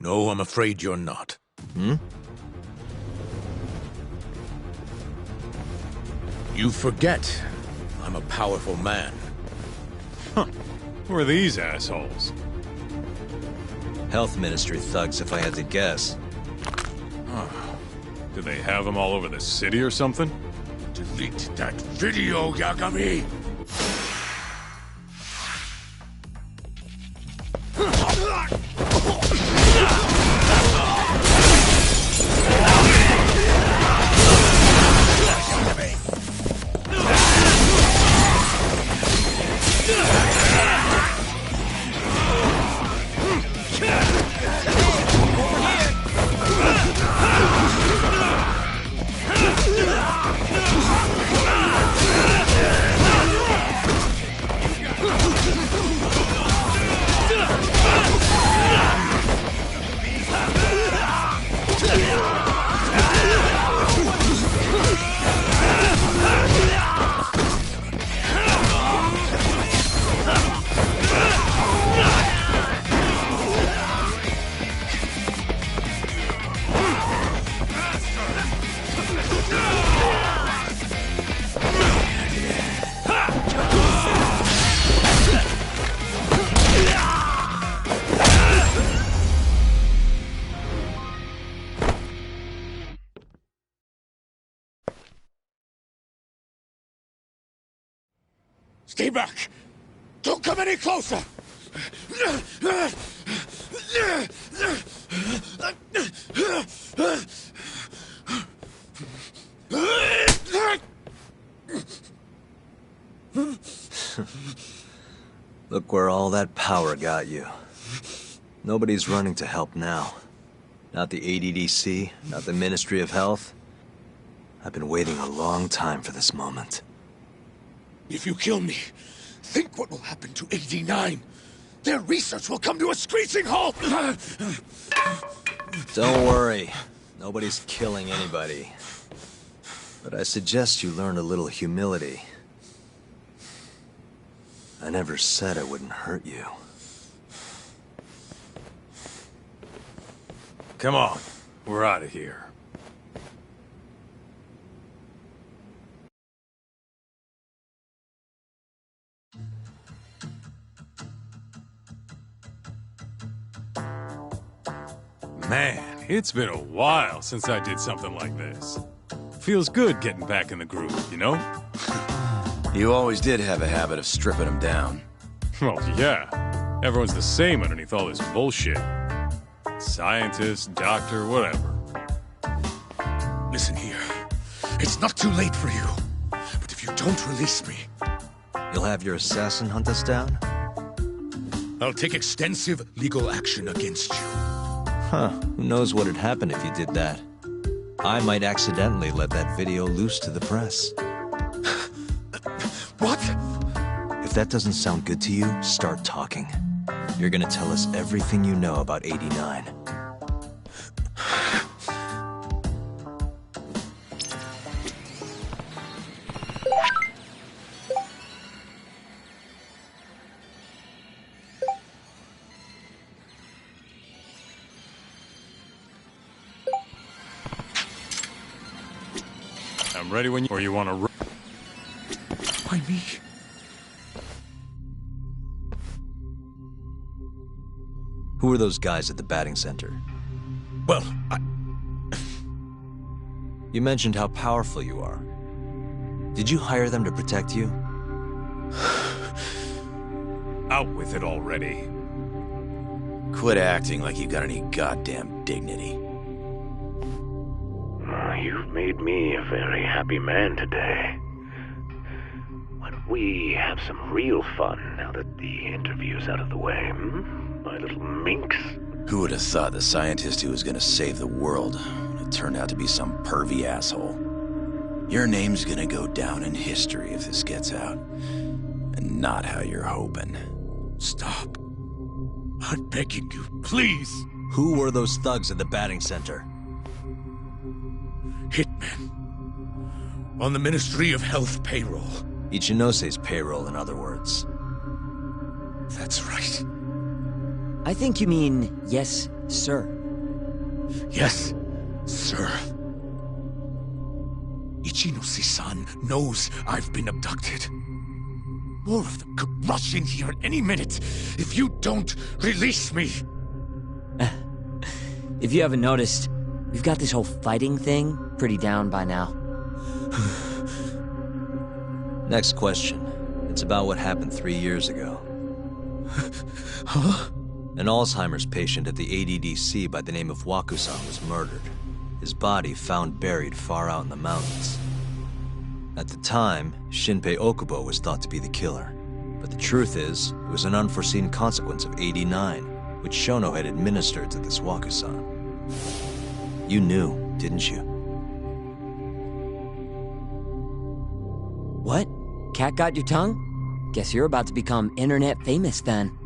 H: No, I'm afraid you're not.
B: Hmm?
H: You forget I'm a powerful man.
T: Huh. Who are these assholes?
B: Health Ministry thugs, if I had to guess.
T: Do they have them all over the city or something?
H: Delete that video, Yagami! Stay back! Don't come any closer!
B: Look where all that power got you. Nobody's running to help now. Not the ADDC, not the Ministry of Health. I've been waiting a long time for this moment.
H: If you kill me, think what will happen to 89. Their research will come to a screeching halt!
B: Don't worry. Nobody's killing anybody. But I suggest you learn a little humility. I never said I wouldn't hurt you.
T: Come on, we're out of here. Man, it's been a while since I did something like this. Feels good getting back in the groove, you know?
P: You always did have a habit of stripping them down.
T: Well, yeah. Everyone's the same underneath all this bullshit. Scientist, doctor, whatever.
H: Listen here. It's not too late for you. But if you don't release me...
B: You'll have your assassin hunt us down?
H: I'll take extensive legal action against you.
B: Huh. Who knows what'd happen if you did that? I might accidentally let that video loose to the press.
H: What?
B: If that doesn't sound good to you, start talking. You're gonna tell us everything you know about 89.
T: I'm ready when you... Or you want to...
H: Why me?
B: Who are those guys at the batting center?
H: Well,
B: You mentioned how powerful you are. Did you hire them to protect you?
T: Out with it already.
P: Quit acting like you got any goddamn dignity.
U: You've made me a very happy man today. Why don't we have some real fun now that the interview's out of the way, my little minx?
P: Who would have thought the scientist who was gonna save the world would turn out to be some pervy asshole? Your name's gonna go down in history if this gets out. And not how you're hoping.
H: Stop. I'm begging you, please.
B: Who were those thugs at the batting center?
H: Hitmen. On the Ministry of Health payroll.
B: Ichinose's payroll, in other words.
H: That's right.
A: I think you mean, yes, sir.
H: Yes, sir. Ichinose-san knows I've been abducted. More of them could rush in here at any minute if you don't release me.
A: If you haven't noticed, we've got this whole fighting thing pretty down by now.
B: Next question. It's about what happened 3 years ago.
H: Huh?
B: An Alzheimer's patient at the ADDC by the name of Wakusan was murdered. His body found buried far out in the mountains. At the time, Shinpei Okubo was thought to be the killer. But the truth is, it was an unforeseen consequence of 89, which Shono had administered to this Wakusan. You knew, didn't you?
A: What? Cat got your tongue? Guess you're about to become internet famous then.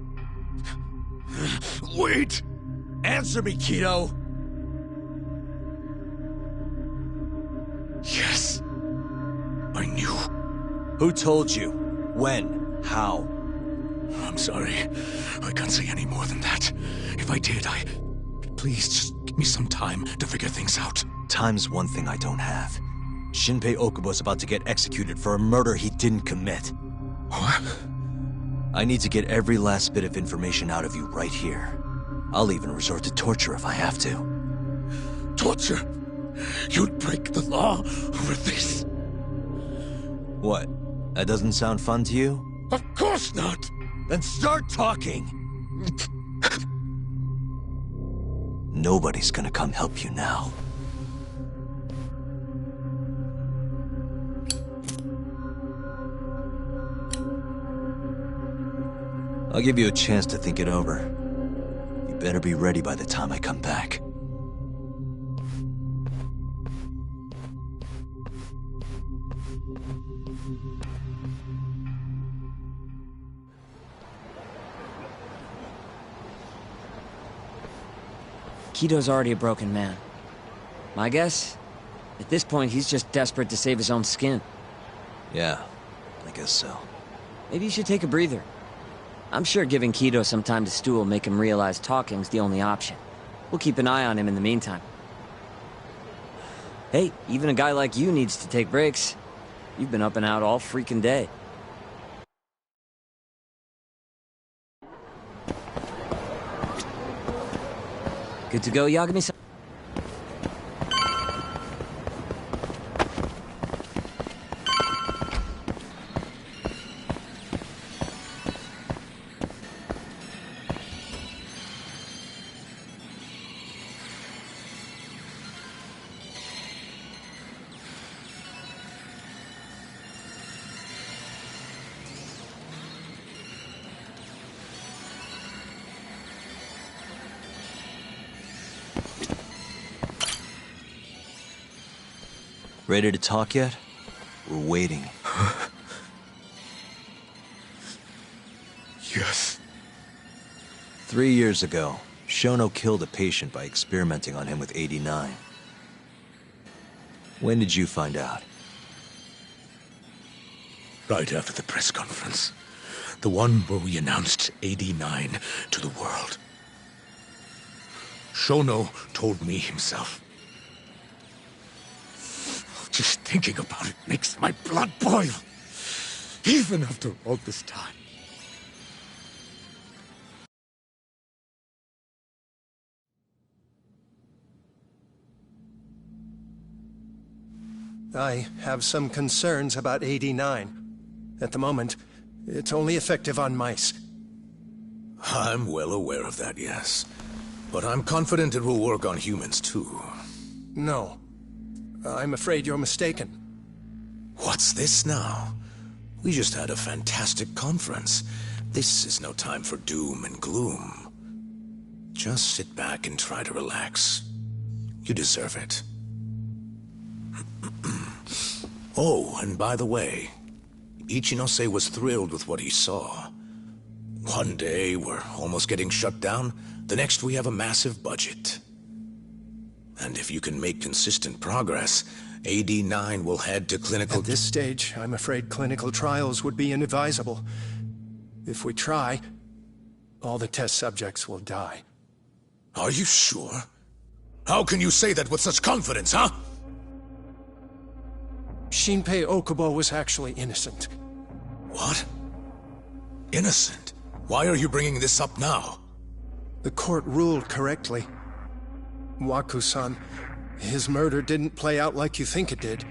H: Wait! Answer me, Kido! Yes. I knew.
B: Who told you? When? How?
H: I'm sorry. I can't say any more than that. If I did, Please, just give me some time to figure things out.
B: Time's one thing I don't have. Shinpei Okubo's about to get executed for a murder he didn't commit.
H: What?
B: I need to get every last bit of information out of you right here. I'll even resort to torture if I have to.
H: Torture? You'd break the law over this?
B: What? That doesn't sound fun to you?
H: Of course not!
B: Then start talking! Nobody's gonna come help you now. I'll give you a chance to think it over. You better be ready by the time I come back.
A: Kido's already a broken man. My guess? At this point, he's just desperate to save his own skin.
B: Yeah, I guess so.
A: Maybe you should take a breather. I'm sure giving Kido some time to stew will make him realize talking's the only option. We'll keep an eye on him in the meantime. Hey, even a guy like you needs to take breaks. You've been up and out all freaking day. Good to go, Yagami-san?
B: Ready to talk yet? We're waiting.
H: Yes.
B: 3 years ago, Shono killed a patient by experimenting on him with 89. When did you find out?
H: Right after the press conference. The one where we announced 89 to the world. Shono told me himself. Just thinking about it makes my blood boil. Even after all this time.
J: I have some concerns about 89. At the moment, it's only effective on mice.
H: I'm well aware of that, yes. But I'm confident it will work on humans, too.
J: No. I'm afraid you're mistaken.
H: What's this now? We just had a fantastic conference. This is no time for doom and gloom. Just sit back and try to relax. You deserve it. Oh, and by the way, Ichinose was thrilled with what he saw. One day, we're almost getting shut down. The next, we have a massive budget. And if you can make consistent progress, AD9 will head to clinical...
J: At this stage, I'm afraid clinical trials would be inadvisable. If we try, all the test subjects will die.
H: Are you sure? How can you say that with such confidence, huh?
J: Shinpei Okubo was actually innocent.
H: What? Innocent? Why are you bringing this up now?
J: The court ruled correctly. Waku-san, his murder didn't play out like you think it did.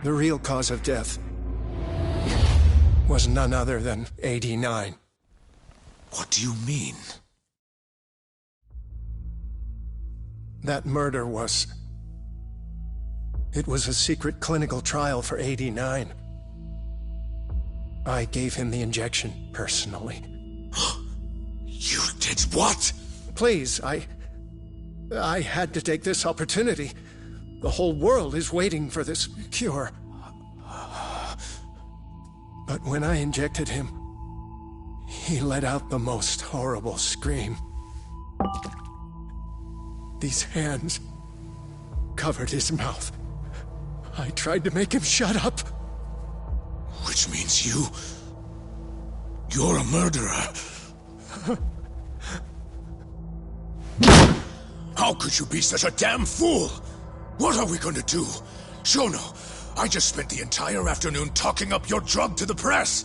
J: The real cause of death was none other than 89.
H: What do you mean?
J: That murder was... It was a secret clinical trial for 89. I gave him the injection, personally.
H: You did what?
J: Please, I had to take this opportunity. The whole world is waiting for this cure. But when I injected him, he let out the most horrible scream. These hands covered his mouth. I tried to make him shut up.
H: Which means you're a murderer. How could you be such a damn fool? What are we going to do? Shono, I just spent the entire afternoon talking up your drug to the press.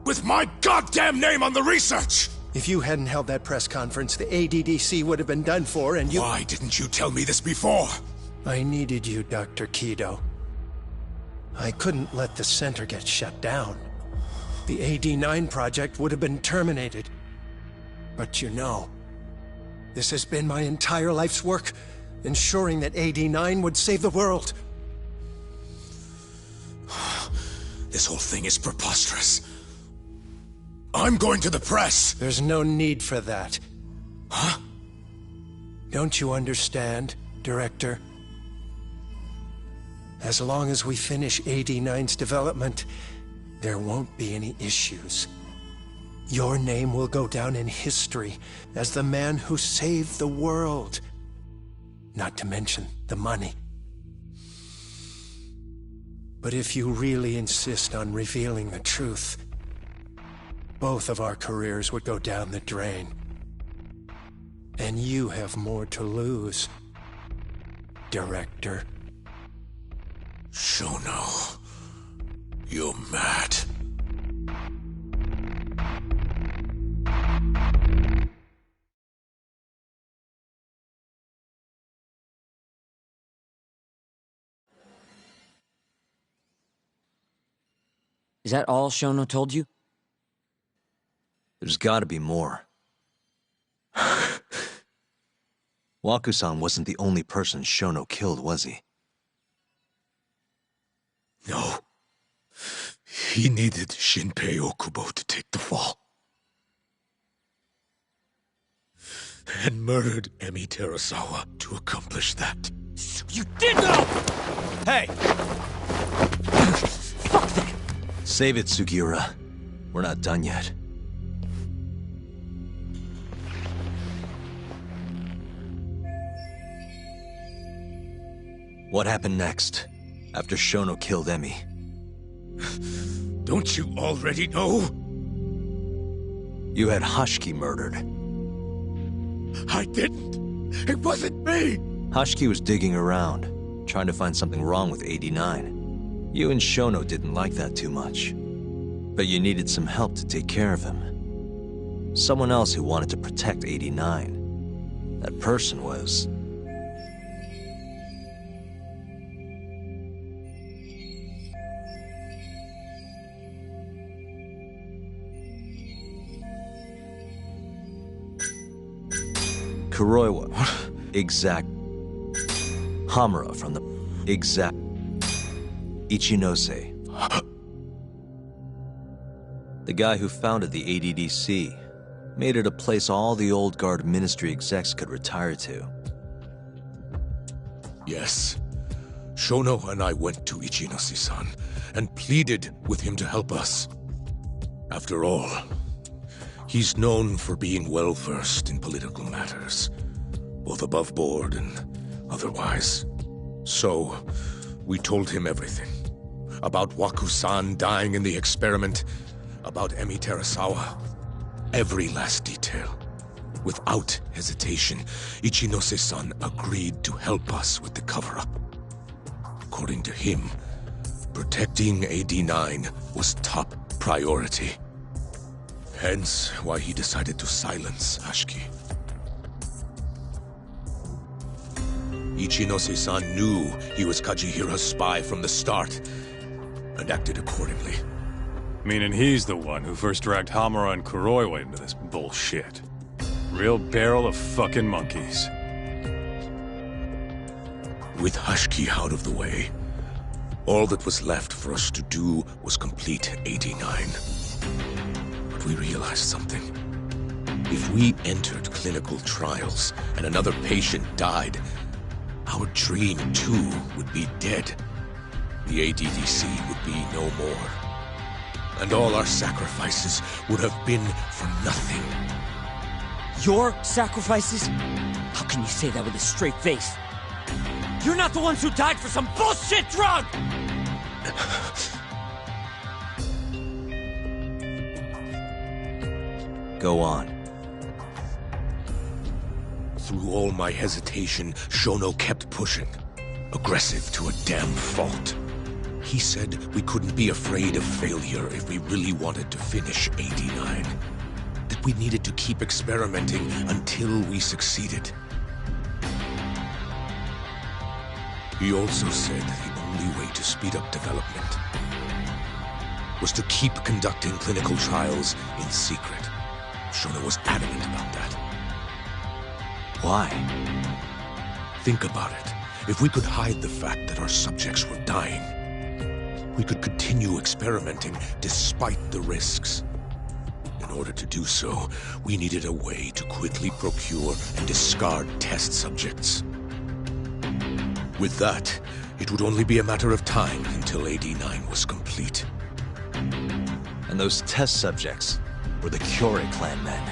H: With my goddamn name on the research!
J: If you hadn't held that press conference, the ADDC would have been done for, and you...
H: Why didn't you tell me this before?
J: I needed you, Dr. Kido. I couldn't let the center get shut down. The AD9 project would have been terminated. But you know, this has been my entire life's work, ensuring that AD9 would save the world.
H: This whole thing is preposterous. I'm going to the press!
J: There's no need for that.
H: Huh?
J: Don't you understand, Director? As long as we finish AD9's development, there won't be any issues. Your name will go down in history as the man who saved the world. Not to mention the money. But if you really insist on revealing the truth, both of our careers would go down the drain. And you have more to lose, Director.
H: Shono, you're mad.
A: Is that all Shono told you?
B: There's gotta be more. Waku-san wasn't the only person Shono killed, was he?
H: No. He needed Shinpei Okubo to take the fall. And murdered Emi Terasawa to accomplish that.
A: You did know!
B: Hey! Save it, Sugiura. We're not done yet. What happened next, after Shono killed Emi?
H: Don't you already know?
B: You had Hashiki murdered.
H: I didn't. It wasn't me.
B: Hashiki was digging around, trying to find something wrong with 89. You and Shono didn't like that too much. But you needed some help to take care of him. Someone else who wanted to protect 89. That person was... Kuroiwa. Exact. Hamura from the exact. Ichinose. The guy who founded the ADDC made it a place all the old guard ministry execs could retire to.
H: Yes. Shono and I went to Ichinose-san and pleaded with him to help us. After all, he's known for being well-versed in political matters, both above board and otherwise. So, we told him everything. About Waku-san dying in the experiment, about Emi Terasawa. Every last detail. Without hesitation, Ichinose-san agreed to help us with the cover-up. According to him, protecting AD9 was top priority. Hence, why he decided to silence Hashiki. Ichinose-san knew he was Kajihira's spy from the start, and acted accordingly.
T: Meaning he's the one who first dragged Hamura and Kuroiwa into this bullshit. Real barrel of fucking monkeys.
H: With Hashiki out of the way, all that was left for us to do was complete 89. But we realized something. If we entered clinical trials and another patient died, our dream too would be dead. The ADDC would be no more. And all our sacrifices would have been for nothing.
A: Your sacrifices? How can you say that with a straight face? You're not the ones who died for some bullshit drug!
B: Go on.
H: Through all my hesitation, Shono kept pushing. Aggressive to a damn fault. He said we couldn't be afraid of failure if we really wanted to finish 89. That we needed to keep experimenting until we succeeded. He also said the only way to speed up development was to keep conducting clinical trials in secret. Shono was adamant about that.
B: Why?
H: Think about it. If we could hide the fact that our subjects were dying, we could continue experimenting despite the risks. In order to do so, we needed a way to quickly procure and discard test subjects. With that, it would only be a matter of time until AD9 was complete.
B: And those test subjects were the Kyorei clan men.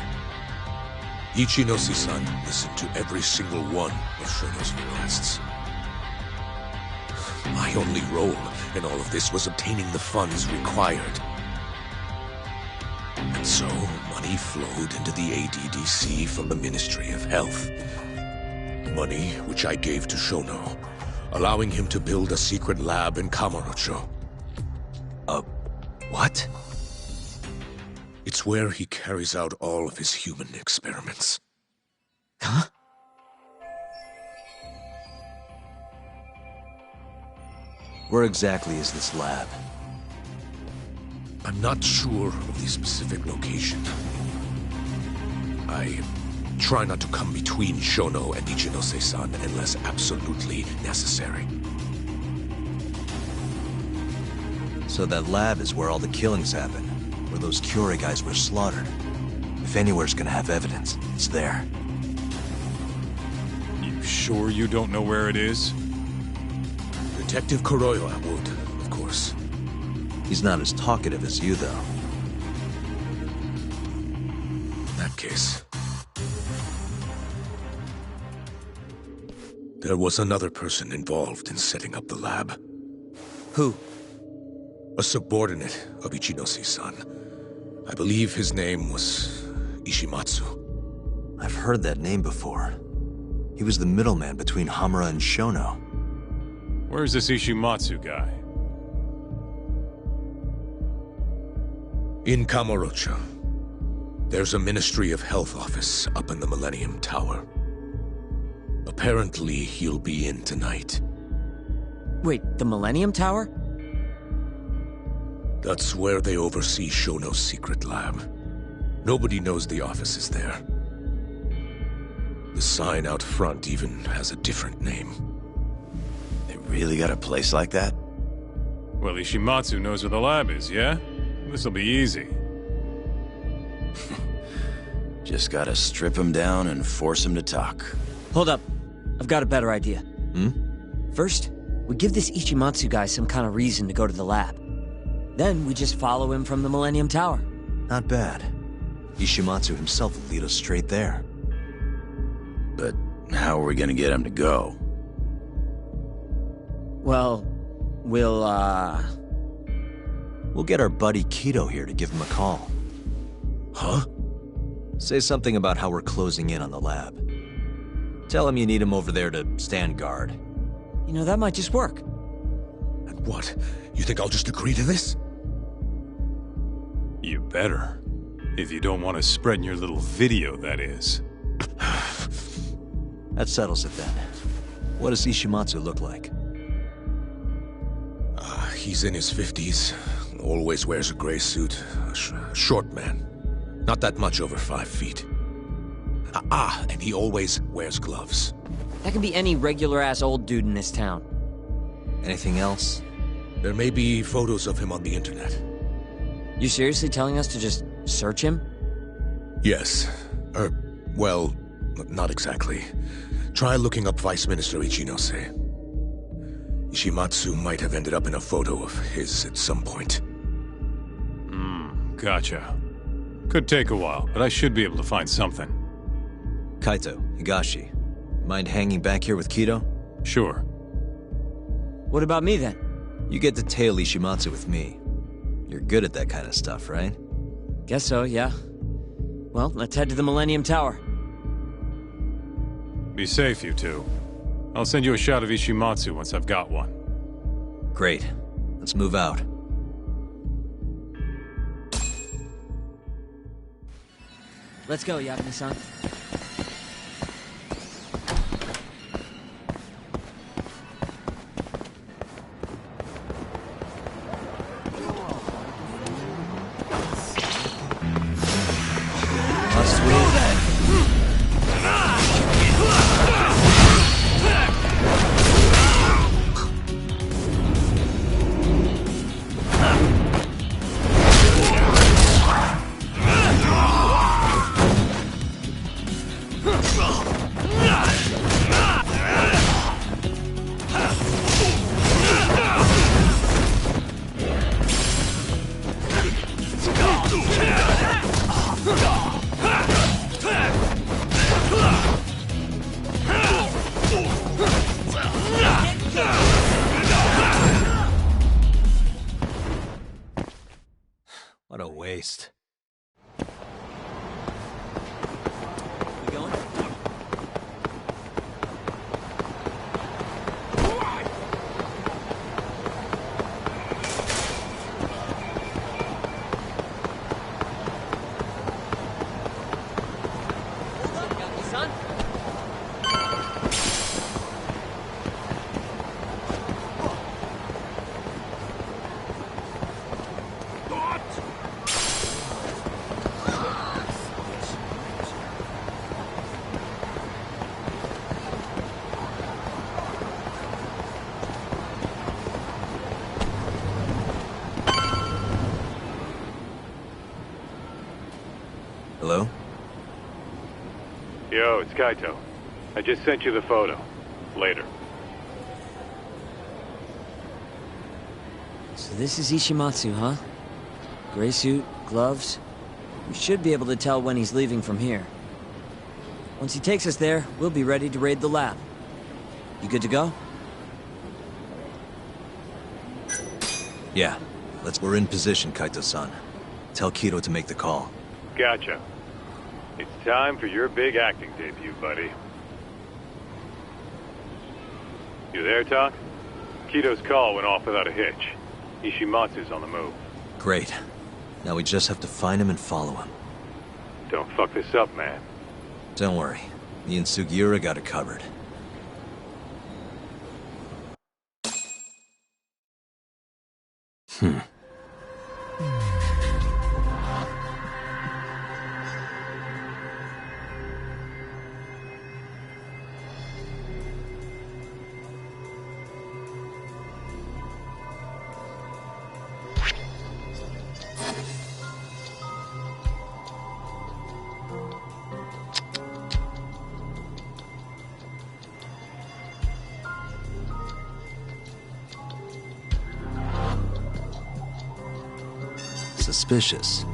H: Ichinose-san listened to every single one of Shono's requests. My only role in all of this was obtaining the funds required. And so, money flowed into the ADDC from the Ministry of Health. Money which I gave to Shono, allowing him to build a secret lab in Kamurocho.
B: What?
H: It's where he carries out all of his human experiments.
B: Huh? Where exactly is this lab?
H: I'm not sure of the specific location. I try not to come between Shono and Ichinose-san unless absolutely necessary.
B: So that lab is where all the killings happen, where those Kyorei guys were slaughtered. If anywhere's gonna have evidence, it's there.
T: You Sure you don't know where it is?
N: Detective Kuroiwa would, of course.
B: He's not as talkative as you, though.
N: In that case... There was another person involved in setting up the lab.
A: Who?
N: A subordinate of Ichinosi's son. I believe his name was Ishimatsu.
B: I've heard that name before. He was the middleman between Hamura and Shono.
T: Where's this Ishimatsu guy?
N: In Kamurocho. There's a Ministry of Health office up in the Millennium Tower. Apparently, he'll be in tonight.
A: Wait, the Millennium Tower?
N: That's where they oversee Shono's secret lab. Nobody knows the office is there. The sign out front even has a different name.
P: They really got a place like that?
T: Well, Ishimatsu knows where the lab is, yeah? This'll be easy.
P: Just gotta strip him down and force him to talk.
A: Hold up. I've got a better idea.
B: Hmm?
A: First, we give this Ichimatsu guy some kind of reason to go to the lab. Then we just follow him from the Millennium Tower.
B: Not bad. Ishimatsu himself will lead us straight there.
P: But how are we gonna get him to go?
A: Well,
B: We'll get our buddy Kido here to give him a call.
N: Huh?
B: Say something about how we're closing in on the lab. Tell him you need him over there to stand guard.
A: You know, that might just work.
N: And what? You think I'll just agree to this?
T: You better. If you don't want to spread in your little video, that is.
B: That settles it then. What does Ishimatsu look like?
N: He's in his 50s. Always wears a gray suit. Short man. Not that much over 5 feet. And he always wears gloves.
A: That can be any regular-ass old dude in this town.
B: Anything else?
N: There may be photos of him on the internet.
A: You seriously telling us to just search him?
N: Yes. Well, not exactly. Try looking up Vice Minister Ichinose. Ishimatsu might have ended up in a photo of his at some point.
T: Gotcha. Could take a while, but I should be able to find something.
B: Kaito, Higashi, mind hanging back here with Kido?
T: Sure.
A: What about me then?
B: You get to tail Ishimatsu with me. You're good at that kind of stuff, right?
A: Guess so, yeah. Well, let's head to the Millennium Tower.
T: Be safe, you two. I'll send you a shot of Ishimatsu once I've got one.
B: Great. Let's move out.
A: Let's go, Yagami-san.
B: What a waste.
A: We going?
B: Hello?
Q: Yo, it's Kaito.
T: I just sent you the photo. Later.
A: So this is Ishimatsu, huh? Gray suit, gloves. We should be able to tell when he's leaving from here. Once he takes us there, we'll be ready to raid the lab. You good to go?
B: Yeah. We're in position, Kaito-san. Tell Kido to make the call.
T: Gotcha. It's time for your big acting debut, buddy. You there, Tak? Kido's call went off without a hitch. Ishimatsu's on the move.
B: Great. Now we just have to find him and follow him.
T: Don't fuck this up, man.
B: Don't worry. Me and Sugiura got it covered. Suspicious.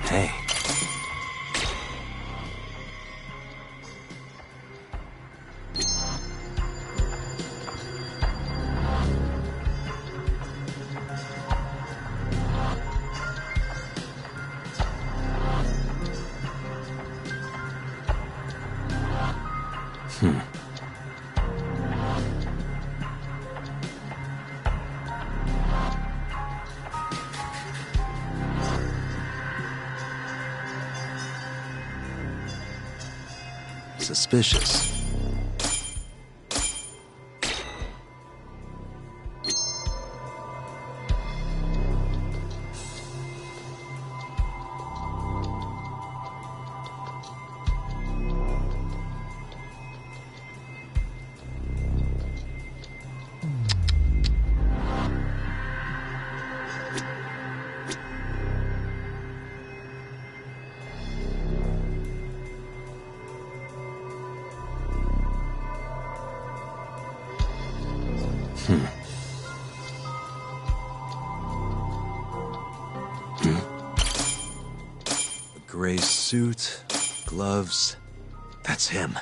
B: Hey. Suspicious. A gray suit, gloves. That's him.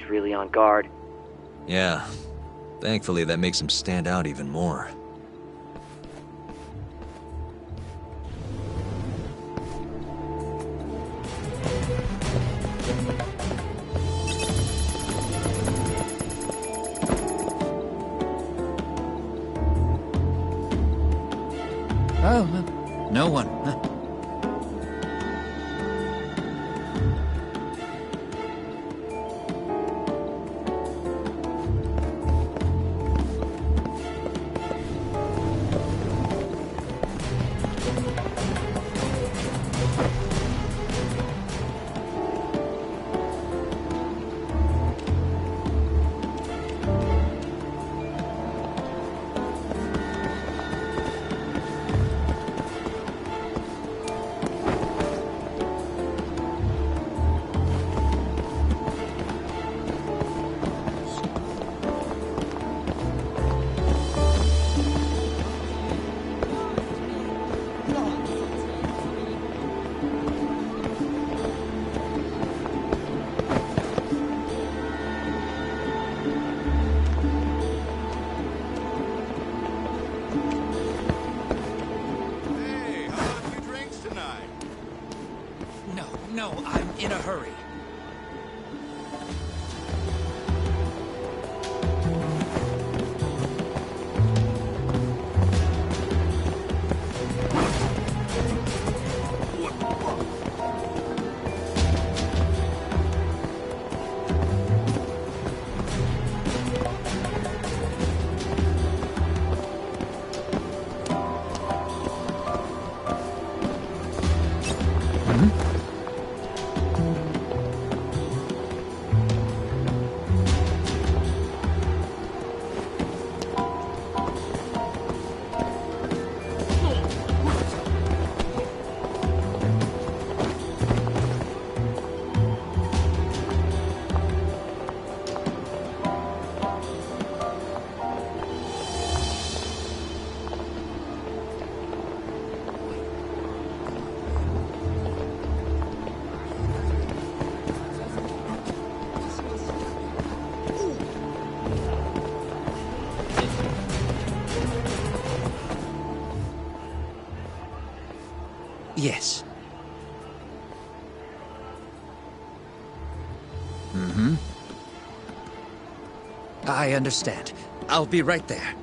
I: Really on guard.
B: Yeah. Thankfully, that makes him stand out even more.
R: Oh, no one.
D: No, I'm in a hurry. Yes. Mm-hmm. I understand. I'll be right there.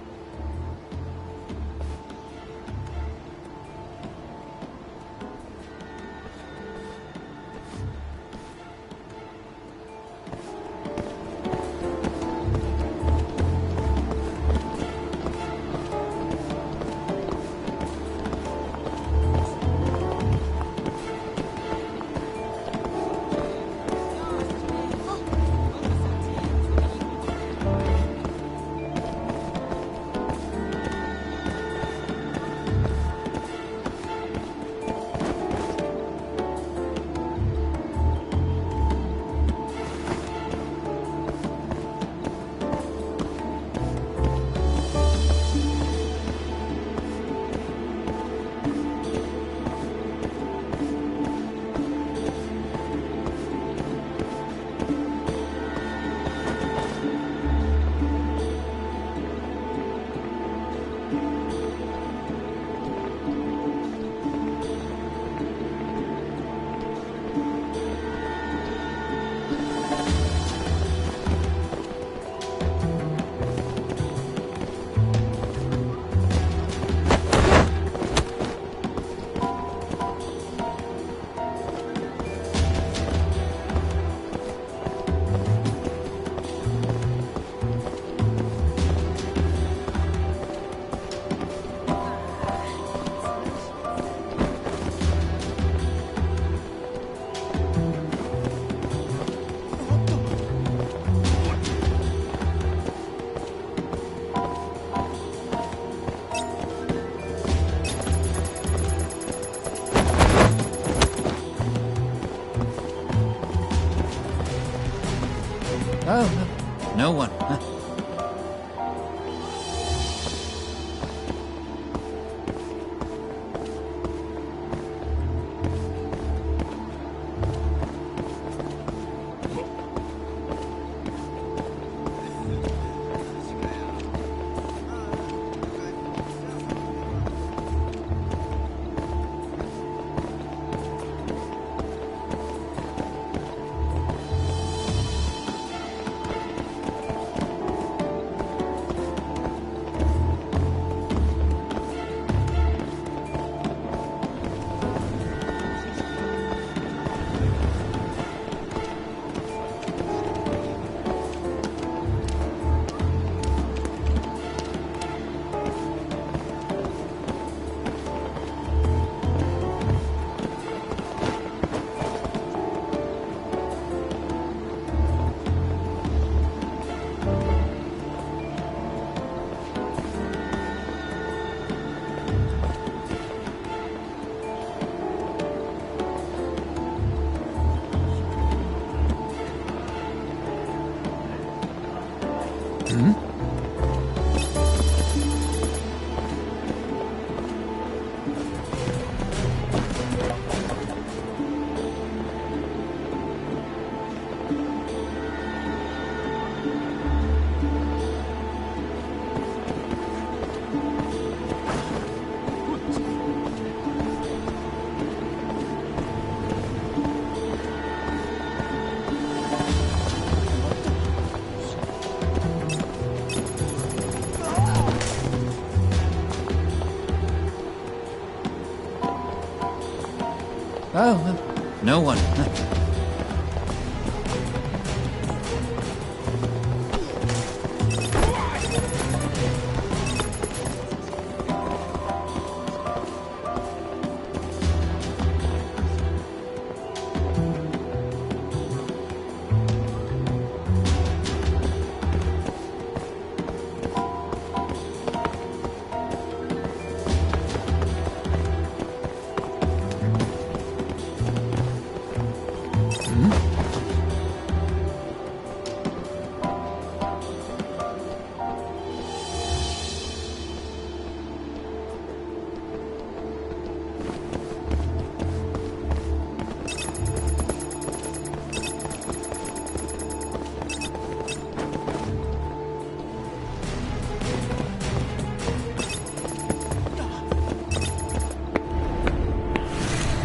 R: Oh, no one.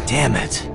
C: Damn it.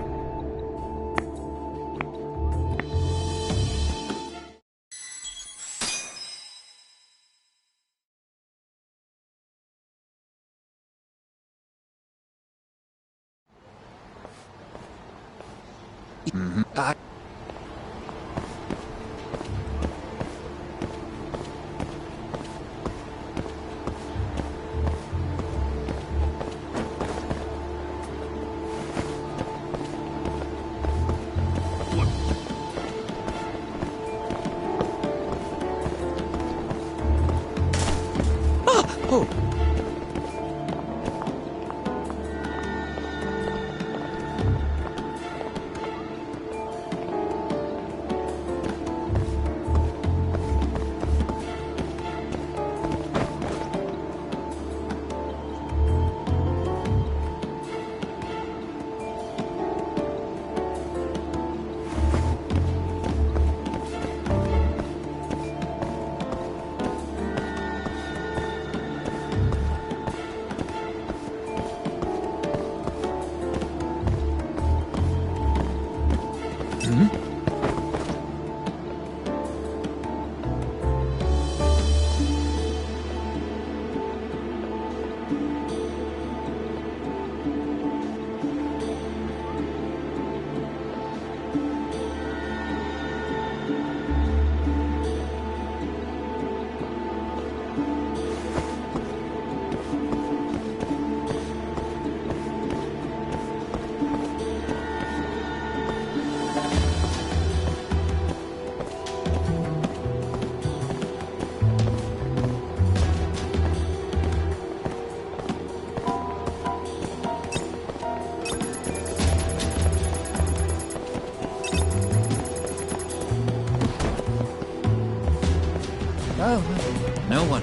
R: Oh, no one.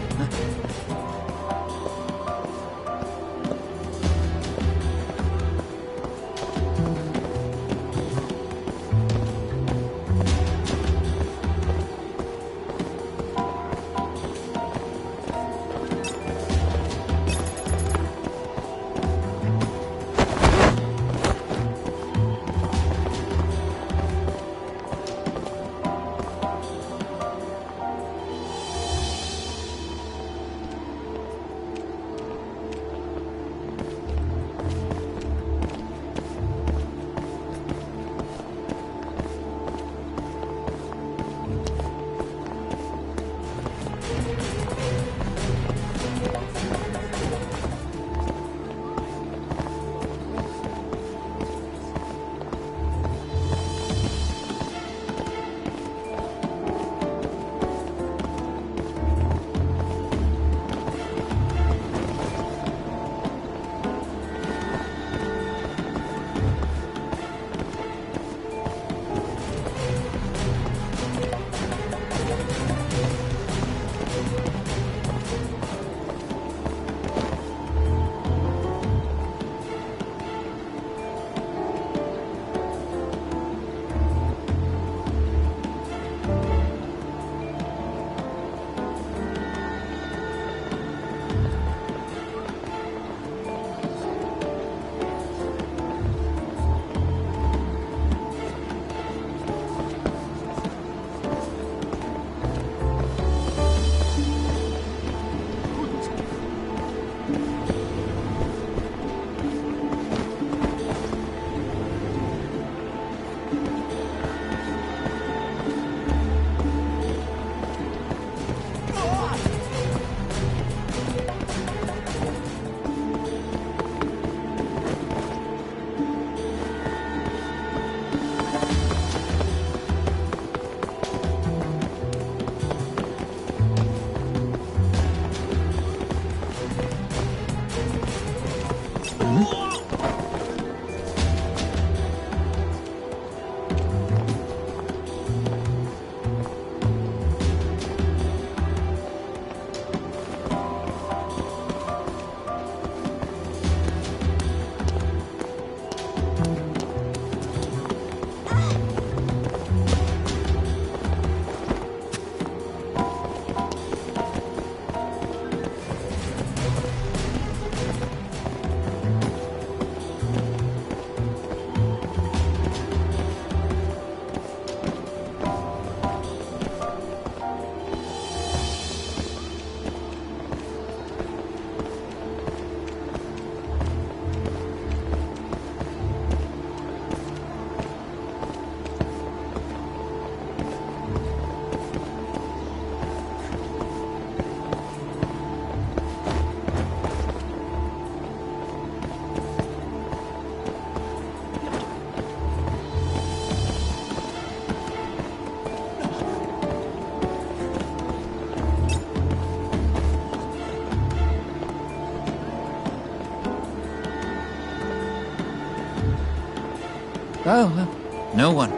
R: Oh, no one.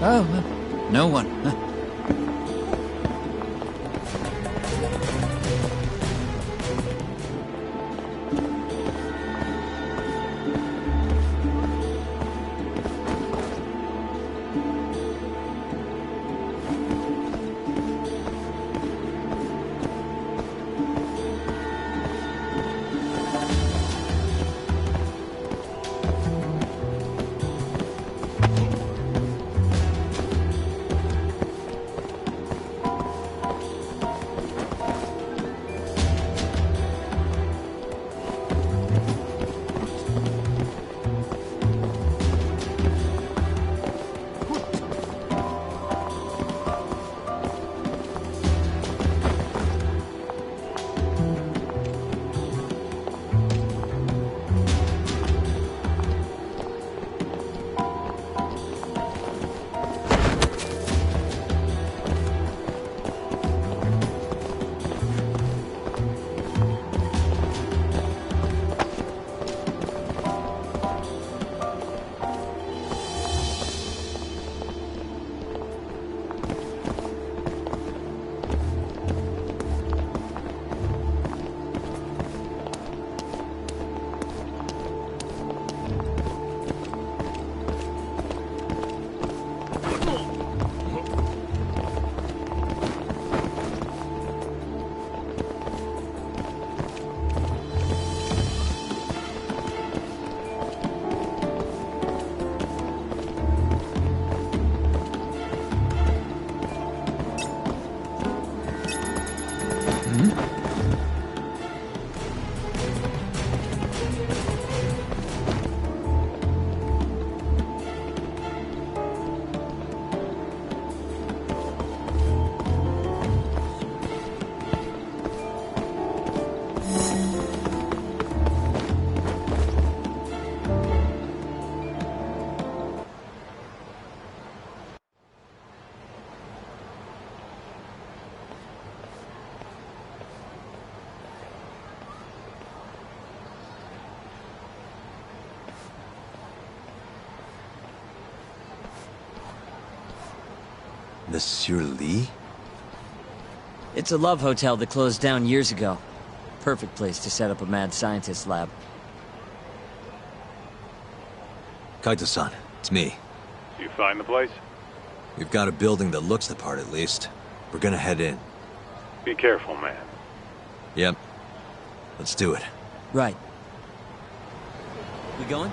R: Oh, no one.
B: Monsieur Lee?
A: It's a love hotel that closed down years ago. Perfect place to set up a mad scientist lab.
B: Kaito-san, it's me.
S: You find the place?
B: We've got a building that looks the part at least. We're gonna head in.
S: Be careful, man.
B: Yep. Let's do it.
A: Right. We going?